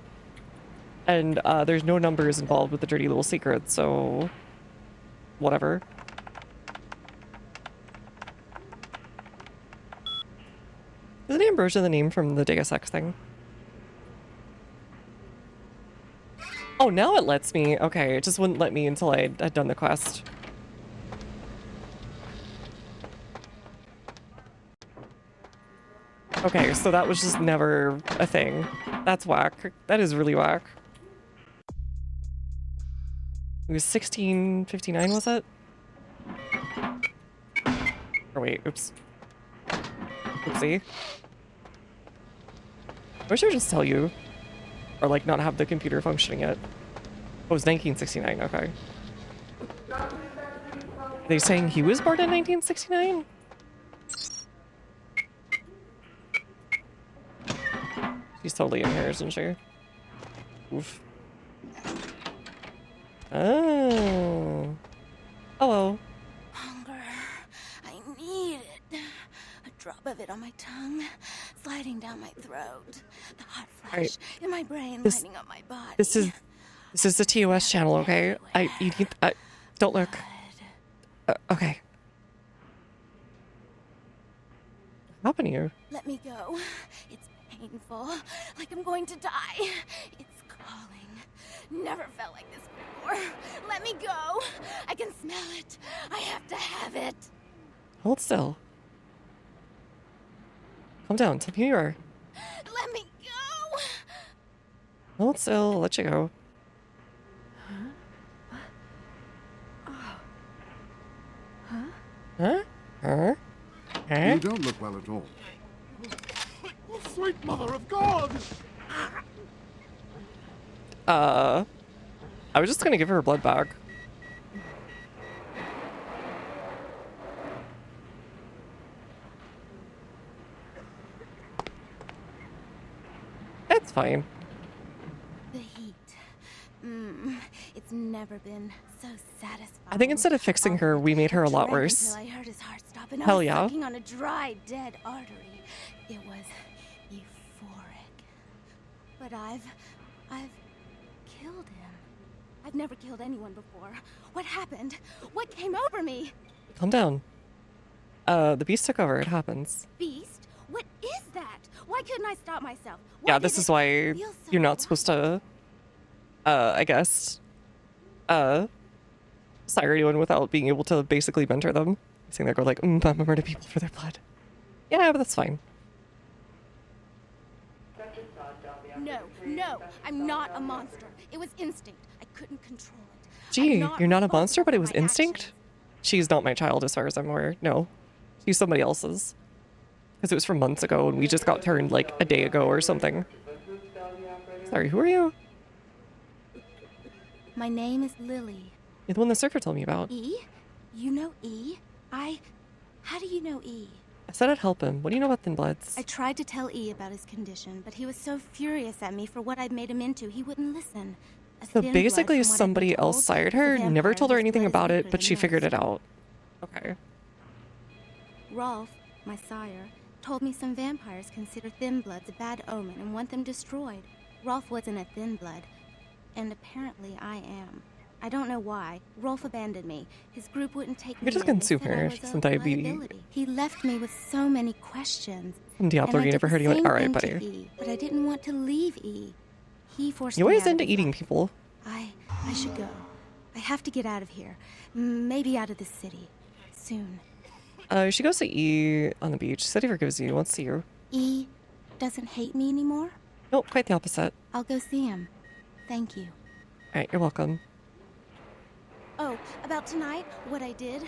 S1: And there's no numbers involved with the Dirty Little Secret, so whatever. Isn't Ambrosia the name from the Deus Ex thing? Oh, now it lets me. Okay, it just wouldn't let me until I had done the quest. Okay, so that was just never a thing. That's whack. That is really whack. It was 1659, was it? Or wait, oops. Oopsie. I wish I would just tell you. Or like not have the computer functioning yet. Oh, it was 1969, okay. Are they saying he was born in 1969? She's totally in here, isn't she? Oof. Oh. Hello.
S6: Hunger. I need it. A drop of it on my tongue, sliding down my throat. The hot flash in my brain, lighting up my body.
S1: This is the TOS channel, okay? You need. Don't look. Okay. What happened to you?
S6: Let me go. It's painful, like I'm going to die. It's calling. Never felt like this before. Let me go. I can smell it. I have to have it.
S1: Hold still. Calm down. Tell me you are.
S6: Let me go.
S1: Hold still. I'll let you go. Huh? Huh?
S11: You don't look well at all.
S20: Sweet mother of God!
S1: I was just gonna give her blood back. It's fine.
S6: The heat. It's never been so satisfying.
S1: I think instead of fixing her, we made her a lot worse.
S6: Until I heard his heart stop
S17: and I
S1: Hell
S17: was
S1: yeah.
S17: sucking on a dry, dead artery. It was euphoric. But I've killed him. I've never killed anyone before. What happened? What came over me?
S1: Calm down. The beast took over. It happens.
S17: Beast? What is that? Why couldn't I stop myself?
S1: Yeah, this is why
S17: feel so
S1: you're not supposed to, I guess, sire anyone without being able to basically mentor them. Saying they go like, I'm gonna murder people for their blood. Yeah, but that's fine.
S17: No, I'm not a monster. It was instinct. I couldn't control it.
S1: Gee, you're not a monster, but it was instinct? She's not my child as far as I'm aware. No. She's somebody else's. Because it was from months ago and we just got turned like a day ago or something. Sorry, who are you?
S17: My name is Lily.
S1: You're the one the surfer told me about.
S17: E? You know E? How do you know E?
S1: I said I'd help him. What do you know about Thin Bloods?
S17: I tried to tell E about his condition, but he was so furious at me for what I'd made him into, he wouldn't listen.
S1: So basically somebody else sired her, never told her anything about it, but she figured it out. Okay.
S17: Rolf, my sire, told me some vampires consider thin bloods a bad omen and want them destroyed. Rolf wasn't a thin blood, and apparently I am. I don't know why. Rolf abandoned me. His group wouldn't take me
S1: You just
S17: in.
S1: consume
S17: They said I
S1: her.
S17: was
S1: She's
S17: a
S1: some diabetes.
S17: liability. He left me with so many questions.
S1: From Diablo,
S17: and I
S1: you
S17: did
S1: never
S17: the
S1: heard anyone.
S17: same
S1: Alright,
S17: thing to
S1: buddy.
S17: E, but I didn't want to leave E. He forced
S1: You're
S17: me
S1: always
S17: out
S1: into
S17: of his
S1: eating
S17: life.
S1: people.
S17: I should go. I have to get out of here. Maybe out of the city. Soon.
S1: She goes to E on the beach. Said he forgives you. Wants to see you.
S17: E doesn't hate me anymore?
S1: Nope, quite the opposite.
S17: I'll go see him. Thank you.
S1: Alright, you're welcome.
S17: Oh, about tonight, what I did?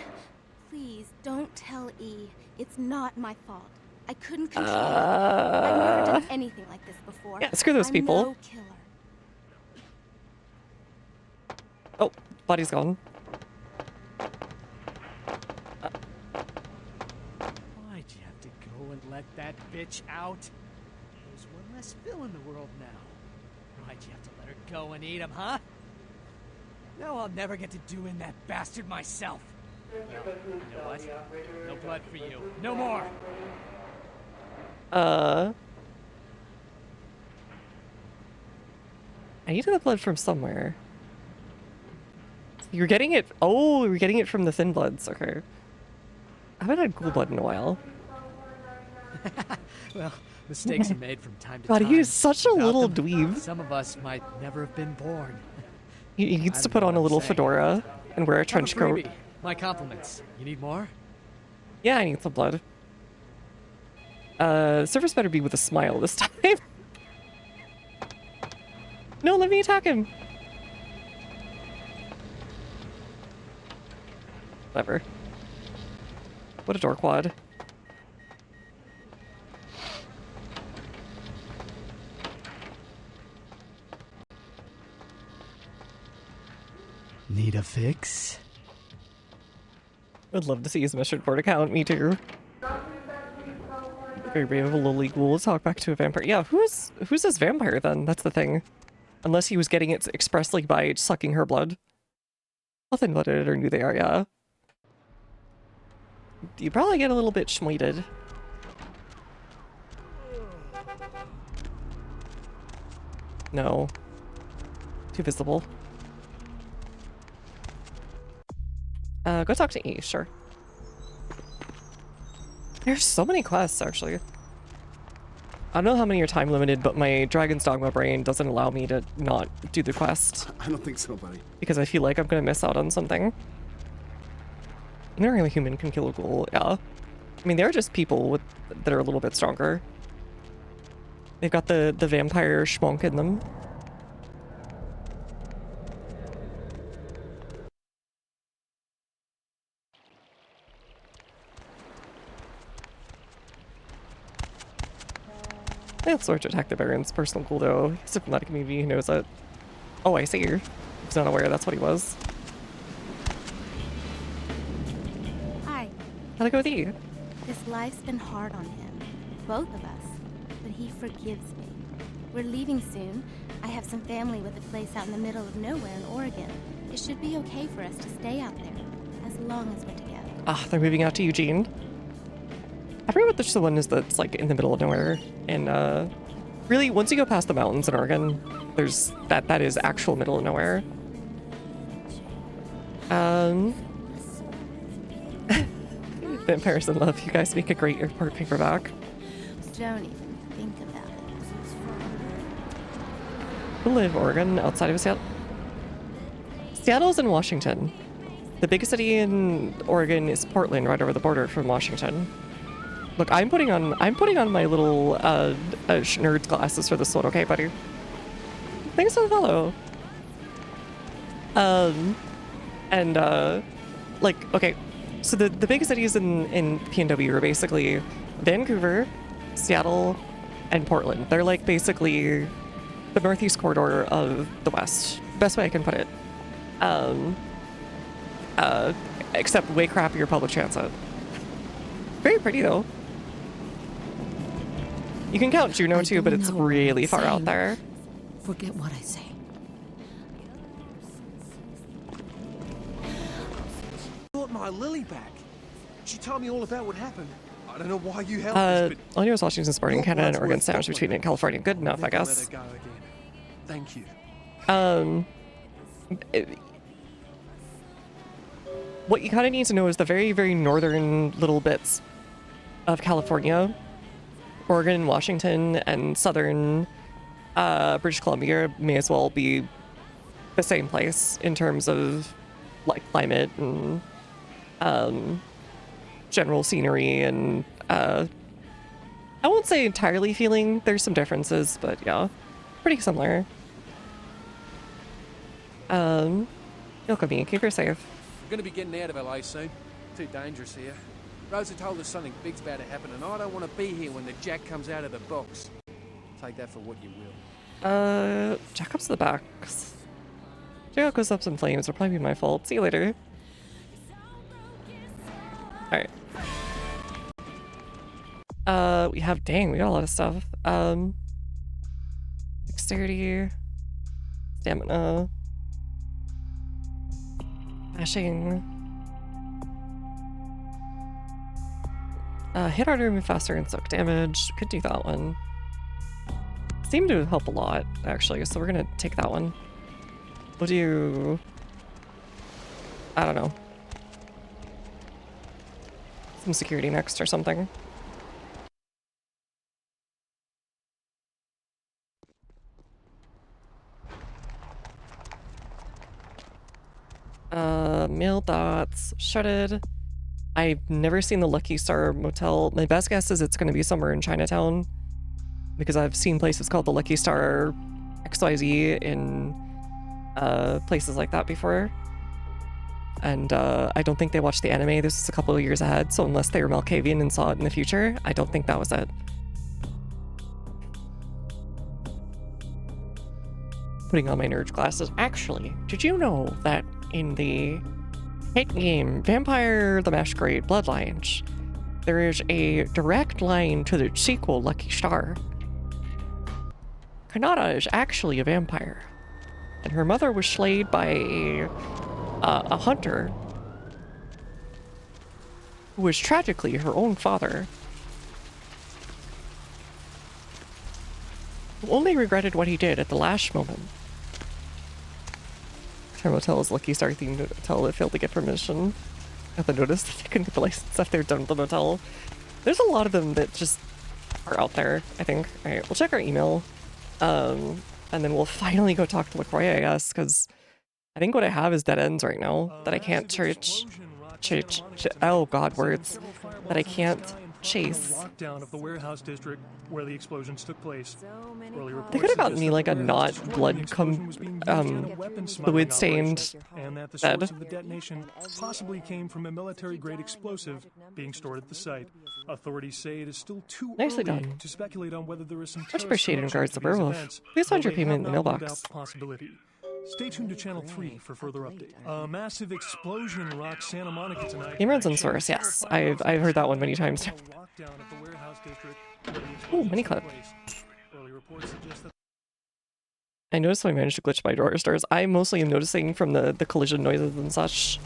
S17: Please, don't tell E. It's not my fault. I couldn't control it. I've never done anything like this before.
S1: Yeah, screw those
S17: I'm
S1: people.
S17: No killer.
S1: Oh, body's gone.
S4: Why'd you have to go and let that bitch out? There's one less Phil in the world now. Why'd you have to let her go and eat him, huh? Now I'll never get to do in that bastard myself. Well, you know what? No blood for you. No more!
S1: I needed the blood from somewhere. You're getting it. Oh, you're getting it from the Thin Bloods. Okay. I haven't had ghoul blood in a while.
S4: Well, mistakes are made from time to
S1: God,
S4: time.
S1: he is such a
S4: Without
S1: little
S4: them,
S1: dweeb.
S4: Some of us might never have been born.
S1: He needs
S4: I
S1: to
S4: don't
S1: put
S4: know
S1: on
S4: what
S1: a little
S4: I'm saying.
S1: fedora and wear a
S4: Have
S1: trench
S4: freebie.
S1: coat.
S4: My compliments. You need more?
S1: Yeah, I need some blood. Surface better be with a smile this time. No, let me attack him. Whatever. What a dorkwad.
S4: Need a fix?
S1: Would love to see his mission board account. Me too. Very brave of a lowly ghoul to talk back to a vampire. Yeah, who's this vampire then? That's the thing. Unless he was getting it expressly by sucking her blood. Nothing but it or knew they are, yeah. You probably get a little bit schmoited. No. Too visible. Go talk to E, sure. There's so many quests, actually. I don't know how many are time limited, but my Dragon's Dogma brain doesn't allow me to not do the quest.
S11: I don't think so, buddy.
S1: Because I feel like I'm gonna miss out on something. Knowing a human can kill a ghoul, yeah. I mean, they're just people that are a little bit stronger. They've got the vampire schmonk in them. That's sort to attack the Baron's personal ghoul, though. He's from that community, he knows it. Oh, I see you. He's not aware that's what he was.
S17: Hi.
S1: How'd it go with you?
S17: This life's been hard on him. Both of us. But he forgives me. We're leaving soon. I have some family with a place out in the middle of nowhere in Oregon. It should be okay for us to stay out there. As long as we're together.
S1: Ah, they're moving out to Eugene. I forget what the one is that's like in the middle of nowhere. And really, once you go past the mountains in Oregon, there's that is actual middle of nowhere. Vampires in Love, you guys make a great airport paperback.
S17: Don't even think about it.
S1: You live Oregon outside of Seattle. Seattle's in Washington. The biggest city in Oregon is Portland, right over the border from Washington. Look, I'm putting on my little nerd glasses for this one, okay, buddy? Thanks for the follow. Like, okay, so the biggest cities in PNW are basically Vancouver, Seattle, and Portland. They're like basically the northeast corridor of the West. Best way I can put it. Except way crappier public transit. Very pretty though. You can count Juneau too, but it's really far out there.
S7: Forget what I say.
S3: I brought my Lily back. She told me all about what happened. I don't know why you helped us, but
S1: all U.S. Washington Sporting Canada and Oregon sandwich between it and California. Good enough, I guess.
S3: Let her go again. Thank you.
S1: What you kind of need to know is the very, very northern little bits of California, Oregon, Washington, and southern British Columbia may as well be the same place in terms of like climate and general scenery and I won't say entirely feeling. There's some differences, but yeah, pretty similar. Look at me, keep her safe.
S3: We're gonna be getting out of LA soon. Too dangerous here. Rosa told us something big's about to happen, and I don't want to be here when the Jack comes out of the box. Take that for what you will.
S1: Jack comes to the box. Jack goes up in flames. It'll probably be my fault. See you later. Alright. We have, dang, we got a lot of stuff. Dexterity. Stamina. Dashing. Hit harder, move faster, and soak damage. Could do that one. Seemed to help a lot, actually, so we're gonna take that one. We'll do... I don't know. Some security next or something. Mail dots, shredded. I've never seen the Lucky Star Motel. My best guess is it's going to be somewhere in Chinatown because I've seen places called the Lucky Star XYZ in places like that before. And I don't think they watched the anime. This is a couple of years ahead, so unless they were Malkavian and saw it in the future, I don't think that was it. Putting on my nerd glasses. Actually, did you know that in the hit game Vampire the Masquerade Bloodlines, there is a direct line to the sequel Lucky Star? Kanata is actually a vampire, and her mother was slayed by a hunter who was tragically her own father, who only regretted what he did at the last moment. Our motel is Lucky Star themed hotel that failed to get permission. I have to notice that they couldn't get the license after they're done with the motel. There's a lot of them that just are out there, I think. Alright, we'll check our email. And then we'll finally go talk to LaCroix, I guess, because I think what I have is dead ends right now that I can't oh god, words. That I can't chase.
S12: Lockdown of the warehouse district where the explosions took place.
S1: They could have gotten me like a not blood fluid stained
S12: and that the
S1: bed.
S12: source of the detonation possibly came from a military-grade explosive being stored at the site. Authorities say it is still too
S1: Nicely
S12: early
S1: done.
S12: to speculate on whether there is some
S1: Much appreciated in regards to Werewolf.
S12: events,
S1: Please find
S12: though
S1: your
S12: they
S1: payment in
S12: have
S1: the
S12: not ruled
S1: mailbox.
S12: out the possibility. Stay tuned to Channel 3 for further update. A massive explosion rocks Santa Monica tonight.
S1: Game runs on source, yes. I've heard that one many times. Ooh, mini clip. I noticed how I managed to glitch my drawer stars. I mostly am noticing from the collision noises and such.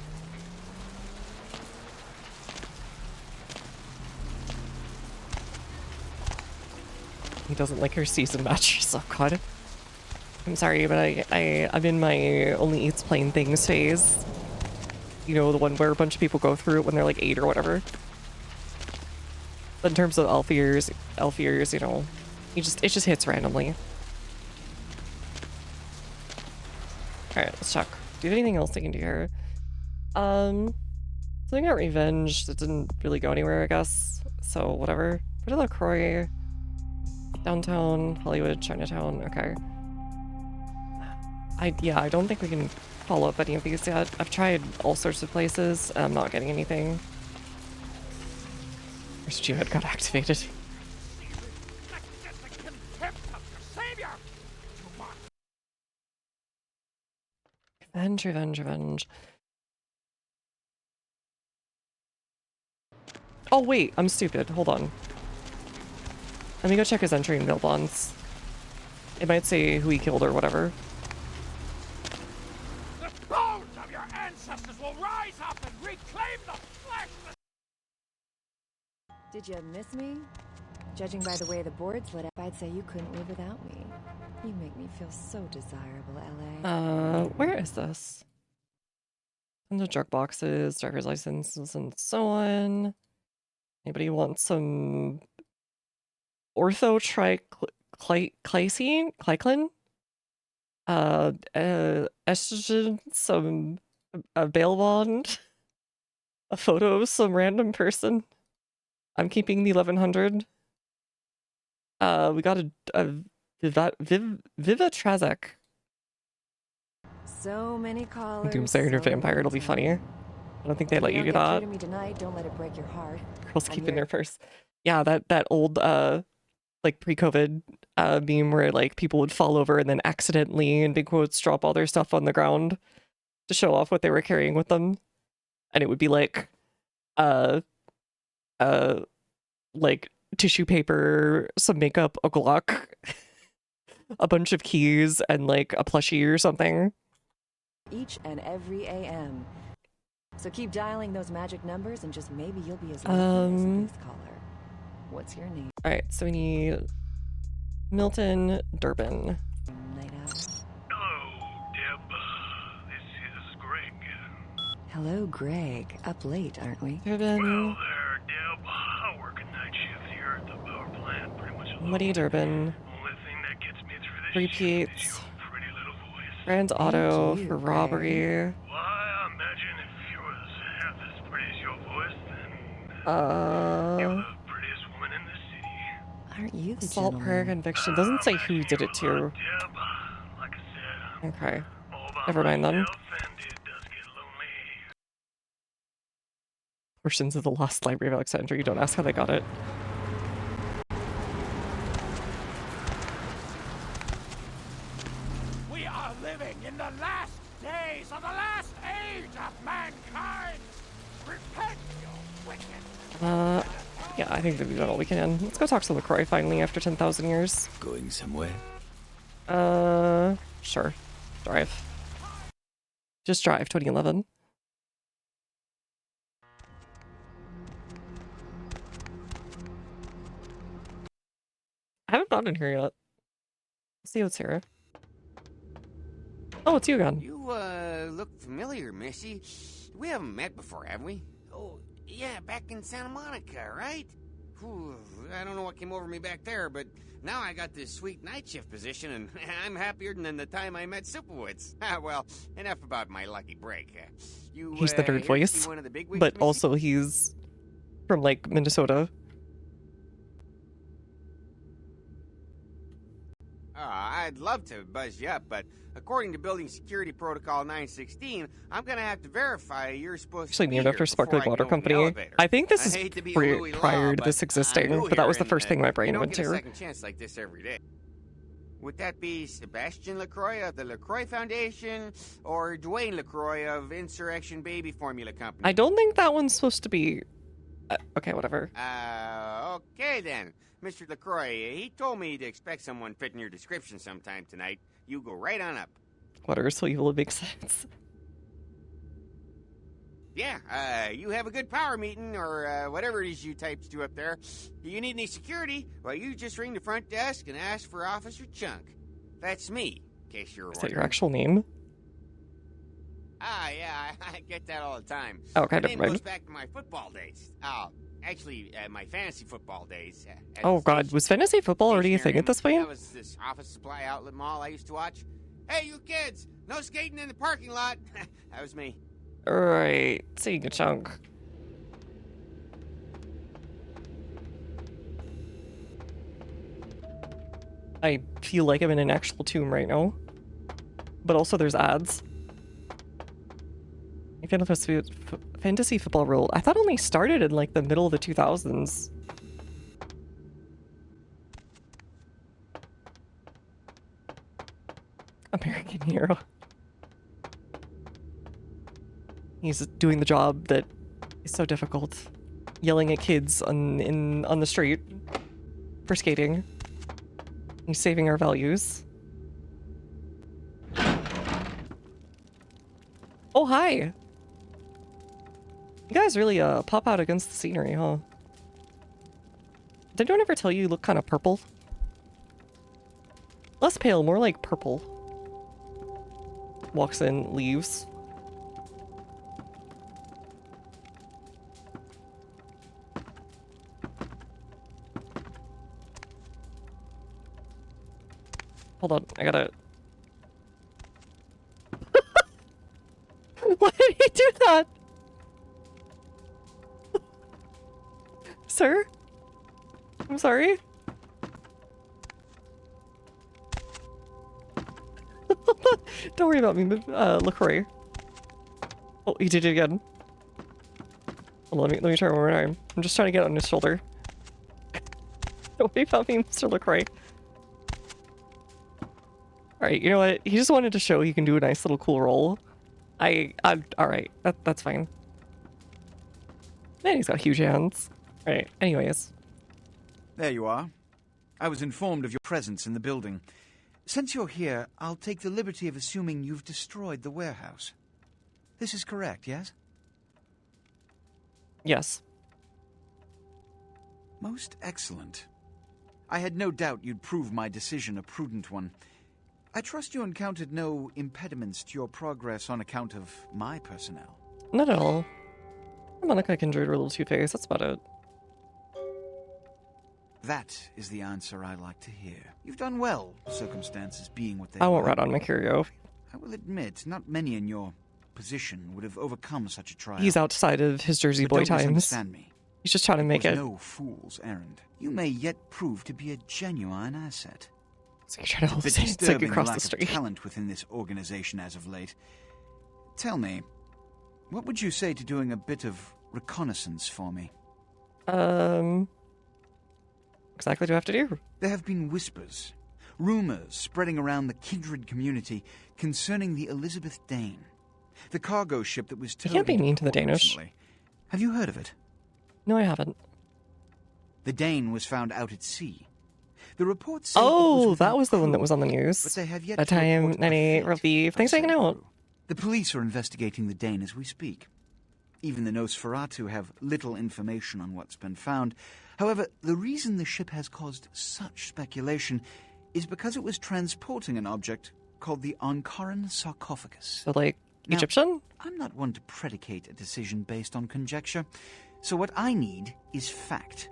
S1: He doesn't like her season matches. Oh god. I'm sorry, but I'm in my only eats plain things phase. You know, the one where a bunch of people go through it when they're like 8 or whatever. But in terms of elf years, you know, it just hits randomly. Alright, let's check. Do you have anything else I can do here? So I got revenge. That didn't really go anywhere, I guess. So whatever. Put LaCroix. Downtown, Hollywood, Chinatown. Okay. I don't think we can follow up any of these yet. I've tried all sorts of places, and I'm not getting anything. First G-Head got activated. Revenge, revenge, revenge. Oh wait, I'm stupid. Hold on. Let me go check his entry in Bloodlines. It might say who he killed or whatever.
S20: The bones of your ancestors will rise up and reclaim the flesh.
S21: Did you miss me? Judging by the way the boards lit up, I'd say you couldn't live without me. You make me feel so desirable, LA.
S1: Where is this? And the drug boxes, driver's licenses, and so on. Anybody want some orthotriclin? Estrogen, some a bail bond, a photo of some random person. I'm keeping the 1100. We got a Viva Trazek.
S21: So many callers.
S1: Doomsayer or vampire, it'll be funny. I don't think they let you do that.
S21: Me tonight, don't let it break your heart.
S1: Girls keep in their purse. Yeah, that old like pre-COVID meme where like people would fall over and then accidentally, in big quotes, drop all their stuff on the ground to show off what they were carrying with them. And it would be like like tissue paper, some makeup, a Glock, a bunch of keys, and like a plushie or something.
S21: Each and every AM. So keep dialing those magic numbers and just maybe you'll be as lucky as a booth caller. What's your name?
S1: Alright, so we need Milton Durbin.
S21: Night out.
S10: Hello, Deb. This is Greg.
S21: Hello, Greg. Up late, aren't we?
S1: Durbin.
S10: Well there, Deb. I work a night shift here at the power plant, pretty much alone.
S1: Muddy Durbin.
S10: Only thing that gets me through this
S1: Repeats.
S10: is your pretty little voice.
S1: Grand Auto for robbery.
S10: Why, I imagine if you was half as pretty as your voice, then you're the prettiest woman in the city.
S21: Aren't you the
S1: assault prior conviction. Doesn't say who did it to.
S10: Deb, like I said,
S1: Okay. Never mind then. Portions of the Lost Library of Alexandria. Don't ask how they got it.
S20: We are living in the last days of the last age of mankind. Repent, you wicked.
S1: Yeah, I think that we've done all we can. Let's go talk to LaCroix finally after 10,000 years.
S14: Going somewhere?
S1: Sure. Drive. Just drive, 2011. I haven't gone in here yet. Let's see what's here. Oh, it's you again.
S15: You, look familiar, Missy. We haven't met before, have we? Oh, yeah, back in Santa Monica, right? Whew, I don't know what came over me back there, but now I got this sweet night shift position, and I'm happier than the time I met Supowitz. Well, enough about my lucky break.
S1: He's the nerd voice, but also he's from, like, Minnesota.
S15: I'd love to buzz you up, but according to Building Security Protocol 916, I'm gonna have to verify you're supposed
S1: Actually
S15: to be
S1: named
S15: here
S1: after Sparkly
S15: before I
S1: Water
S15: go in the
S1: Company.
S15: elevator.
S1: I think this
S15: I
S1: is
S15: hate to be a
S1: prior
S15: Louis Law,
S1: to this existing, but that was the first thing my brain went
S15: you don't
S1: to.
S15: get a second chance like this every day. Would that be Sebastian LaCroix of the LaCroix Foundation, or Dwayne LaCroix of Insurrection Baby Formula Company?
S1: I don't think that one's supposed to be... okay, whatever.
S15: Okay then. Mr. LaCroix, he told me to expect someone fitting your description sometime tonight. You go right on up.
S1: What are so evil it makes sense.
S15: Yeah, you have a good power meeting, or whatever it is you types do up there. You need any security? Well, you just ring the front desk and ask for Officer Chunk. That's me, in case you're
S1: Is
S15: wondering.
S1: that your actual name?
S15: Ah, yeah, I get that all the time.
S1: Oh, okay,
S15: My
S1: never
S15: name
S1: mind.
S15: goes back to my football days. Actually, my fantasy football days. At
S1: Oh
S15: the
S1: god,
S15: station.
S1: was fantasy football already a thing
S15: Stationary,
S1: at this point?
S15: That was this office supply outlet mall I used to watch. Hey, you kids! No skating in the parking lot! That was me.
S1: Right, seeing a chunk. I feel like I'm in an actual tomb right now. But also there's ads. Fantasy football rule. I thought only started in like the middle of the 2000s. American hero. He's doing the job that is so difficult. Yelling at kids on the street for skating. He's saving our values. Oh, hi! You guys really pop out against the scenery, huh? Did anyone ever tell you look kind of purple? Less pale, more like purple. Walks in, leaves. Hold on, I gotta... Why did he do that? Sir? I'm sorry? Don't worry about me, LaCroix. Oh, he did it again. Well, let me try one more time. I'm just trying to get on his shoulder. Don't worry about me, Mr. LaCroix. Alright, you know what? He just wanted to show he can do a nice little cool roll. Alright, that's fine. Man, he's got huge hands. Alright, anyways.
S18: There you are. I was informed of your presence in the building. Since you're here, I'll take the liberty of assuming you've destroyed the warehouse. This is correct, yes?
S1: Yes.
S18: Most excellent. I had no doubt you'd prove my decision a prudent one. I trust you encountered no impediments to your progress on account of my personnel.
S1: Not at all. Monica Kindred or Little Two-Face, that's about it.
S18: That is the answer I like to hear. You've done well, circumstances being what they
S1: I won't
S18: were.
S1: rat on Mercurio.
S18: I will admit, not many in your position would have overcome such a trial.
S1: He's outside of his Jersey
S18: But
S1: Boy
S18: don't
S1: times.
S18: misunderstand me.
S1: He's just trying to make
S18: was
S1: it.
S18: no fool's errand. You may yet prove to be a genuine asset.
S1: So you're trying to hold
S18: It's
S1: it
S18: a bit
S1: it's like
S18: disturbing
S1: across
S18: the
S1: the
S18: lack
S1: street.
S18: of talent within this organization as of late. Tell me, what would you say to doing a bit of reconnaissance for me?
S1: Exactly what do I have to do?
S18: There have been whispers, rumors spreading around the kindred community concerning the Elizabeth Dane, the cargo ship that was
S1: You
S18: towed
S1: can't be
S18: into
S1: mean to the
S18: port
S1: Danish.
S18: recently. Have you heard of it?
S1: No, I haven't.
S18: The Dane was found out at sea. The reports say
S1: Oh,
S18: it
S1: that was the one that
S18: crew,
S1: was on the news.
S18: but they have yet
S1: That
S18: to
S1: time,
S18: report a
S1: 98
S18: fate
S1: relief. Thanks for hanging out.
S18: The police are investigating the Dane as we speak. Even the Nosferatu have little information on what's been found. However, the reason the ship has caused such speculation is because it was transporting an object called the Ankaran sarcophagus.
S1: So, like,
S18: Now,
S1: Egyptian?
S18: I'm not one to predicate a decision based on conjecture. So what I need is fact.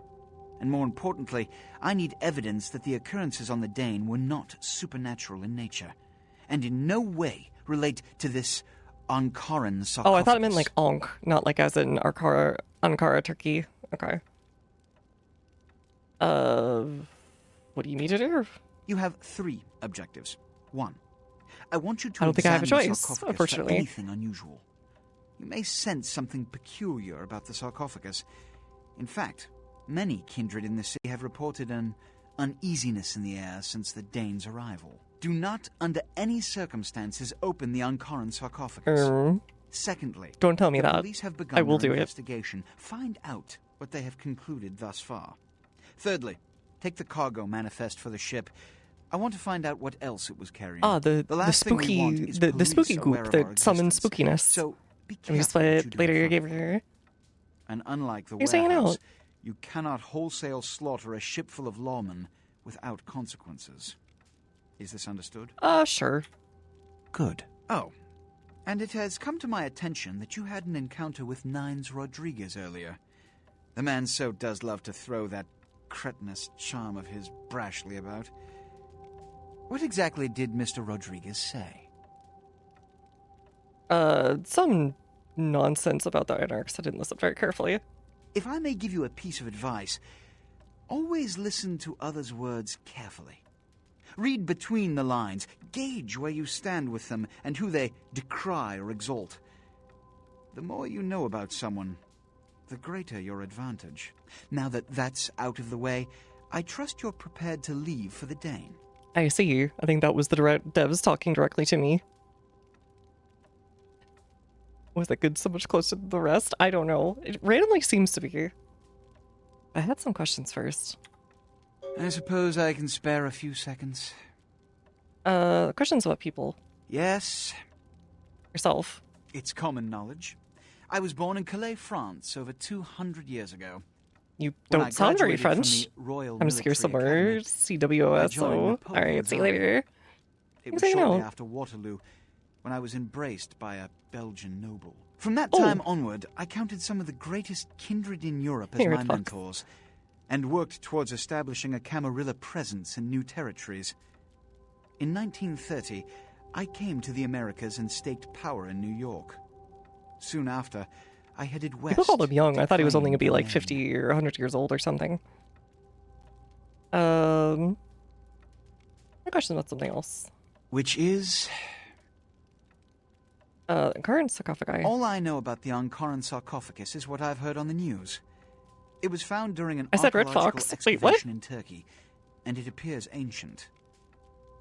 S18: And more importantly, I need evidence that the occurrences on the Dane were not supernatural in nature, and in no way relate to this Ankaran sarcophagus.
S1: Oh, I thought it meant like Ankh, not like as in Ankara, Turkey. Okay. What do you need to do?
S18: You have 3 objectives. 1. I want you to
S1: I don't think I have a
S18: examine the
S1: choice,
S18: sarcophagus
S1: unfortunately.
S18: for anything unusual. You may sense something peculiar about the sarcophagus. In fact, many kindred in the city have reported an uneasiness in the air since the Dane's arrival. Do not, under any circumstances, open the Ankaran sarcophagus. Secondly,
S1: Don't tell me
S18: the
S1: that.
S18: police have begun
S1: I will
S18: their
S1: do it.
S18: investigation. Find out what they have concluded thus far. Thirdly, take the cargo manifest for the ship. I want to find out what else it was carrying.
S1: Ah, the
S18: last thing we
S1: spooky,
S18: want is
S1: the
S18: police
S1: spooky
S18: aware
S1: goop
S18: of our
S1: that summons
S18: existence.
S1: spookiness.
S18: So Be
S1: And we
S18: careful what you
S1: split
S18: do
S1: later,
S18: in
S1: gave
S18: front of
S1: her.
S18: And unlike the
S1: He's hanging
S18: warehouse,
S1: out.
S18: you cannot wholesale slaughter a ship full of lawmen without consequences. Is this understood?
S1: Sure.
S18: Good. Oh, and it has come to my attention that you had an encounter with Nines Rodriguez earlier. The man so does love to throw that cretinous charm of his brashly about. What exactly did Mr. Rodriguez say?
S1: Some nonsense about the Anarchs. I didn't listen very carefully.
S18: If I may give you a piece of advice, always listen to others' words carefully. Read between the lines, gauge where you stand with them and who they decry or exalt. The more you know about someone, the greater your advantage. Now that that's out of the way, I trust you're prepared to leave for the Dane.
S1: I see. I think that was the devs talking directly to me. Was that good so much closer to the rest? I don't know. It randomly seems to be. I had some questions first.
S18: I suppose I can spare a few seconds.
S1: Questions about people.
S18: Yes.
S1: Yourself.
S18: It's common knowledge. I was born in Calais, France, over 200 years ago.
S1: You
S18: When I
S1: don't sound very
S18: graduated from
S1: French.
S18: the Royal
S1: I'm just here
S18: Military
S1: somewhere.
S18: Academy, I
S1: CWOSO.
S18: joined
S1: Alright, see you
S18: Napoleon's
S1: later.
S18: army. It
S1: He's
S18: was
S1: hanging
S18: shortly
S1: out.
S18: after Waterloo, when I was embraced by a Belgian noble. From that
S1: Oh.
S18: time onward, I counted some of the greatest kindred in Europe as
S1: Here
S18: my
S1: it fucks.
S18: mentors, and worked towards establishing a Camarilla presence in new territories. In 1930, I came to the Americas and staked power in New York. Soon after, I headed west.
S1: People called him young.
S18: to
S1: I thought he was only
S18: claim
S1: gonna be like
S18: Maine.
S1: 50 or 100 years old or something. My question about something else.
S18: Which is...
S1: Current sarcophagi.
S18: All I know about the Ankaran sarcophagus is what I've heard on the news. It was found during an
S1: I said Red
S18: archaeological
S1: Fox. Wait, what?
S18: excavation in Turkey, and it appears ancient.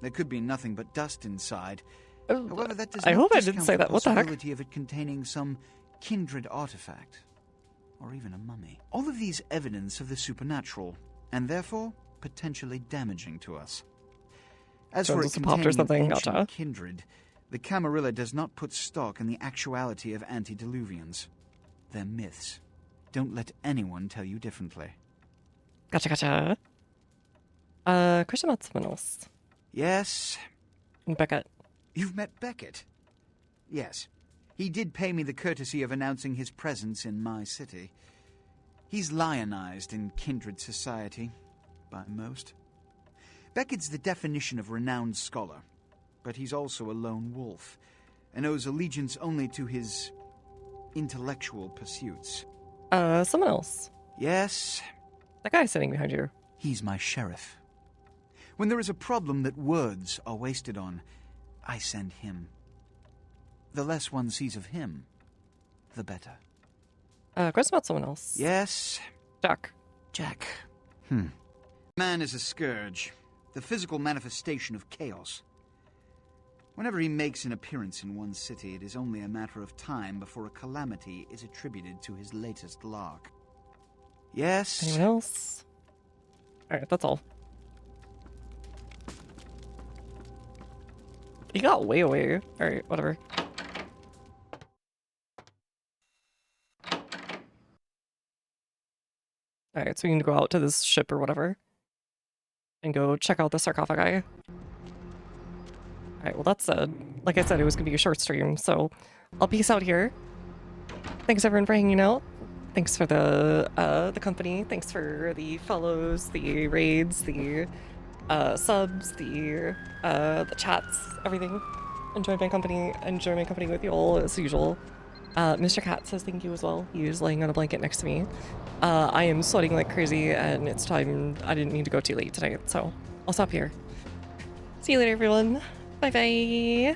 S18: There could be nothing but dust inside. However, that does
S1: I
S18: not
S1: hope I didn't
S18: discount
S1: say
S18: the
S1: that. What the heck?
S18: possibility of it containing some kindred artifact, or even a mummy. All of these evidence of the supernatural, and therefore potentially damaging to us. As for it
S1: Jones popped or
S18: containing
S1: something.
S18: an ancient
S1: Gotcha.
S18: kindred, the Camarilla does not put stock in the actuality of antediluvians. They're myths. Don't let anyone tell you differently.
S1: Gotcha. Question about someone else.
S18: Yes.
S1: Beckett.
S18: You've met Beckett? Yes. He did pay me the courtesy of announcing his presence in my city. He's lionized in kindred society, by most. Beckett's the definition of renowned scholar, but he's also a lone wolf, and owes allegiance only to his intellectual pursuits.
S1: Someone else.
S18: Yes.
S1: That guy sitting behind you.
S18: He's my sheriff. When there is a problem that words are wasted on, I send him. The less one sees of him, the better.
S1: Question about someone else.
S18: Yes.
S1: Jack.
S18: Jack. Man is a scourge, the physical manifestation of chaos. Whenever he makes an appearance in one city, it is only a matter of time before a calamity is attributed to his latest lark. Yes.
S1: Anyone else? Alright, that's all. You got way away. Alright, whatever. Alright, so we need to go out to this ship or whatever. And go check out the sarcophagi. Alright, well that said, like I said, it was gonna be a short stream, so I'll peace out here. Thanks everyone for hanging out. Thanks for the company. Thanks for the follows, the raids, the subs, the chats, everything. Enjoy my company with you all as usual. Mr. Cat says thank you as well. He is laying on a blanket next to me. I am sweating like crazy and it's time. I didn't need to go too late tonight, so I'll stop here. See you later, everyone. Bye bye.